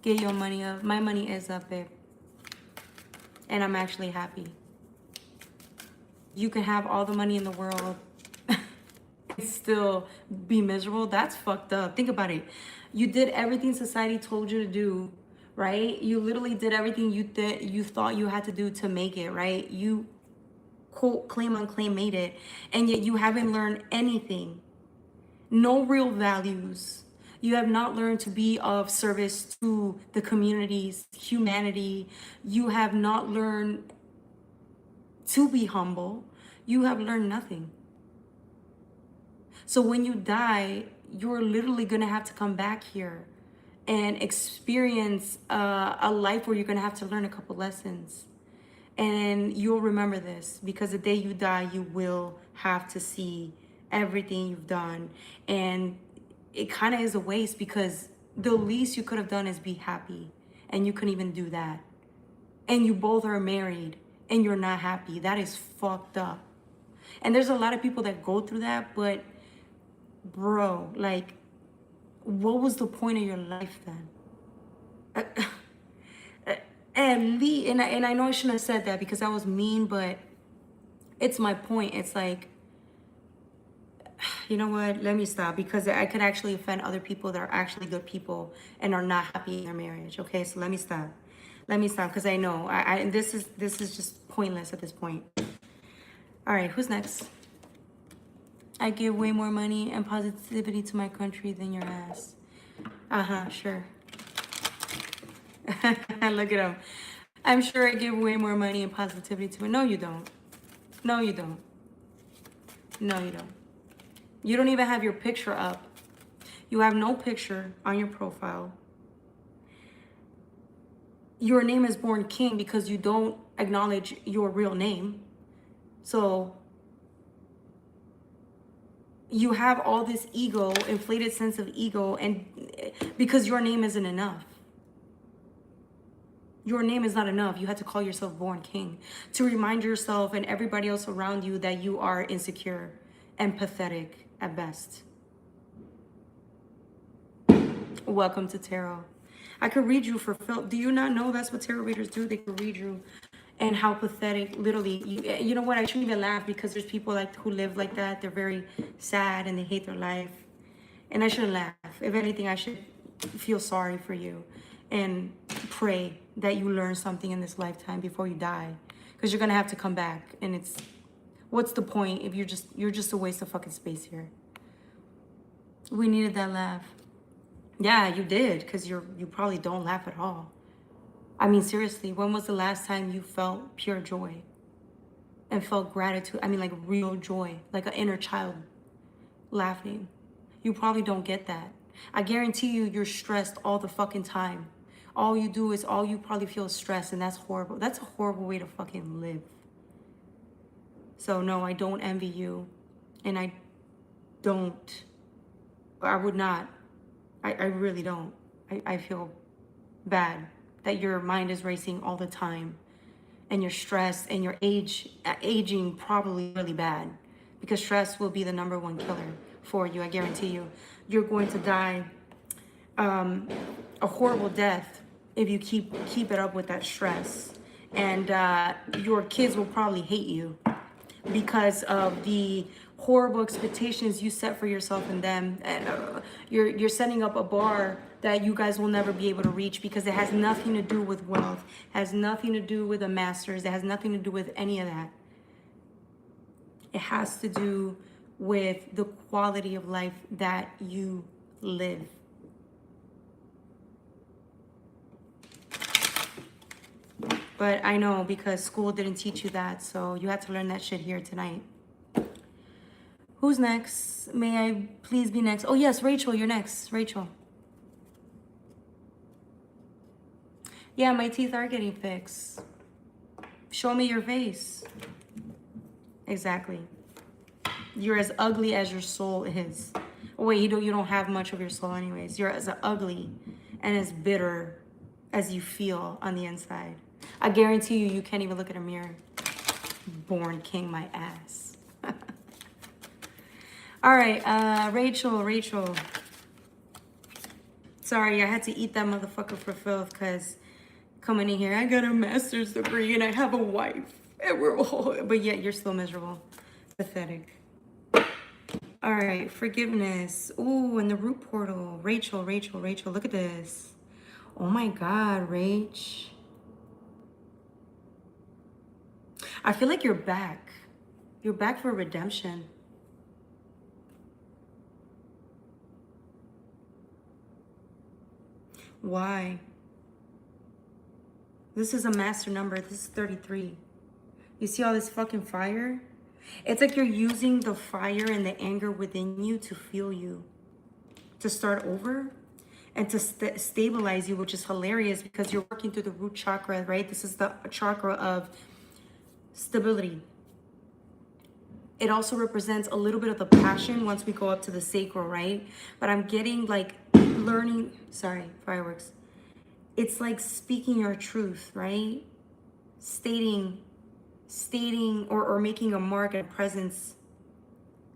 Get your money up. My money is up, babe. And I'm actually happy. You can have all the money in the world and still be miserable. That's fucked up. Think about it. You did everything society told you to do, right? You literally did everything you thought you had to do to make it, right? You quote, claim unclaim made it, and yet you haven't learned anything. No real values. You have not learned to be of service to the communities, humanity. You have not learned to be humble. You have learned nothing. So when you die, you're literally gonna have to come back here and experience a life where you're gonna have to learn a couple lessons. And you'll remember this, because the day you die, you will have to see everything you've done. And it kind of is a waste, because the least you could have done is be happy, and you couldn't even do that. And you both are married and you're not happy. That is fucked up. And there's a lot of people that go through that, but bro, like, what was the point of your life then? And I know I shouldn't have said that because that was mean, but it's my point. It's like, you know what? Let me stop, because I could actually offend other people that are actually good people and are not happy in their marriage. Okay, so let me stop. Let me stop, because I know this is just pointless at this point. All right, who's next? I give way more money and positivity to my country than your ass. Sure. Look at him. I'm sure I give way more money and positivity to it. No, you don't. No, you don't. No, you don't. You don't even have your picture up. You have no picture on your profile. Your name is Born King because you don't acknowledge your real name. So you have all this ego, inflated sense of ego, and because your name isn't enough. Your name is not enough. You had to call yourself Born King to remind yourself and everybody else around you that you are insecure and pathetic at best. Welcome to tarot. I could read you for film. Do you not know that's what tarot readers do? They could read you, and how pathetic, literally. You know what? I shouldn't even laugh, because there's people like who live like that. They're very sad and they hate their life, and I shouldn't laugh. If anything, I should feel sorry for you and pray that you learn something in this lifetime before you die, because you're gonna have to come back, and it's, what's the point if you're just a waste of fucking space here. We needed that laugh. Yeah, you did, because you probably don't laugh at all. I mean, seriously, when was the last time you felt pure joy? and felt gratitude. I mean, like real joy, like an inner child laughing. You probably don't get that. I guarantee you, you're stressed all the fucking time. All you probably feel is stress, and that's horrible. That's a horrible way to fucking live. So no, I don't envy you, and I would not. I really don't. I feel bad that your mind is racing all the time, and you're stressed, and your aging probably really bad, because stress will be the #1 killer for you. I guarantee you. You're going to die a horrible death if you keep it up with that stress, and your kids will probably hate you because of the horrible expectations you set for yourself and them. And you're setting up a bar that you guys will never be able to reach, because it has nothing to do with wealth, has nothing to do with a master's, it has nothing to do with any of that. It has to do with the quality of life that you live. But I know, because school didn't teach you that, so you had to learn that shit here tonight. Who's next? May I please be next? Oh yes, Rachel, you're next. Rachel. Yeah, my teeth are getting fixed. Show me your face. Exactly. You're as ugly as your soul is. Oh wait, you don't have much of your soul anyways. You're as ugly and as bitter as you feel on the inside. I guarantee you, you can't even look at a mirror. Born king my ass. All right, Rachel. Sorry, I had to eat that motherfucker for filth, because coming in here, I got a master's degree and I have a wife. And we're all, but yet you're still miserable. Pathetic. All right, forgiveness. Ooh, and the root portal. Rachel, look at this. Oh my God, Rach. I feel like you're back. You're back for redemption. Why? This is a master number. This is 33. You see all this fucking fire? It's like you're using the fire and the anger within you to fuel you, to start over, and to stabilize you, which is hilarious because you're working through the root chakra, right? This is the chakra of stability. It also represents a little bit of the passion once we go up to the sacral, right? But I'm getting like learning, sorry, fireworks. It's like speaking your truth, right? Stating or making a mark and presence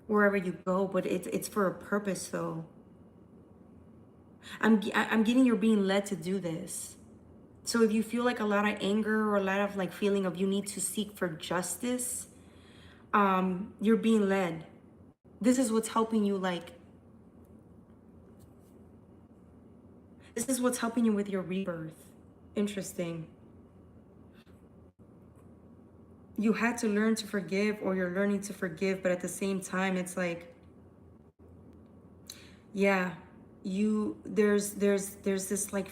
wherever you go, but it's for a purpose though. I'm getting you're being led to do this. So if you feel like a lot of anger or a lot of like feeling of you need to seek for justice, you're being led. This is what's helping you, like, this is what's helping you with your rebirth. Interesting. You had to learn to forgive, or you're learning to forgive, but at the same time, it's like, yeah, there's this like,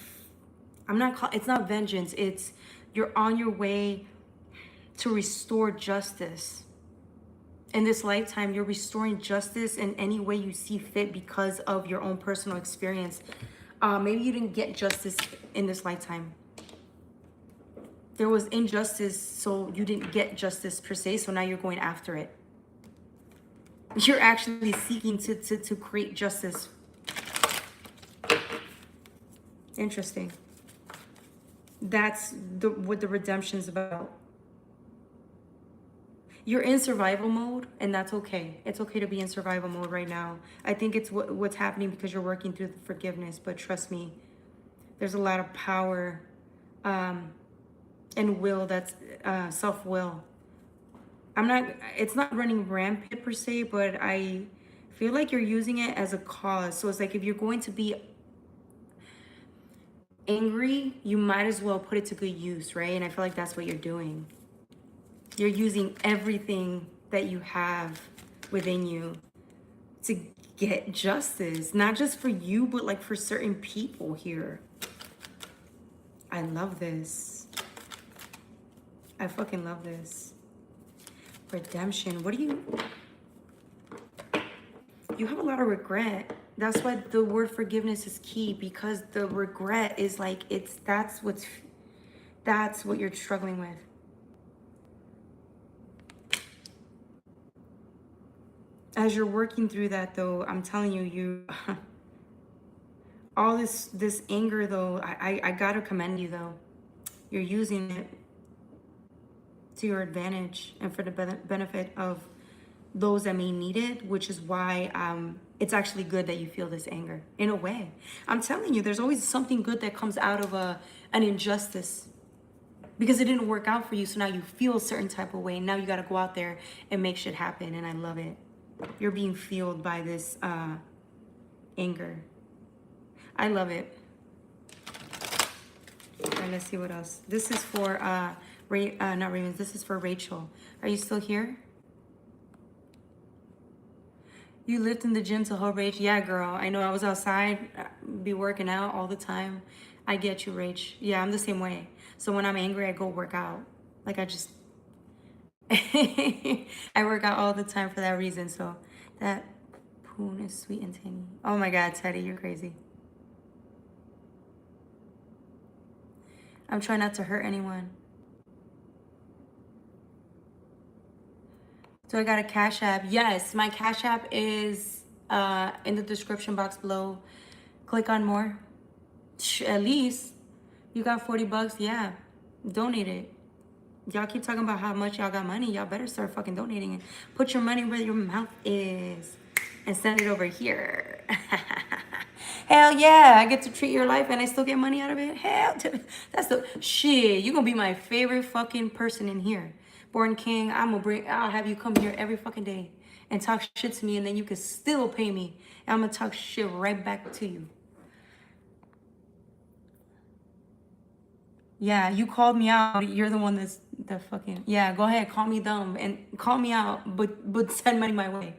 it's not vengeance. It's you're on your way to restore justice. In this lifetime, you're restoring justice in any way you see fit because of your own personal experience. Maybe you didn't get justice in this lifetime. There was injustice, so you didn't get justice per se, so now you're going after it. You're actually seeking to create justice. Interesting. That's what the redemption's about. You're in survival mode, and that's okay. It's okay to be in survival mode right now. I think it's what's happening because you're working through the forgiveness, but trust me, there's a lot of power and will, that's self-will. It's not running rampant per se, but I feel like you're using it as a cause. So it's like if you're going to be angry, you might as well put it to good use, right? And I feel like that's what you're doing. You're using everything that you have within you to get justice, not just for you, but like for certain people here. I love this. I fucking love this. Redemption. What do you... You have a lot of regret. That's why the word forgiveness is key, because the regret is like, that's what you're struggling with. As you're working through that though, I'm telling you, all this anger though, I gotta commend you though. You're using it to your advantage and for the benefit of those that may need it, which is why it's actually good that you feel this anger in a way. I'm telling you, there's always something good that comes out of an injustice, because it didn't work out for you. So now you feel a certain type of way. Now you got to go out there and make shit happen. And I love it. You're being fueled by this anger. I love it. All right, let's see what else. This is for not Ravens. This is for Rachel. Are you still here? You lived in the gym to help Rach? Yeah, girl. I know. I was outside, be working out all the time. I get you, Rach. Yeah, I'm the same way. So when I'm angry, I go work out. Like I just, I work out all the time for that reason. So that poon is sweet and tangy. Oh my God, Teddy, you're crazy. I'm trying not to hurt anyone. So I got a Cash App. Yes, my Cash App is in the description box below. Click on more. At least you got 40 bucks. Yeah, donate it. Y'all keep talking about how much y'all got money. Y'all better start fucking donating it. Put your money where your mouth is and send it over here. Hell yeah, I get to treat your life and I still get money out of it. Hell, that's the shit. You gonna be my favorite fucking person in here. Born King, I'll have you come here every fucking day and talk shit to me, and then you can still pay me. And I'm gonna talk shit right back to you. Yeah, you called me out. You're the one that's the fucking... Yeah, go ahead, call me dumb and call me out, but send money my way.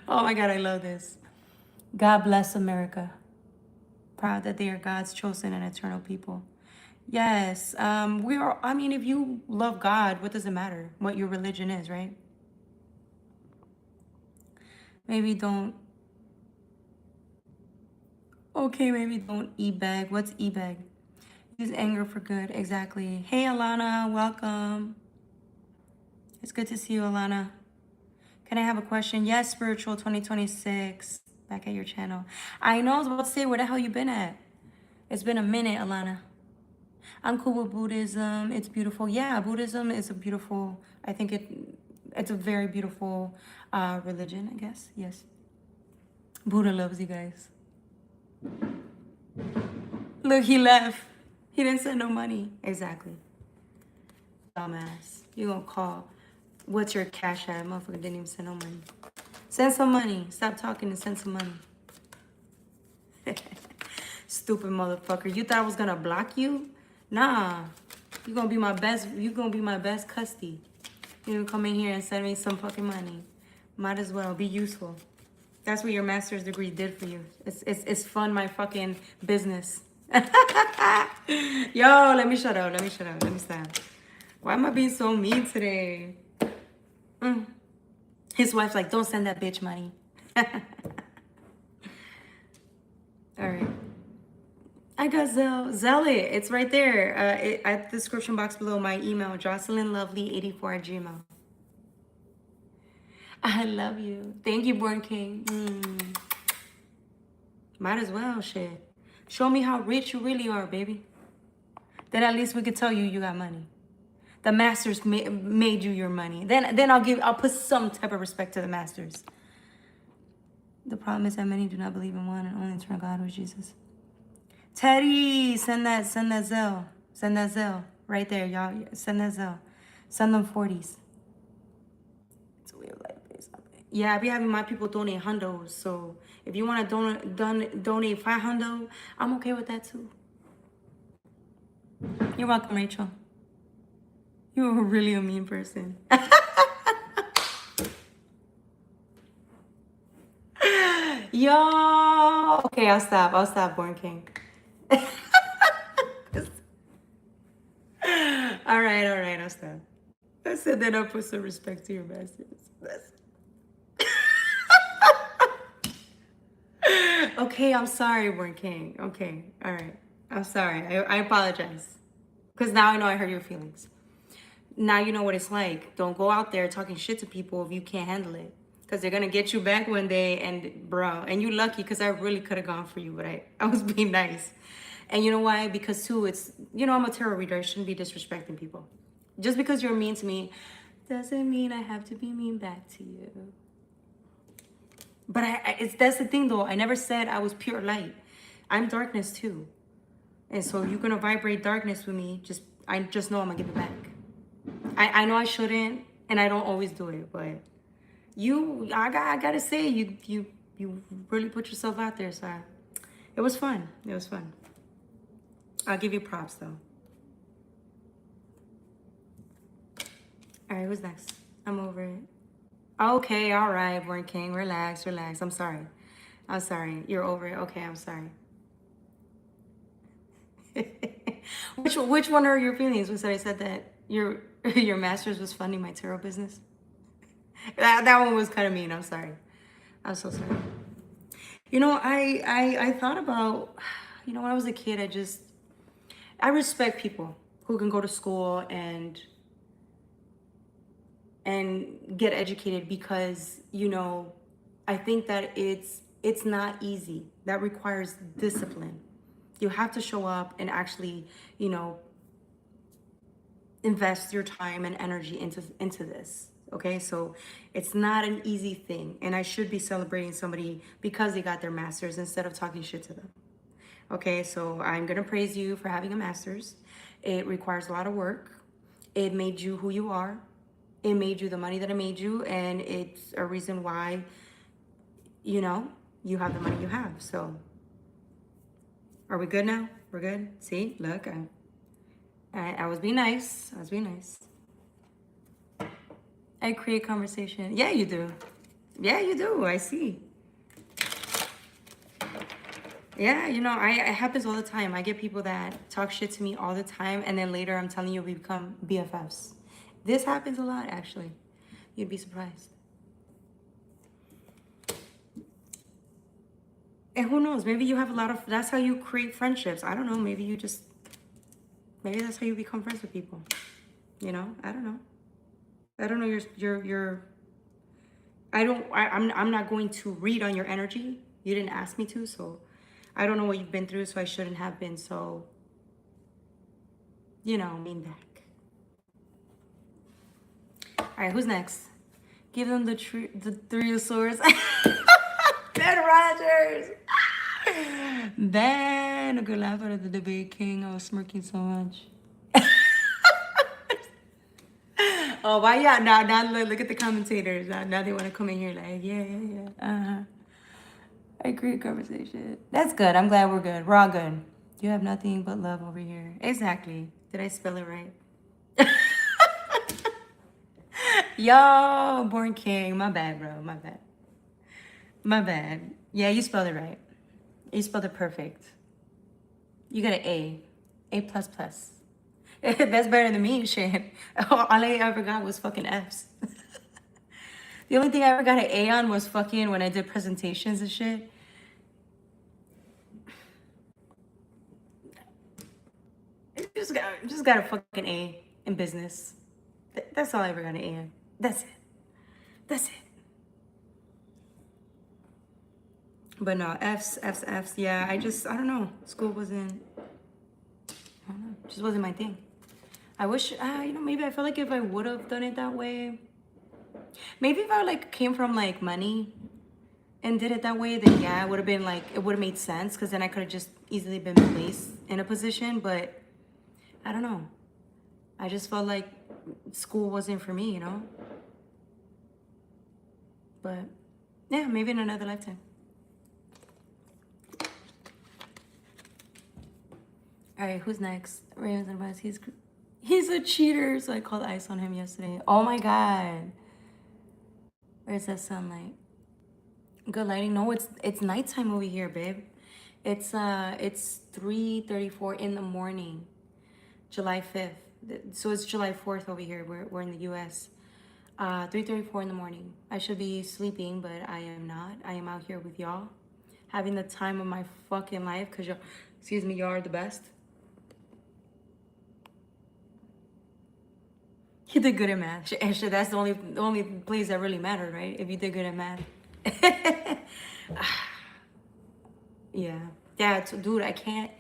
Oh my God, I love this. God bless America. Proud that they are God's chosen and eternal people. Yes, we are. I mean, if you love God, what does it matter what your religion is, right? Maybe don't. Okay, maybe don't e-bag. What's e-bag? Use anger for good. Exactly. Hey, Alana, welcome. It's good to see you, Alana. Can I have a question? Yes, Spiritual 2026. Back at your channel. I know, I was about to say, where the hell you been at? It's been a minute, Alana. I'm cool with Buddhism. It's beautiful. Yeah, Buddhism is a beautiful, I think it's a very beautiful religion, I guess. Yes. Buddha loves you guys. Look, he left. He didn't send no money. Exactly. Dumbass. You gonna call. What's your Cash App? Motherfucker didn't even send no money. Send some money. Stop talking and send some money. Stupid motherfucker. You thought I was gonna block you? Nah. You gonna be my best. You gonna be my best custy. You gonna come in here and send me some fucking money. Might as well be useful. That's what your master's degree did for you. It's fund my fucking business. Yo, let me shut up. Let me stop. Why am I being so mean today? His wife's like, don't send that bitch money. All right. I got Zealot. It's right there. At the description box below, my email, JocelynLovely84@gmail. I love you. Thank you, Born King. Might as well, shit. Show me how rich you really are, baby. Then at least we could tell you got money. The masters made you your money. Then I'll put some type of respect to the masters. The problem is that many do not believe in one and only eternal God, which is Jesus. Teddy, send that Zelle. Send that Zelle. Right there, y'all. Send that Zelle. Send them 40s. It's a way of life. Yeah, I be having my people donate hundos. So if you want to donate 5 hundo, I'm okay with that too. You're welcome, Rachel. You're really a mean person. Yo. Okay, I'll stop, Born King. All right. I'll stop. I said that I'll put some respect to your masters. Okay, I'm sorry, Born King. Okay, all right. I'm sorry. I apologize. Because now I know I hurt your feelings. Now you know what it's like. Don't go out there talking shit to people if you can't handle it. Because they're going to get you back one day and, bro, and you lucky because I really could have gone for you, but I was being nice. And you know why? Because, too, it's, I'm a tarot reader. I shouldn't be disrespecting people. Just because you're mean to me doesn't mean I have to be mean back to you. But that's the thing, though. I never said I was pure light. I'm darkness, too. And so you're going to vibrate darkness with me. I just know I'm going to give it back. I know I shouldn't, and I don't always do it, but I gotta say, you really put yourself out there, so it was fun. It was fun. I'll give you props, though. All right, who's next? I'm over it. Okay, all right, Born King, relax. I'm sorry. You're over it. Okay, I'm sorry. Which one are your feelings? Was that I said that your master's was funding my tarot business? That one was kind of mean. I'm sorry. I'm so sorry. I thought about, when I was a kid, I respect people who can go to school and get educated because, I think that it's not easy. That requires discipline. You have to show up and actually, invest your time and energy into this. Okay, so it's not an easy thing, and I should be celebrating somebody because they got their master's instead of talking shit to them. Okay, so I'm gonna praise you for having a master's. It requires a lot of work. It made you who you are. It made you the money that it made you, and it's a reason why, you have the money you have. So, are we good now? We're good? See, look, I was being nice. I create conversation. Yeah, you do. I see. Yeah, it happens all the time. I get people that talk shit to me all the time, and then later I'm telling you we become BFFs. This happens a lot, actually. You'd be surprised. And who knows? Maybe you have that's how you create friendships. I don't know. Maybe that's how you become friends with people. I don't know. I don't know I'm not going to read on your energy. You didn't ask me to, so I don't know what you've been through, so I shouldn't have been so, mean back. All right, who's next? Give them the Three of Swords. Ben Rogers. Ben, a good laugh out of the debate king. I was smirking so much. Oh, why? Yeah, now look at the commentators. Now they want to come in here like, yeah. I agree. Conversation. That's good. I'm glad we're good. We're all good. You have nothing but love over here. Exactly. Did I spell it right? Yo, Born King. My bad, bro. My bad. Yeah, you spelled it right. You spelled it perfect. You got an A. A++. That's better than me, shit. All I ever got was fucking F's. The only thing I ever got an A on was fucking when I did presentations and shit. Just got a fucking A in business. That's all I ever got an A in. That's it. But no, F's. Yeah, I don't know. School wasn't, I don't know, just wasn't my thing. I wish, maybe I feel like if I would have done it that way, maybe if I came from money and did it that way, then yeah, it would have been it would have made sense because then I could have just easily been placed in a position. But I don't know. I just felt like school wasn't for me, But yeah, maybe in another lifetime. All right, who's next? Ravens advice. He's a cheater, so I called ice on him yesterday. Oh my god. Where's that sunlight? Good lighting. No, it's nighttime over here, babe. It's 3:34 in the morning, July 5th. So it's July 4th over here. We're in the US. 3:34 in the morning. I should be sleeping, but I am not. I am out here with y'all, having the time of my fucking life, because y'all, excuse me, y'all are the best. You did good at math. And shit, that's the only place that really mattered, right? If you did good at math. Yeah. Yeah, dude, I can't.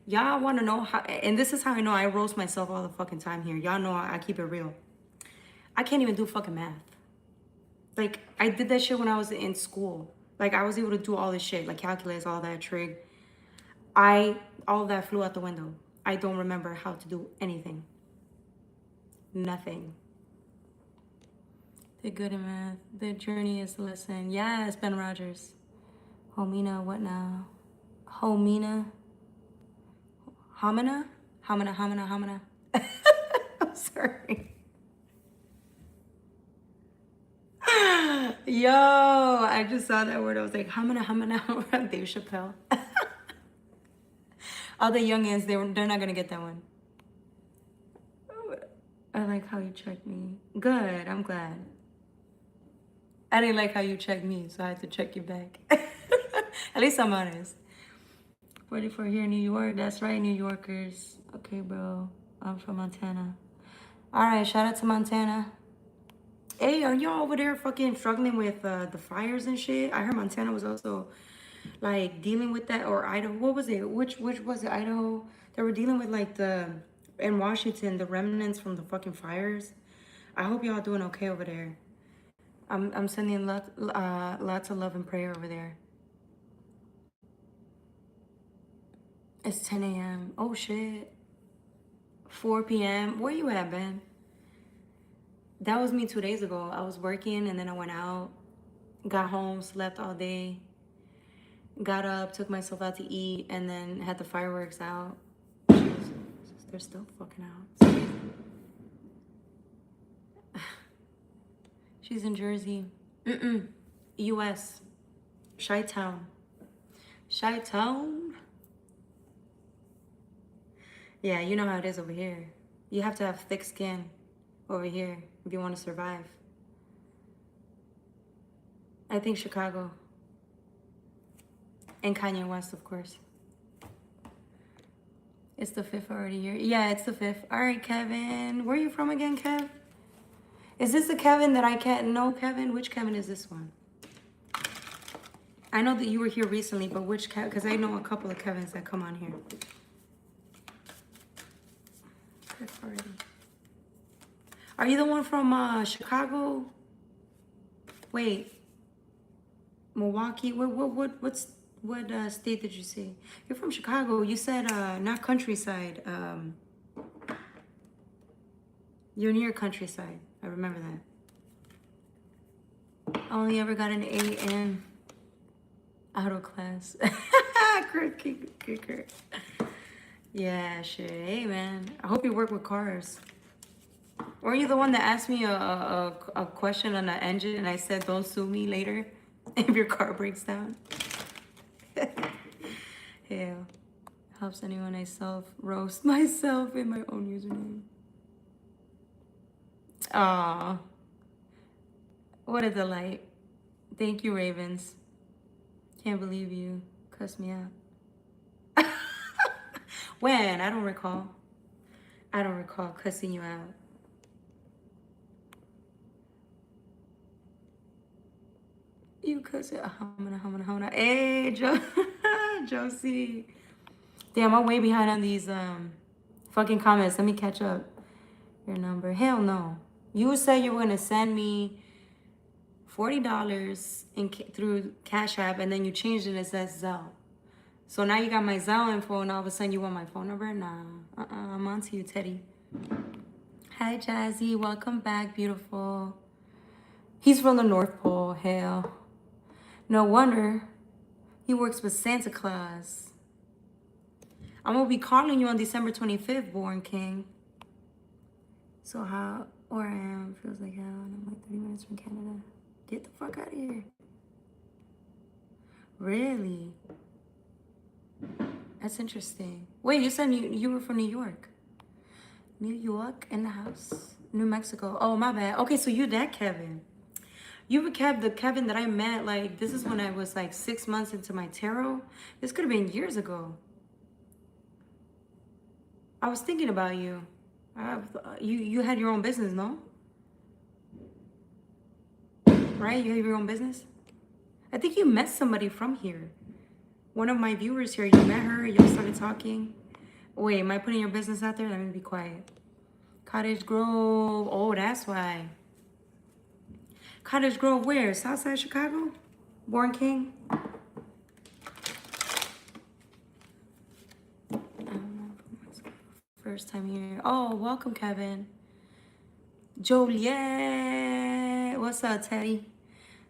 Y'all want to know how, and this is how I know I roast myself all the fucking time here. Y'all know I keep it real. I can't even do fucking math. Like, I did that shit when I was in school. Like, I was able to do all this shit, like calculus, all that, trig. All of that flew out the window. I don't remember how to do anything. Nothing. They're good at math. Their journey is the lesson. Yes, Ben Rogers. Homina, what now? Homina. Homina? Homina. I'm sorry. Yo, I just saw that word. I was like, homina. Dave Chappelle. All the youngins, they're not gonna get that one. I like how you checked me. Good, I'm glad. I didn't like how you checked me, so I had to check you back. At least I'm honest. 44 here in New York. That's right, New Yorkers. Okay, bro. I'm from Montana. All right, shout out to Montana. Hey, are y'all over there fucking struggling with the fires and shit? I heard Montana was also like dealing with that, or Idaho. What was it? Which was it? Idaho. They were dealing with like in Washington, the remnants from the fucking fires. I hope y'all doing okay over there. I'm sending lots of love and prayer over there. It's 10 a.m. Oh shit. 4 p.m. Where you at, Ben? That was me 2 days ago. I was working and then I went out, got home, slept all day, got up, took myself out to eat, and then had the fireworks out. Jesus, they're still fucking out. She's in Jersey. U.S. Chi-Town. Chi-Town? Yeah, you know how it is over here. You have to have thick skin over here if you want to survive. I think Chicago. And Kanye West, of course. It's the 5th already here. Yeah, it's the 5th. All right, Kevin. Where are you from again, Kev? Is this the Kevin that I can't know, Kevin? Which Kevin is this one? I know that you were here recently, but which Kevin? Because I know a couple of Kevins that come on here. Are you the one from Chicago? Wait, Milwaukee. What state did you say? You're from Chicago. You said not countryside. You're near countryside. I remember that. I only ever got an A in auto class. Kicker. Yeah, shit. Hey, man. I hope you work with cars. Were you the one that asked me a question on the engine and I said, don't sue me later if your car breaks down? Hell. Helps anyone I self-roast myself in my own username. Aw. What a delight. Thank you, Ravens. Can't believe you cussed me out. When? I don't recall. I don't recall cussing you out. You cuss it. Hamana. Hey, Josie. Damn, I'm way behind on these fucking comments. Let me catch up. Your number. Hell no. You said you were going to send me $40 through Cash App, and then you changed it and it says Zelle. So now you got my Zelle info, and all of a sudden you want my phone number? Nah. I'm on to you, Teddy. Hi, Jazzy. Welcome back, beautiful. He's from the North Pole. Hell. No wonder. He works with Santa Claus. I'm going to be calling you on December 25th, Born King. So how, where I am, feels like hell, and I'm like 30 minutes from Canada. Get the fuck out of here. Really? That's interesting. Wait, you said you were from New York. New York in the house. New Mexico. Oh, my bad. Okay, so you that Kevin. You were the Kevin that I met, like, this is when I was like 6 months into my tarot. This could have been years ago. I was thinking about you. You had your own business, no? Right? You have your own business? I think you met somebody from here. One of my viewers here, you met her, y'all started talking. Wait, am I putting your business out there? Let me be quiet. Cottage Grove. Oh, that's why. Cottage Grove where? Southside Chicago? Born King? First time here. Oh, welcome, Kevin. Joliet. What's up, Teddy?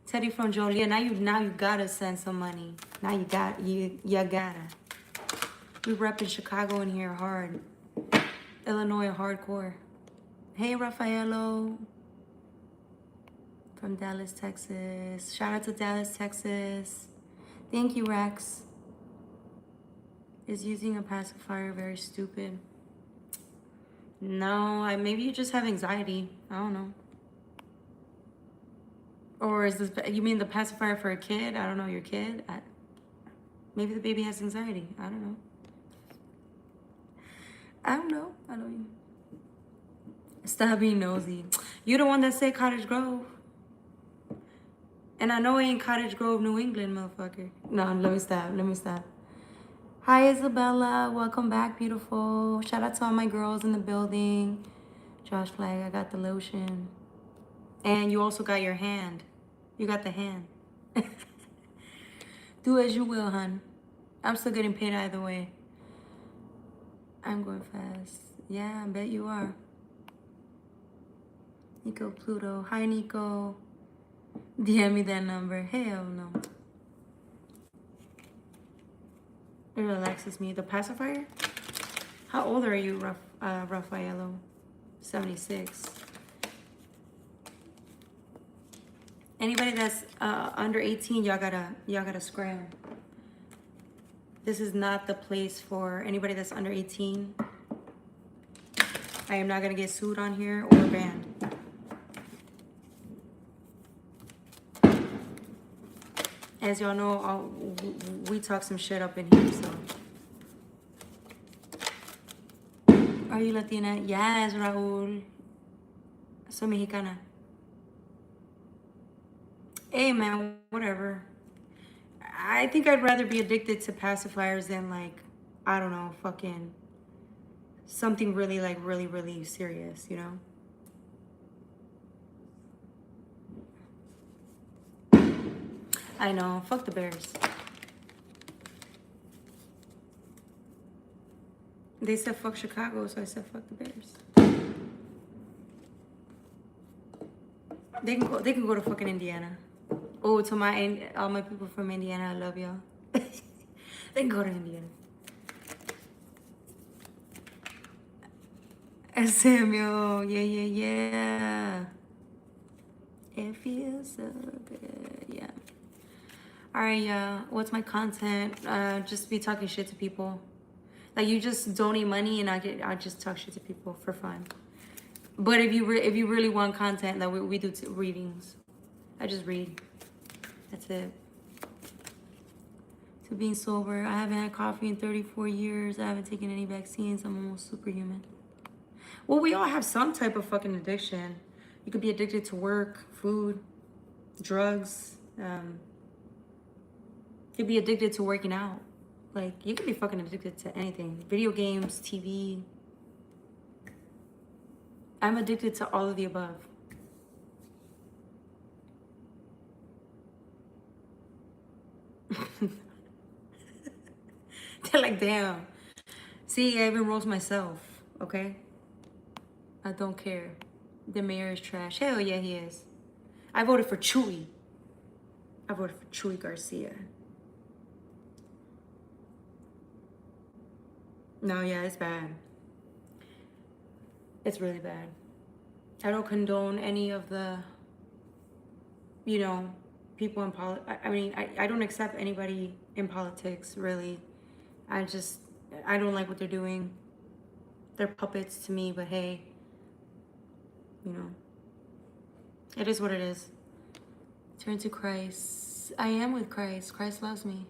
Teddy from Joliet. Now you gotta send some money. Now you gotta. We repping Chicago in here hard. Illinois hardcore. Hey, Rafaelo. From Dallas, Texas. Shout out to Dallas, Texas. Thank you, Rex. Is using a pacifier very stupid? No, maybe you just have anxiety. I don't know. Or is this, you mean the pacifier for a kid? I don't know, your kid? Maybe the baby has anxiety. I don't know. I don't know. Stop being nosy. You the one that said Cottage Grove. And I know it ain't Cottage Grove, New England, motherfucker. No, let me stop. Hi, Isabella. Welcome back, beautiful. Shout out to all my girls in the building. Josh Flag, I got the lotion. And you also got your hand. You got the hand. Do as you will, hun. I'm still getting paid either way. I'm going fast. Yeah, I bet you are. Nico Pluto. Hi, Nico. DM me that number. Hell no. It relaxes me. The pacifier? How old are you, Raffaello? 76. Anybody that's under 18, y'all gotta scram. This is not the place for anybody that's under 18. I am not gonna get sued on here or banned. As y'all know, we talk some shit up in here, so. Are you Latina? Yes, Raul. Soy Mexicana. Hey, man, whatever. I think I'd rather be addicted to pacifiers than, like, I don't know, fucking something really, like, really, really serious, you know? I know. Fuck the Bears. They said fuck Chicago, so I said fuck the Bears. They can go to fucking Indiana. Oh, to all my people from Indiana, I love y'all. They can go to Indiana. And Samuel, yeah. It feels so good, yeah. All right, yeah. What's my content? Just be talking shit to people. Like, you just donate money and I just talk shit to people for fun. But if you really want content, like we do readings. I just read. That's it. To being sober, I haven't had coffee in 34 years. I haven't taken any vaccines. I'm almost superhuman. Well, we all have some type of fucking addiction. You could be addicted to work, food, drugs. You could be addicted to working out. Like, you could be fucking addicted to anything. Video games, TV. I'm addicted to all of the above. They're like, damn. See, I even roast myself, okay? I don't care. The mayor is trash. Hell yeah, he is. I voted for Chuy. I voted for Chuy Garcia. No, yeah, it's bad. It's really bad. I don't condone any of the, you know, people in politics. I mean, I don't accept anybody in politics, really. I don't like what they're doing. They're puppets to me, but hey, you know, it is what it is. Turn to Christ. I am with Christ. Christ loves me.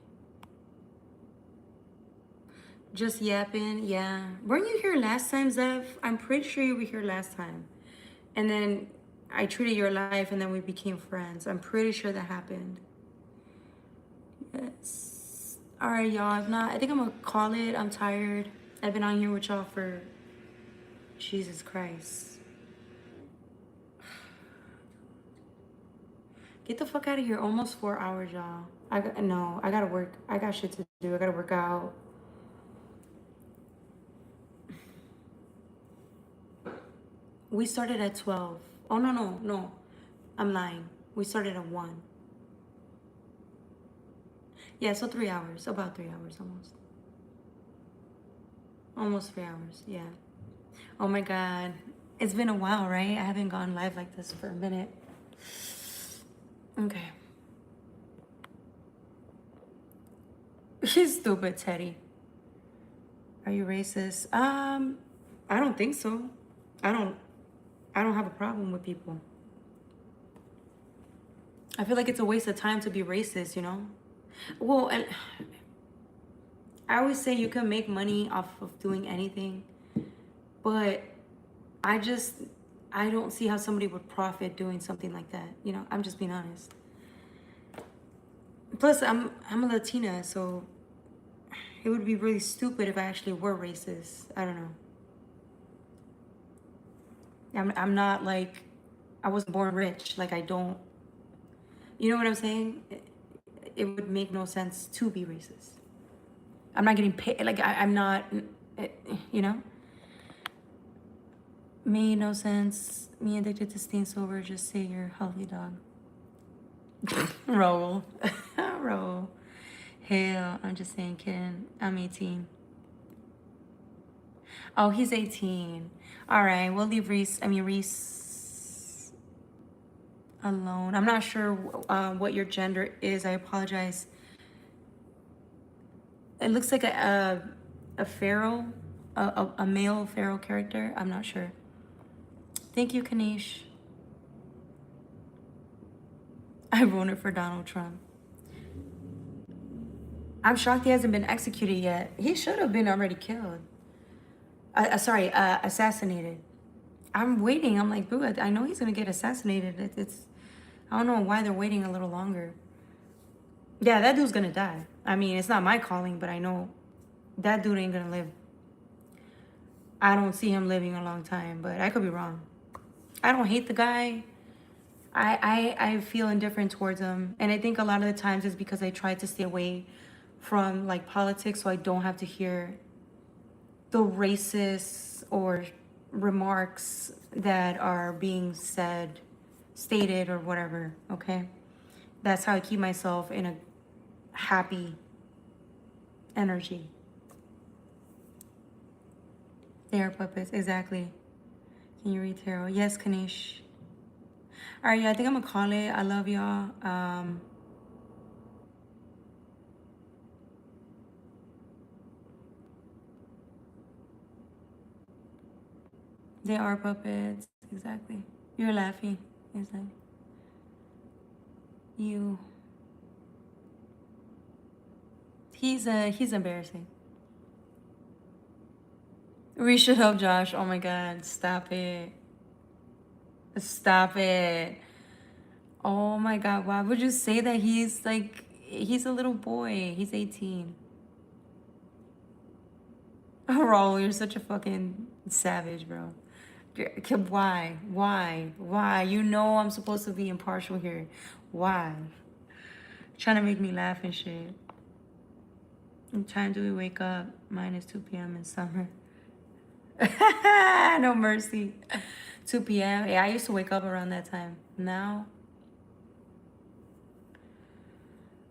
Just yapping, yeah. Weren't you here last time, Zev? I'm pretty sure you were here last time. And then I treated your life and then we became friends. I'm pretty sure that happened. Yes. All right, y'all. If not, I think I'm gonna call it. I'm tired. I've been on here with y'all for Jesus Christ. Get the fuck out of here. Almost 4 hours, y'all. No, I gotta work. I got shit to do. I gotta work out. We started at 12. Oh, no. I'm lying. We started at 1. Yeah, so 3 hours. About 3 hours almost. Almost 3 hours, yeah. Oh my God. It's been a while, right? I haven't gone live like this for a minute. Okay. She's stupid, Teddy. Are you racist? I don't think so. I don't have a problem with people. I feel like it's a waste of time to be racist, you know? Well, and I always say you can make money off of doing anything, but I don't see how somebody would profit doing something like that. You know, I'm just being honest. Plus, I'm a Latina, so it would be really stupid if I actually were racist. I don't know. I'm not like, I wasn't born rich. Like I don't, you know what I'm saying? It would make no sense to be racist. I'm not getting paid. Like I'm not, you know? Made no sense. Me addicted to staying sober. Just say you're healthy, dog. Roll. Roll. Hell, I'm just saying, kidding. I'm 18. Oh, he's 18. All right, we'll leave Reese alone. I'm not sure what your gender is. I apologize. It looks like a feral, a male feral character. I'm not sure. Thank you, Kanish. I voted for Donald Trump. I'm shocked he hasn't been executed yet. He should have been already killed. Assassinated. I'm waiting. I'm like, boo, I know he's gonna get assassinated. I don't know why they're waiting a little longer. Yeah, that dude's gonna die. I mean, it's not my calling, but I know that dude ain't gonna live. I don't see him living a long time, but I could be wrong. I don't hate the guy. I feel indifferent towards him. And I think a lot of the times it's because I try to stay away from like politics so I don't have to hear the racist or remarks that are being said, stated, or whatever, okay? That's how I keep myself in a happy energy. They are puppets, exactly. Can you read tarot? Yes, Kanish. All right, yeah, I think I'm gonna call it. I love y'all. They are puppets, exactly. You're laughing, exactly. You. He's embarrassing. We should help Josh. Oh my God, stop it. Stop it. Oh my God, why would you say that he's a little boy. He's 18. Raul, you're such a fucking savage, bro. Why? You know I'm supposed to be impartial here. Why? Trying to make me laugh and shit. What time do we wake up? Mine is 2 p.m. in summer. No mercy. 2 p.m. Yeah, I used to wake up around that time. Now,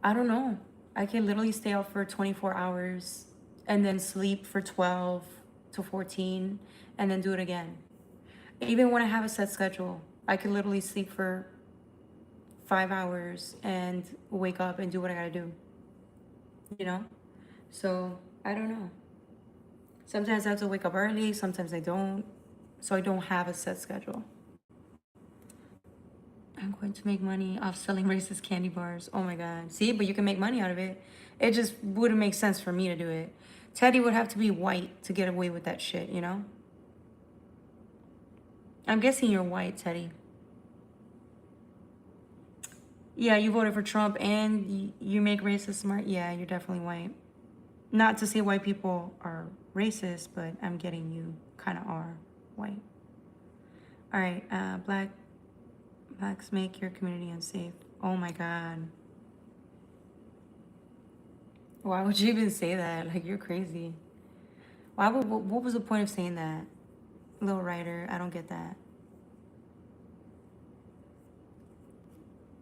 I don't know. I can literally stay up for 24 hours and then sleep for 12 to 14 and then do it again. Even when I have a set schedule, I can literally sleep for 5 hours and wake up and do what I gotta do. You know? So, I don't know. Sometimes I have to wake up early, sometimes I don't. So I don't have a set schedule. I'm going to make money off selling racist candy bars. Oh my God. See, but you can make money out of it. It just wouldn't make sense for me to do it. Teddy would have to be white to get away with that shit, you know? I'm guessing you're white, Teddy. Yeah, you voted for Trump and you make racist smart. Yeah, you're definitely white. Not to say white people are racist, but I'm getting you kind of are white. All right, blacks make your community unsafe. Oh my God. Why would you even say that? Like, you're crazy. What was the point of saying that? Little writer, I don't get that.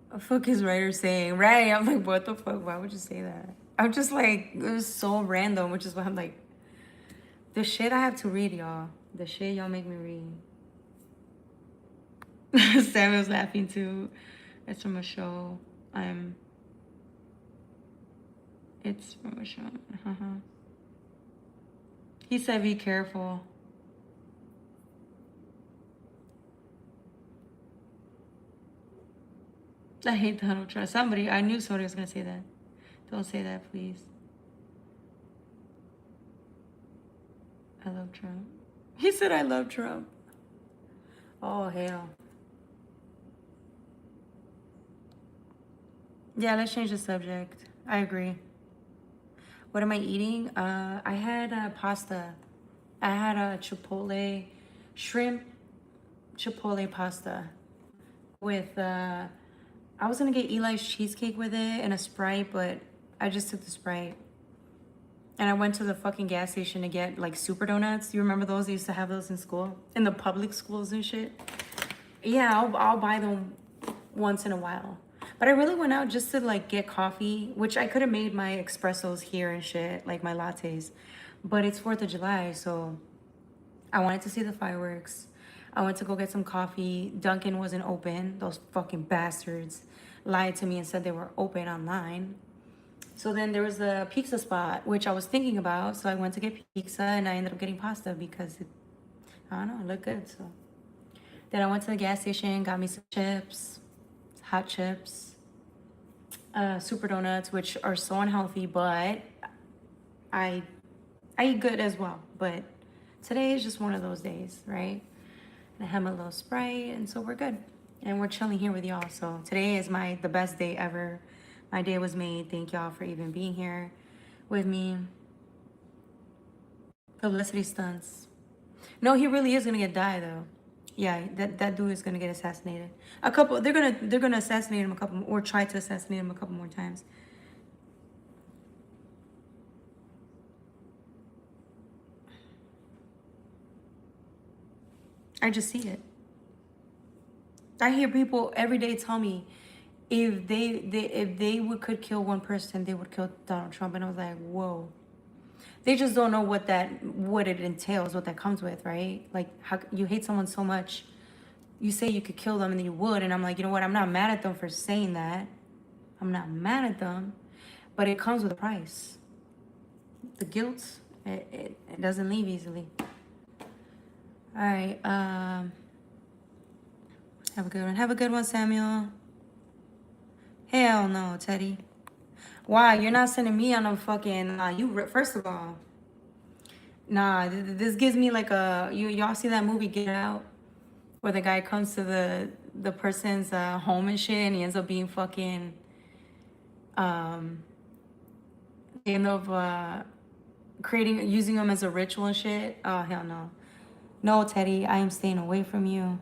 What the fuck is writer saying? Right, I'm like, what the fuck? Why would you say that? I'm just like, it was so random, which is why I'm like, the shit I have to read, y'all. The shit y'all make me read. Samuel's laughing too. It's from a show. It's from a show. He said, be careful. I hate Donald Trump. I knew somebody was gonna say that. Don't say that, please. I love Trump. He said, I love Trump. Oh, hell. Yeah, let's change the subject. I agree. What am I eating? I had pasta. I had a chipotle, shrimp chipotle pasta with, I was gonna get Eli's cheesecake with it and a Sprite, but I just took the Sprite. And I went to the fucking gas station to get like super donuts. You remember those? They used to have those in school, in the public schools and shit. Yeah, I'll buy them once in a while. But I really went out just to like get coffee, which I could have made my espressos here and shit, like my lattes. But it's 4th of July, so I wanted to see the fireworks. I went to go get some coffee. Dunkin' wasn't open. Those fucking bastards lied to me and said they were open online. So then there was the pizza spot, which I was thinking about. So I went to get pizza and I ended up getting pasta because I don't know, it looked good. So then I went to the gas station, got me some chips, hot chips, super donuts, which are so unhealthy, but I eat good as well. But today is just one of those days, right? And I had my little Sprite, and so we're good. And we're chilling here with y'all. So today is the best day ever. My day was made. Thank y'all for even being here with me. Publicity stunts. No, he really is gonna die though. Yeah, that dude is gonna get assassinated. They're gonna assassinate him a couple or try to assassinate him a couple more times. I just see it. I hear people every day tell me if they could kill one person, they would kill Donald Trump, and I was like, whoa. They just don't know what it entails, what that comes with, right? Like how you hate someone so much, you say you could kill them and then you would, and I'm like, you know what? I'm not mad at them for saying that. I'm not mad at them, but it comes with a price. The guilt, it doesn't leave easily. All right, have a good one. Have a good one, Samuel. Hell no, Teddy. Why? You're not sending me on a fucking. First of all, nah. This gives me like y'all see that movie Get Out, where the guy comes to the person's home and shit, and he ends up being fucking. They end up using them as a ritual and shit. Oh hell no, no, Teddy. I am staying away from you.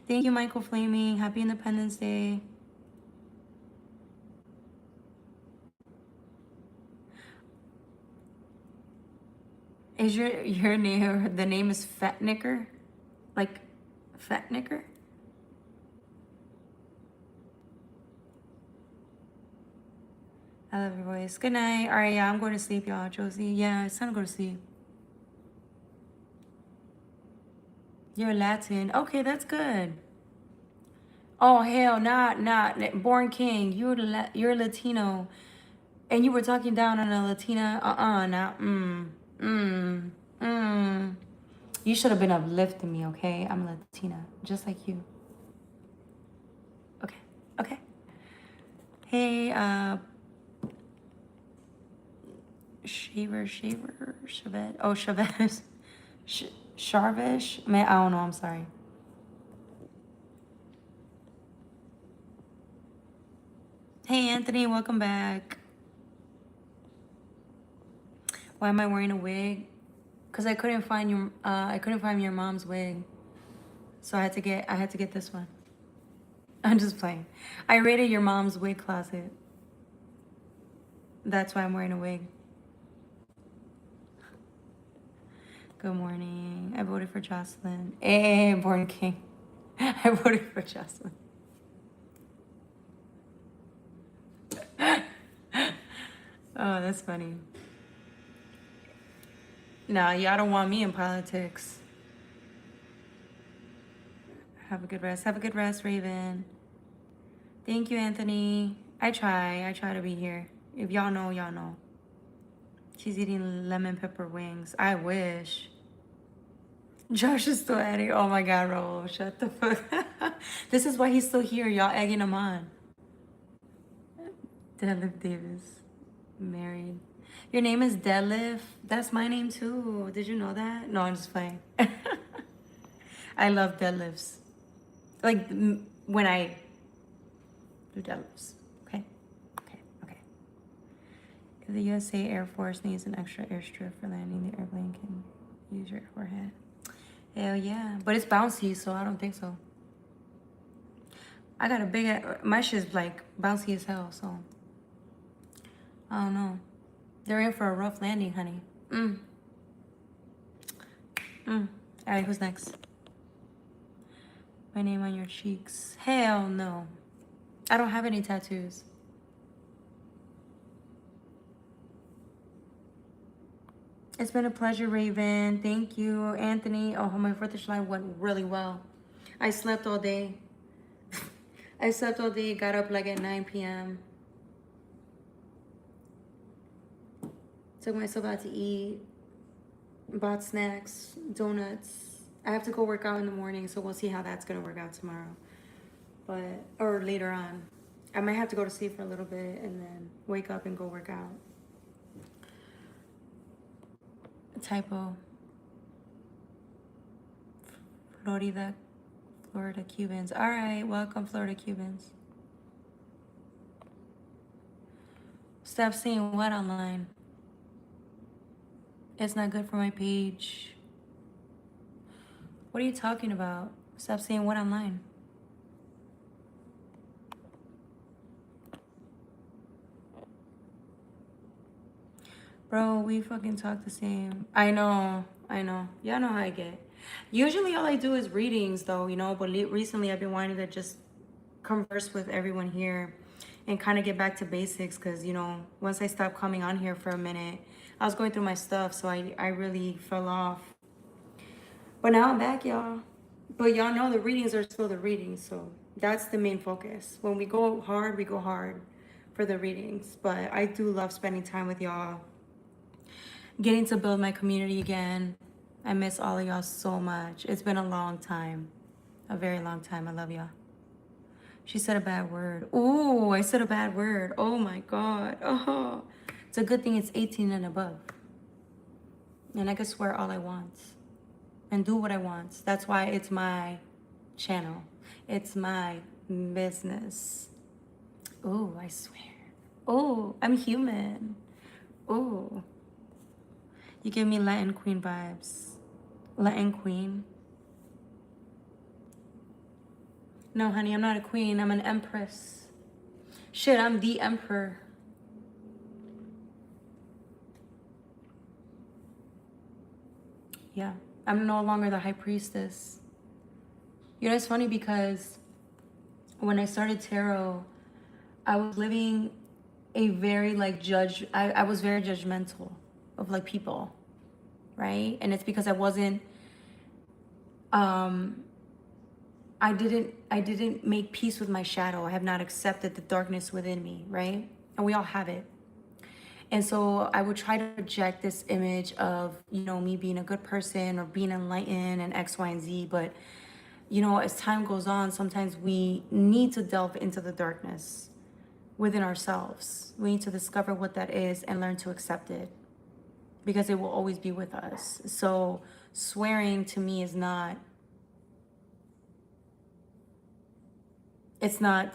Thank you, Michael Flaming. Happy Independence Day. Is your name, the name is Fat Knicker? Like Fat Knicker? I love your voice. Good night. All right, yeah, I'm going to sleep, y'all. Josie. Yeah, it's time to go to sleep. You're Latin. Okay, that's good. Oh hell, not Born King. You're Latino. And you were talking down on a Latina. Now. You should have been uplifting me, okay? I'm a Latina, just like you. Okay, okay. Hey, Chavez. Oh, Chavez. Sharvish? Man, I don't know, I'm sorry. Hey, Anthony, welcome back. Why am I wearing a wig? Because I couldn't find your mom's wig. So I had to get this one. I'm just playing. I raided your mom's wig closet. That's why I'm wearing a wig. Good morning. I voted for Jocelyn. Hey, Born King. I voted for Jocelyn. Oh, that's funny. Nah, y'all don't want me in politics. Have a good rest. Have a good rest, Raven. Thank you, Anthony. I try to be here. If y'all know, y'all know. She's eating lemon pepper wings. I wish. Josh is still at it. Oh my God, Raul, shut the fuck. This is why he's still here. Y'all egging him on. Deadlift Davis, married. Your name is Deadlift. That's my name too. Did you know that? No, I'm just playing. I love deadlifts. Like when I do deadlifts. Okay, okay, okay. If the USA Air Force needs an extra airstrip for landing, the airplane can use your forehead. Hell yeah, but it's bouncy, so I don't think so. I got a big, my shit's like bouncy as hell, so I don't know. They're in for a rough landing, honey. All right, who's next? My name on your cheeks. Hell no. I don't have any tattoos. It's been a pleasure, Raven. Thank you, Anthony. Oh, my 4th of July went really well. I slept all day. I slept all day, got up like at 9 p.m. Took myself out to eat, bought snacks, donuts. I have to go work out in the morning, so we'll see how that's gonna work out tomorrow. Or later on. I might have to go to sleep for a little bit and then wake up and go work out. Typo. Florida Cubans. All right, welcome, Florida Cubans. Stop seeing what online? It's not good for my page. What are you talking about? Stop seeing what online? Bro, we fucking talk the same. I know. Y'all know how I get. Usually all I do is readings though, you know, but recently I've been wanting to just converse with everyone here and kind of get back to basics because, you know, once I stopped coming on here for a minute, I was going through my stuff, so I really fell off. But now I'm back, y'all. But y'all know the readings are still the readings, so that's the main focus. When we go hard for the readings. But I do love spending time with y'all. Getting to build my community again. I miss all of y'all so much. It's been a long time. A very long time. I love y'all. She said a bad word. Ooh, I said a bad word. Oh my God. Oh, it's a good thing it's 18 and above. And I can swear all I want and do what I want. That's why it's my channel. It's my business. Ooh, I swear. Ooh, I'm human. Ooh. You give me Latin queen vibes. Latin queen. No, honey, I'm not a queen. I'm an empress. Shit, I'm the emperor. Yeah, I'm no longer the high priestess. You know, it's funny because when I started tarot, I was living a very like I was very judgmental of like people, right? And it's because I wasn't I didn't make peace with my shadow. I have not accepted the darkness within me, right? And we all have it. And so I would try to project this image of, me being a good person or being enlightened and X, Y, and Z. But, as time goes on, sometimes we need to delve into the darkness within ourselves. We need to discover what that is and learn to accept it, because it will always be with us. So swearing to me is not, it's not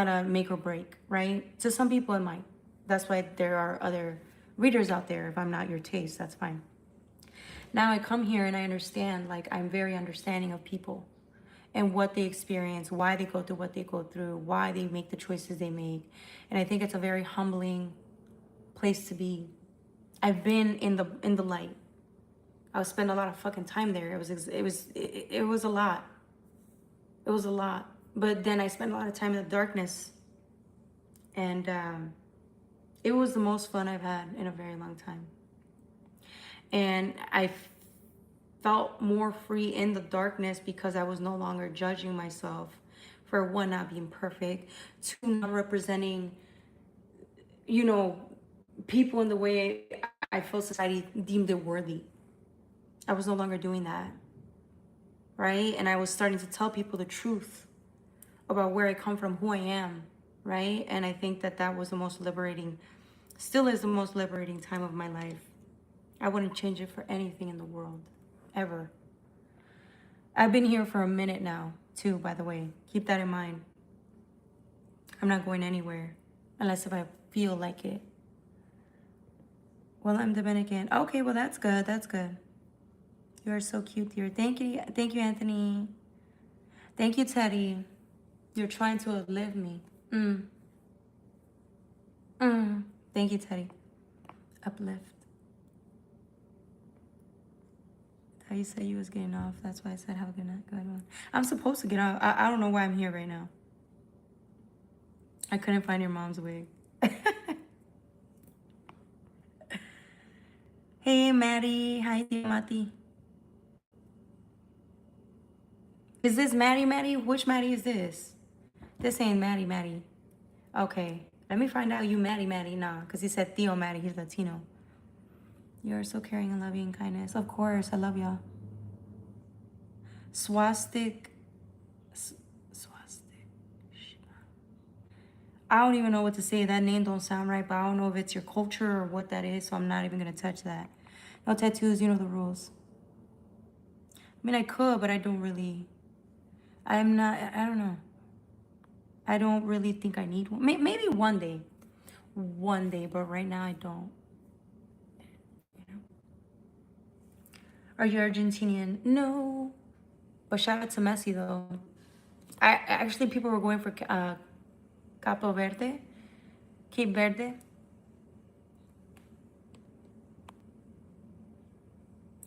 a make or break, right? To some people it might. That's why there are other readers out there. If I'm not your taste, that's fine. Now I come here and I understand, like, I'm very understanding of people and what they experience, why they go through what they go through, why they make the choices they make. And I think it's a very humbling place to be. I've been in the light. I would spend a lot of fucking time there. It was a lot. It was a lot. But then I spent a lot of time in the darkness, and it was the most fun I've had in a very long time. And I felt more free in the darkness because I was no longer judging myself for, one, not being perfect, two, not representing, people in the way I feel society deemed it worthy. I was no longer doing that, right? And I was starting to tell people the truth about where I come from, who I am, right? And I think that was the most liberating, still is the most liberating time of my life. I wouldn't change it for anything in the world, ever. I've been here for a minute now, too, by the way. Keep that in mind. I'm not going anywhere unless if I feel like it. Well, I'm Dominican. Okay, well, that's good. That's good. You are so cute, dear. Thank you, Anthony. Thank you, Teddy. You're trying to outlive me. Thank you, Teddy. Uplift. How you said you was getting off. That's why I said have a good night. Good one. I'm supposed to get off. I don't know why I'm here right now. I couldn't find your mom's wig. Hey, Maddie. Hi, Mati. Is this Maddie? Which Maddie is this? This ain't Maddie. Okay. Let me find out you Maddie. Nah, because he said Theo Maddie. He's Latino. You are so caring and loving and kindness. Of course. I love y'all. Swastik. I don't even know what to say. That name don't sound right, but I don't know if it's your culture or what that is, so I'm not even going to touch that. No tattoos. You know the rules. I mean, I could, but I don't really. I don't know. I don't really think I need one. Maybe one day. But right now I don't. Are you Argentinian? No. But shout out to Messi, though. Actually, people were going for Capo Verde. Cape Verde.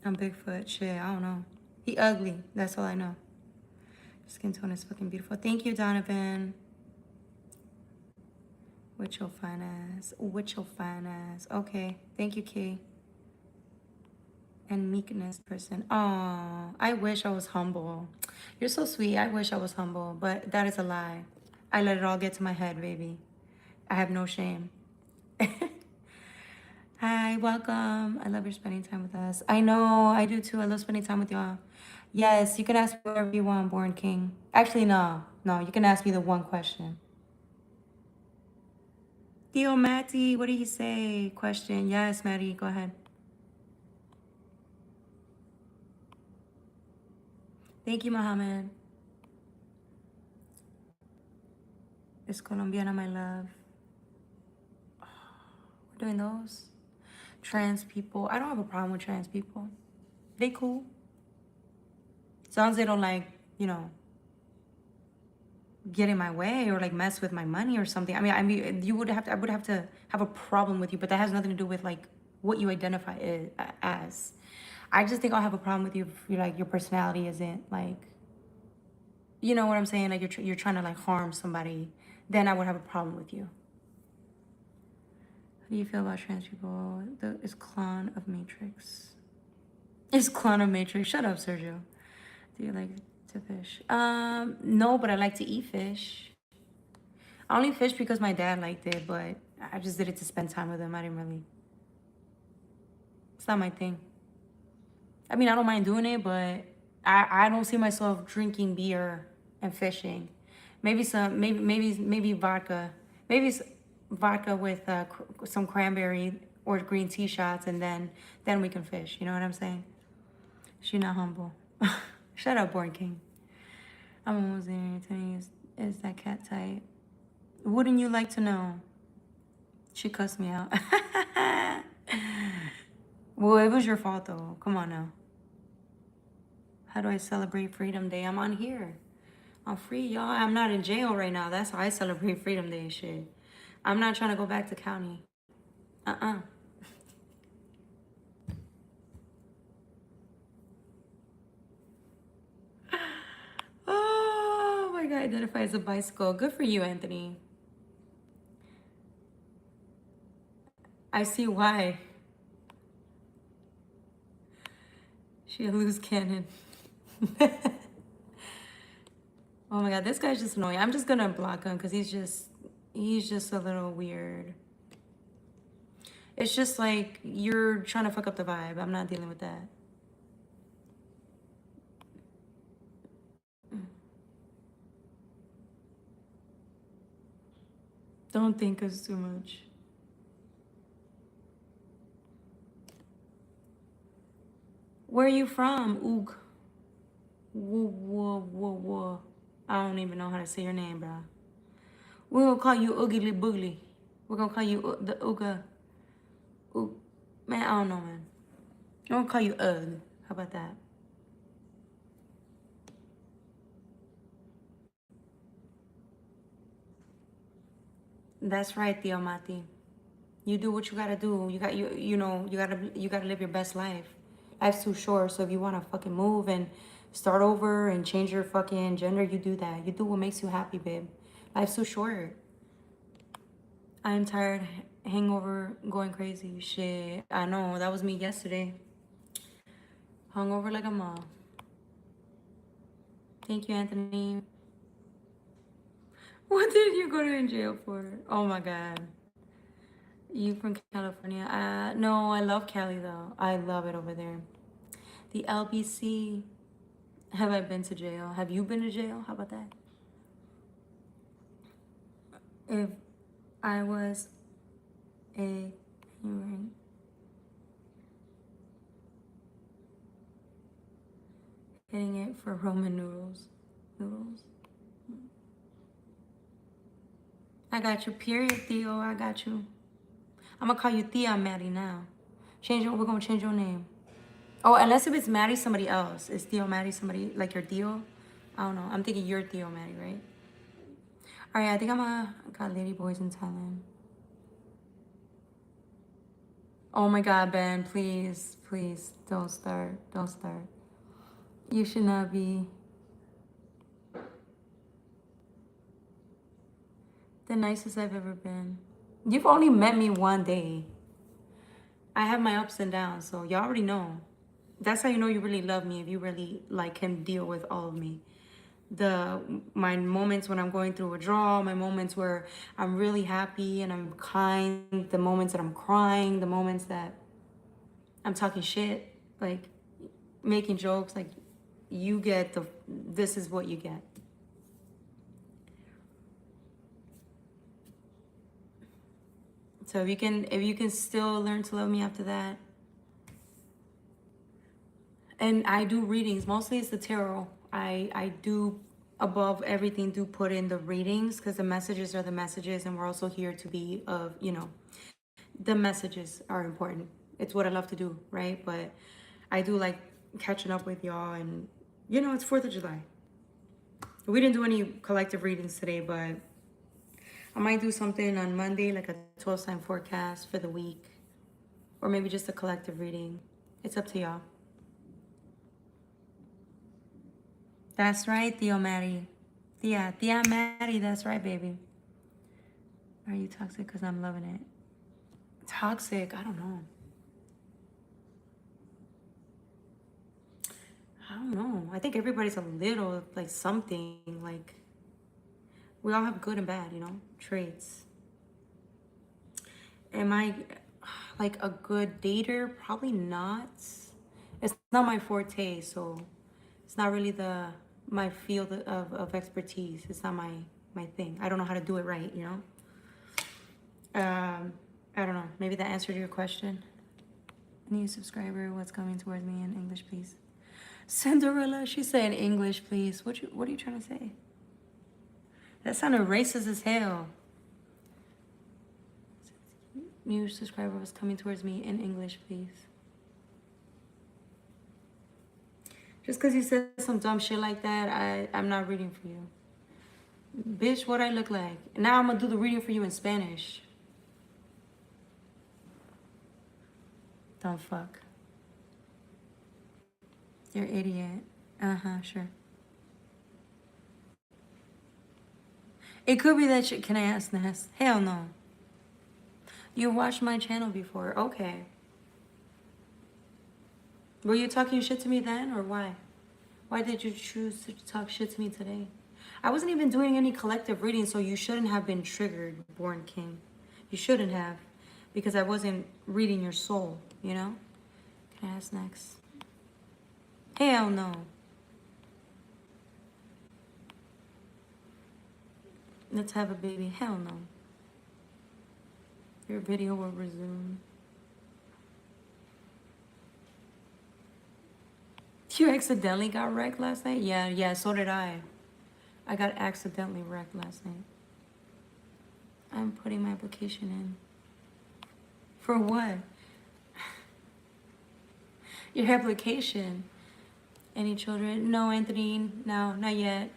I'm Bigfoot. Shit, I don't know. He ugly. That's all I know. Skin tone is fucking beautiful. Thank you, Donovan. Which you'll find as. Okay. Thank you, Kay. And meekness person. Oh, I wish I was humble. You're so sweet. I wish I was humble, but that is a lie. I let it all get to my head, baby. I have no shame. Hi, welcome. I love you spending time with us. I know, I do too. I love spending time with y'all. Yes, you can ask me whatever you want, Born King. Actually, no, you can ask me the one question. Theo Matty, what did he say? Question. Yes, Matty, go ahead. Thank you, Mohammed. Es Colombiana, my love. We're doing those. Trans people. I don't have a problem with trans people. They cool. As long as they don't, like, get in my way or like mess with my money or something. I mean, I would have to have a problem with you, but that has nothing to do with like what you identify as. I just think I'll have a problem with you if you're like your personality isn't like, you know what I'm saying? Like you're trying to like harm somebody. Then I would have a problem with you. How do you feel about trans people? It's Clone of Matrix. It's Clone of Matrix. Shut up, Sergio. Do you like to fish? No, but I like to eat fish. I only fish because my dad liked it, but I just did it to spend time with him. I didn't really. It's not my thing. I mean, I don't mind doing it, but I don't see myself drinking beer and fishing. Maybe vodka. Maybe vodka with some cranberry or green tea shots, and then we can fish. You know what I'm saying? She not humble. Shut up, Born King. I'm almost there. Is that cat tight? Wouldn't you like to know? She cussed me out. Well, it was your fault though. Come on now. How do I celebrate Freedom Day? I'm on here. I'm free, y'all. I'm not in jail right now. That's how I celebrate Freedom Day shit. I'm not trying to go back to county. Uh-uh. Oh my God, identify as a bicycle. Good for you, Anthony. I see why. She a loose cannon. Oh my God, this guy's just annoying. I'm just gonna block him because he's just a little weird. It's just like you're trying to fuck up the vibe. I'm not dealing with that. Don't think us too much. Where are you from, Oog? Whoa. I don't even know how to say your name, bro. We're gonna call you Oogly Boogly. We're gonna call you the Ooga. Oog. Man, I don't know, man. I'm gonna call you Ugg. How about that? That's right, Theo Mati. You do what you gotta do. You gotta live your best life. Life's too short, so if you wanna fucking move and start over and change your fucking gender, you do that. You do what makes you happy, babe. Life's too short. I'm tired, hangover, going crazy. Shit, I know that was me yesterday. Hungover like a mom. Thank you, Anthony. What did you go to jail for? Oh my God. You from California? No, I love Cali though. I love it over there. The LBC. Have I been to jail? Have you been to jail? How about that? If I was a hitting it for Roman noodles. I got you. Period, Theo. I got you. I'm gonna call you Thea Maddie now. We're gonna change your name. Oh, unless if it's Maddie somebody else. Is Theo Maddie somebody like your Theo? I don't know. I'm thinking you're Theo Maddie, right? Alright, I think I got Lady Boys in Thailand. Oh my God, Ben, please, don't start. You should not be. The nicest I've ever been. You've only met me one day. I have my ups and downs, so y'all already know. That's how you know you really love me, if you really like can deal with all of me. My moments when I'm going through withdrawal, my moments where I'm really happy and I'm kind, the moments that I'm crying, the moments that I'm talking shit, like making jokes, like you get this is what you get. So if you can still learn to love me after that. And I do readings. Mostly it's the tarot. I do above everything do put in the readings because the messages are the messages, and we're also here to be of, the messages are important. It's what I love to do, right? But I do like catching up with y'all, and it's 4th of July. We didn't do any collective readings today, but I might do something on Monday, like a 12-sign forecast for the week, or maybe just a collective reading. It's up to y'all. That's right, Theo Maddie. Thea Maddie, that's right, baby. Are you toxic? Because I'm loving it. Toxic? I don't know. I think everybody's a little, like, something. Like, we all have good and bad, traits. Am I like a good dater? Probably not. It's not my forte, so it's not really my field of expertise. It's not my thing. I don't know how to do it right, you know? I don't know. Maybe that answered your question. New subscriber, what's coming towards me in English, please? Cinderella, she said in English, please. What are you trying to say? That sounded racist as hell. New subscriber was coming towards me in English, please. Just because you said some dumb shit like that, I'm not reading for you. Bitch, what I look like? Now I'm gonna do the reading for you in Spanish. Dumb fuck. You're an idiot. Uh-huh, sure. It could be that shit. Can I ask Ness? Hell no. You watched my channel before. Okay. Were you talking shit to me then, or why? Why did you choose to talk shit to me today? I wasn't even doing any collective reading, so you shouldn't have been triggered, Born King. You shouldn't have, because I wasn't reading your soul, you know? Can I ask next? Hell no. Let's have a baby. Hell no. Your video will resume. You accidentally got wrecked last night? Yeah, so did I. I got accidentally wrecked last night. I'm putting my application in. For what? Your application. Any children? No, Anthony. No, not yet.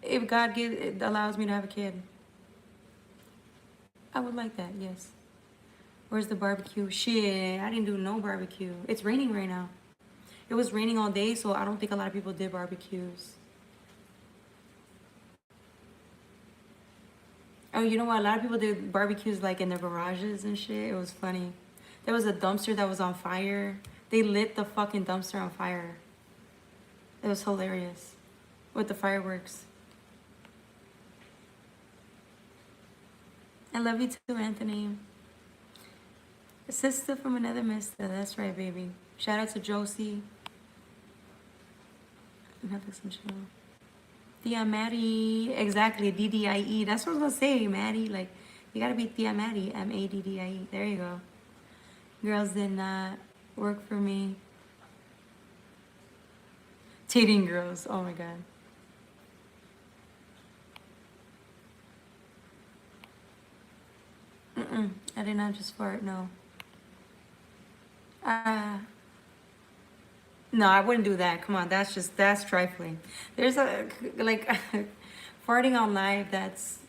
If God allows me to have a kid, I would like that, yes. Where's the barbecue? Shit, I didn't do no barbecue. It's raining right now. It was raining all day, so I don't think a lot of people did barbecues. Oh, you know what? A lot of people did barbecues like in their garages and shit. It was funny. There was a dumpster that was on fire. They lit the fucking dumpster on fire. It was hilarious with the fireworks. I love you too, Anthony. A sister from another mister. That's right, baby. Shout out to Josie. Netflix and chill. Tia Maddie. Exactly. DDIE. That's what I was gonna say, Maddie. Like, you gotta be Tia Maddie. MADDIE. There you go. Girls did not work for me. Dating girls. Oh my god. I did not just fart, no. No, I wouldn't do that. Come on, that's trifling. There's a, like, farting on live, that's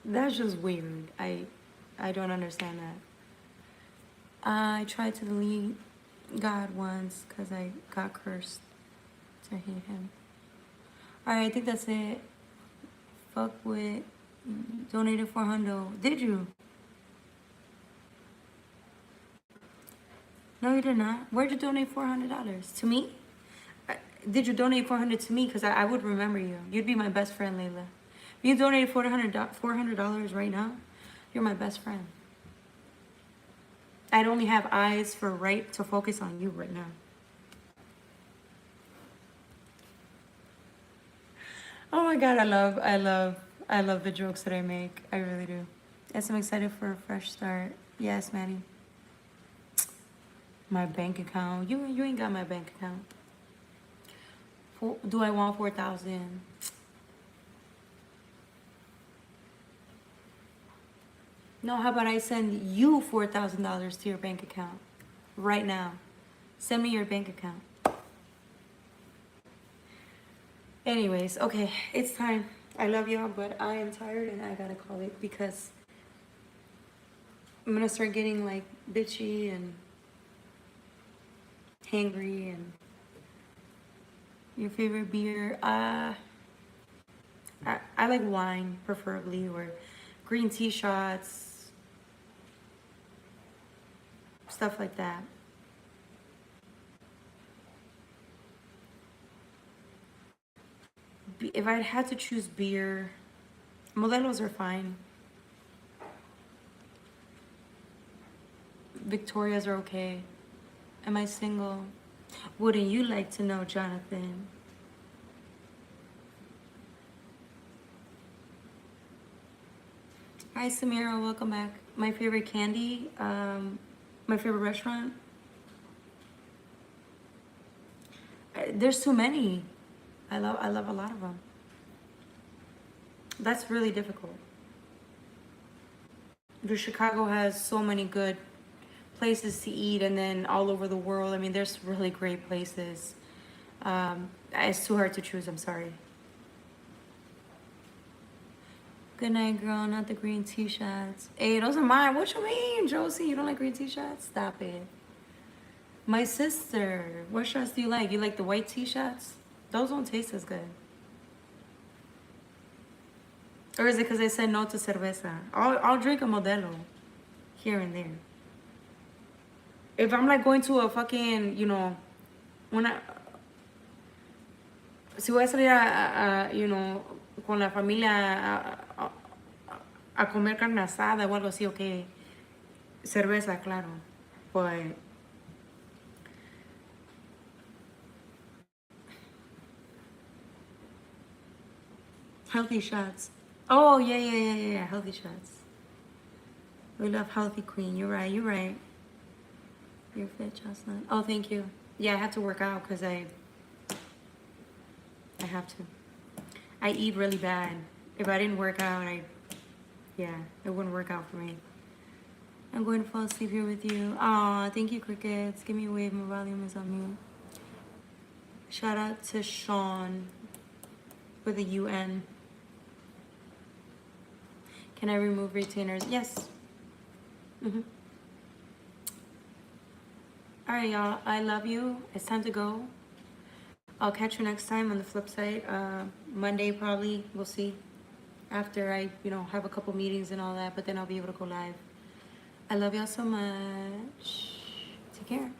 just weird. I don't understand that. I tried to delete God once because I got cursed to hate him. Alright, I think that's it. Fuck with, donated 400. Did you? No, you did not. Where'd you donate $400? To me? Did you donate 400 to me? Because I would remember you. You'd be my best friend, Layla. If you donated $400 right now, you're my best friend. I'd only have eyes to focus on you right now. Oh my god, I love the jokes that I make. I really do. Yes, I'm excited for a fresh start. Yes, Maddie. My bank account. You ain't got my bank account. Do I want 4,000? No, how about I send you $4,000 to your bank account right now? Send me your bank account. Anyways, okay, it's time. I love y'all, but I am tired and I gotta call it because I'm gonna start getting like bitchy and hangry. And your favorite beer? I like wine, preferably, or green tea shots, stuff like that. If I had to choose beer, Modelo's are fine. Victorias are okay. Am I single? Wouldn't you like to know, Jonathan? Hi, Samira. Welcome back. My favorite candy, my favorite restaurant. There's too many. I love a lot of them. That's really difficult. The Chicago has so many good places to eat, and then all over the world. I mean, there's really great places. It's too hard to choose. I'm sorry. Good night, girl. Not the green t-shirts. Hey, those are mine. What you mean, Josie? You don't like green t-shirts? Stop it. My sister. What shirts do you like? You like the white t-shirts? Those don't taste as good. Or is it because I said no to cerveza? I'll drink a Modelo here and there. If I'm like going to a fucking, you know, una, si voy a salir you know, con la familia a comer carne asada o algo así, okay, cerveza, claro. But healthy shots. Oh, yeah. Healthy shots. We love healthy queen. You're right. You're fit, Jocelyn. Oh, thank you. Yeah, I have to work out because I have to. I eat really bad. If I didn't work out, yeah, it wouldn't work out for me. I'm going to fall asleep here with you. Aw, thank you, crickets. Give me a wave. My volume is on mute. Shout out to Sean with a UN. Can I remove retainers? Yes. Mm-hmm. All right, y'all. I love you. It's time to go. I'll catch you next time on the flip side. Monday probably. We'll see. After I, you know, have a couple meetings and all that, but then I'll be able to go live. I love y'all so much. Take care.